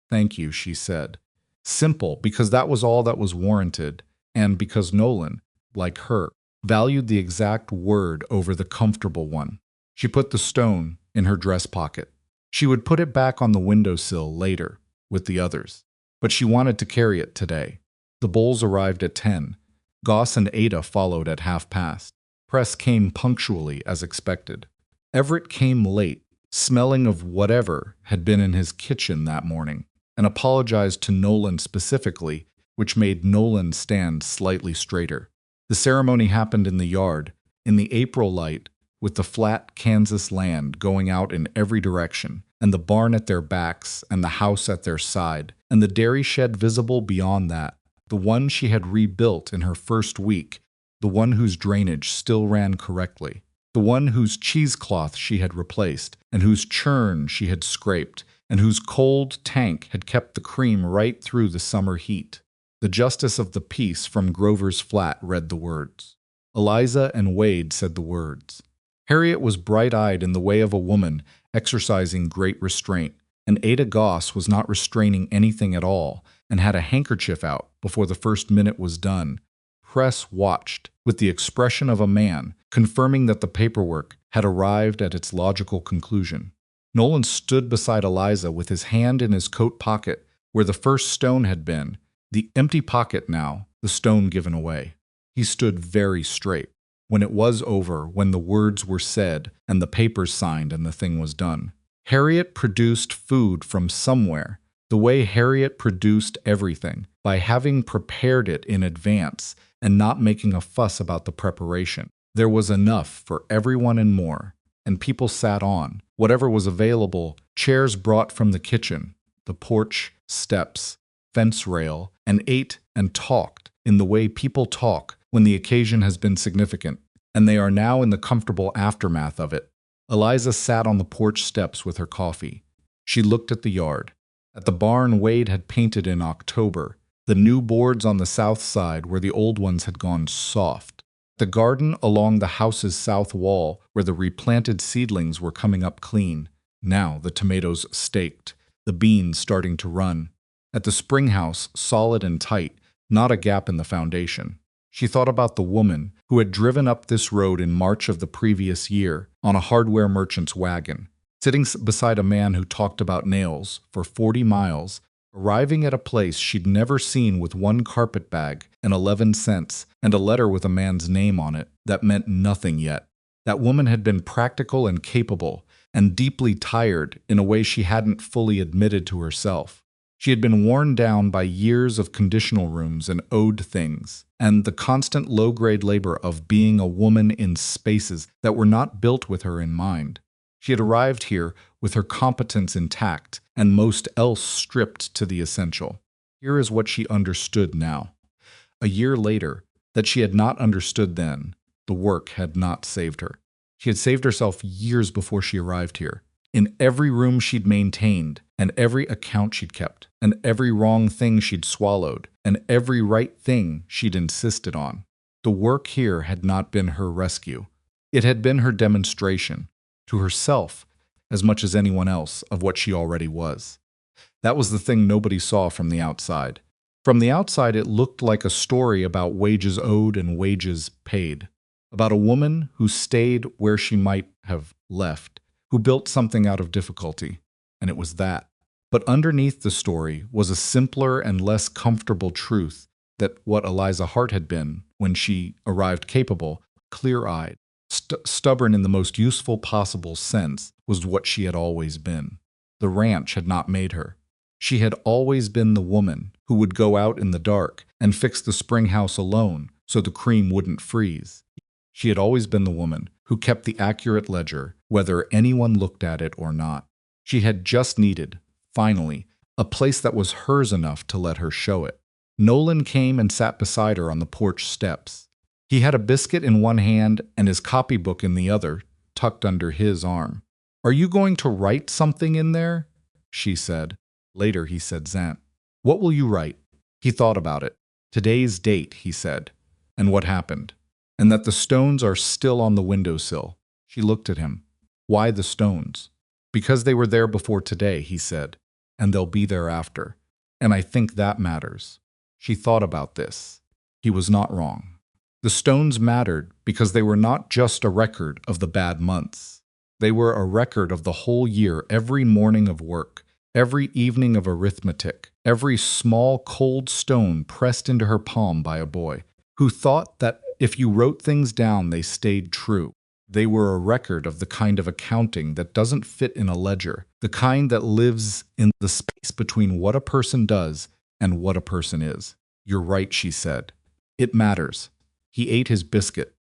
"Thank you," she said. Simple, because that was all that was warranted, and because Nolan, like her, valued the exact word over the comfortable one. She put the stone in her dress pocket. She would put it back on the windowsill later, with the others, but she wanted to carry it today. The bowls arrived at 10. Goss and Ada followed at past. Press came punctually as expected. Everett came late, smelling of whatever had been in his kitchen that morning, and apologized to Nolan specifically, which made Nolan stand slightly straighter. The ceremony happened in the yard, in the April light, with the flat Kansas land going out in every direction, and the barn at their backs, and the house at their side, and the dairy shed visible beyond that, the one she had rebuilt in her first week, the one whose drainage still ran correctly, the one whose cheesecloth she had replaced, and whose churn she had scraped, and whose cold tank had kept the cream right through the summer heat. The justice of the peace from Grover's Flat read the words. Eliza and Wade said the words. Harriet was bright-eyed in the way of a woman exercising great restraint. and Ada Goss was not restraining anything at all and had a handkerchief out before the first minute was done. Press watched, with the expression of a man, confirming that the paperwork had arrived at its logical conclusion. Nolan stood beside Eliza with his hand in his coat pocket where the first stone had been, the empty pocket now, the stone given away. He stood very straight. When it was over, when the words were said and the papers signed and the thing was done. Harriet produced food from somewhere, the way Harriet produced everything, by having prepared it in advance and not making a fuss about the preparation. There was enough for everyone and more, and people sat on whatever was available, chairs brought from the kitchen, the porch, steps, fence rail, and ate and talked in the way people talk when the occasion has been significant, and they are now in the comfortable aftermath of it. Eliza sat on the porch steps with her coffee. She looked at the yard. At the barn Wade had painted in October, the new boards on the south side where the old ones had gone soft. The garden along the house's south wall where the replanted seedlings were coming up clean. Now the tomatoes staked, the beans starting to run. At the spring house, solid and tight, not a gap in the foundation. She thought about the woman who had driven up this road in March of the previous year on a hardware merchant's wagon, sitting beside a man who talked about nails for 40 miles, arriving at a place she'd never seen with one carpet bag and 11 cents and a letter with a man's name on it that meant nothing yet. That woman had been practical and capable and deeply tired in a way she hadn't fully admitted to herself. She had been worn down by years of conditional rooms and owed things, and the constant low-grade labor of being a woman in spaces that were not built with her in mind. She had arrived here with her competence intact and most else stripped to the essential. Here is what she understood now. A year later, that she had not understood then, the work had not saved her. She had saved herself years before she arrived here. In every room she'd maintained, and every account she'd kept, and every wrong thing she'd swallowed, and every right thing she'd insisted on. The work here had not been her rescue. It had been her demonstration, to herself, as much as anyone else, of what she already was. That was the thing nobody saw from the outside. From the outside, it looked like a story about wages owed and wages paid, about a woman who stayed where she might have left, who built something out of difficulty, and it was that. But underneath the story was a simpler and less comfortable truth that what Eliza Hart had been when she arrived capable, clear-eyed, stubborn in the most useful possible sense, was what she had always been. The ranch had not made her. She had always been the woman who would go out in the dark and fix the spring house alone so the cream wouldn't freeze. She had always been the woman who kept the accurate ledger, whether anyone looked at it or not. She had just needed, finally, a place that was hers enough to let her show it. Nolan came and sat beside her on the porch steps. He had a biscuit in one hand and his copybook in the other, tucked under his arm. "Are you going to write something in there?" she said. Later he said, "Zant, what will you write?" He thought about it. "Today's date," he said. "And what happened? And that the stones are still on the windowsill." She looked at him. "Why the stones?" "Because they were there before today," he said, "and they'll be there after. And I think that matters." She thought about this. He was not wrong. The stones mattered because they were not just a record of the bad months. They were a record of the whole year, every morning of work, every evening of arithmetic, every small cold stone pressed into her palm by a boy who thought that if you wrote things down, they stayed true. They were a record of the kind of accounting that doesn't fit in a ledger, the kind that lives in the space between what a person does and what a person is. "You're right," she said. "It matters." He ate his biscuit.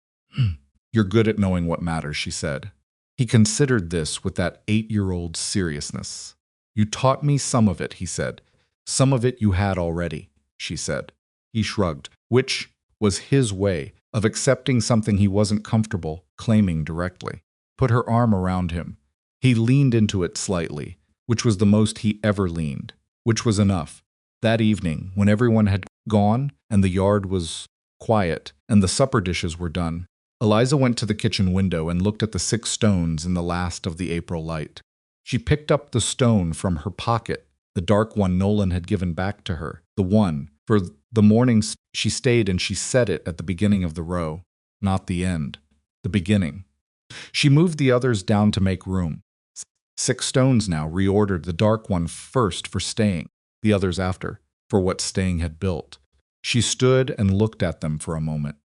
"You're good at knowing what matters," she said. He considered this with that 8-year-old seriousness. "You taught me some of it," he said. "Some of it you had already," she said. He shrugged, which was his way of accepting something he wasn't comfortable claiming directly. Put her arm around him. He leaned into it slightly, which was the most he ever leaned, which was enough. That evening, when everyone had gone and the yard was quiet and the supper dishes were done, Eliza went to the kitchen window and looked at the 6 stones in the last of the April light. She picked up the stone from her pocket, the dark one Nolan had given back to her, the one. For the mornings she stayed and she set it at the beginning of the row, not the end, the beginning. She moved the others down to make room. 6 stones now, reordered, the dark one first for staying, the others after, for what staying had built. She stood and looked at them for a moment.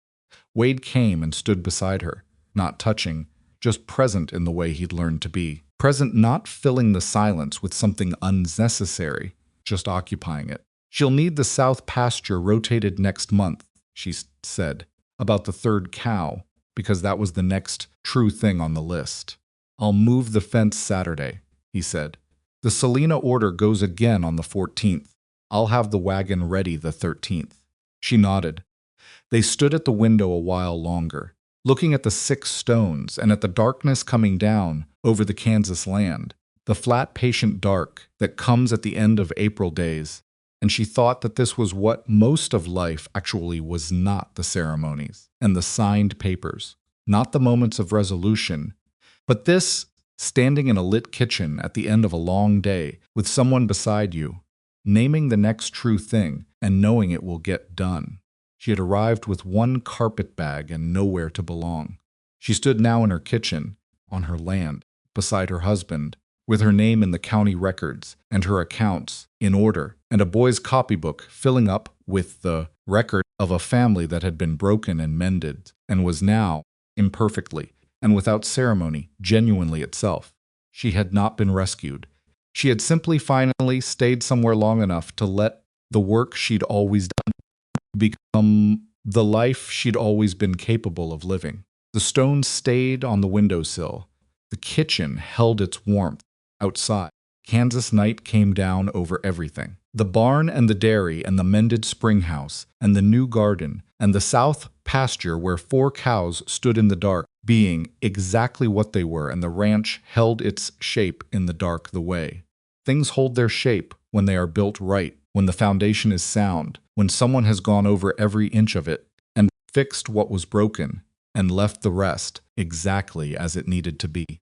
Wade came and stood beside her, not touching, just present in the way he'd learned to be. Present, not filling the silence with something unnecessary, just occupying it. She'll need the south pasture rotated next month, she said, about the 3rd cow, because that was the next true thing on the list. I'll move the fence Saturday, he said. The Selena order goes again on the 14th. I'll have the wagon ready the 13th. She nodded. They stood at the window a while longer, looking at the 6 stones and at the darkness coming down over the Kansas land, the flat, patient dark that comes at the end of April days. And she thought that this was what most of life actually was, not the ceremonies and the signed papers, not the moments of resolution, but this, standing in a lit kitchen at the end of a long day with someone beside you, naming the next true thing and knowing it will get done. She had arrived with one carpet bag and nowhere to belong. She stood now in her kitchen, on her land, beside her husband, with her name in the county records and her accounts in order, and a boy's copybook filling up with the record of a family that had been broken and mended and was now, imperfectly and without ceremony, genuinely itself. She had not been rescued. She had simply finally stayed somewhere long enough to let the work she'd always done become the life she'd always been capable of living. The stones stayed on the windowsill. The kitchen held its warmth. Outside, Kansas night came down over everything. The barn and the dairy and the mended spring house and the new garden and the south pasture where 4 cows stood in the dark, being exactly what they were, and the ranch held its shape in the dark the way. Things hold their shape when they are built right, when the foundation is sound, when someone has gone over every inch of it and fixed what was broken and left the rest exactly as it needed to be.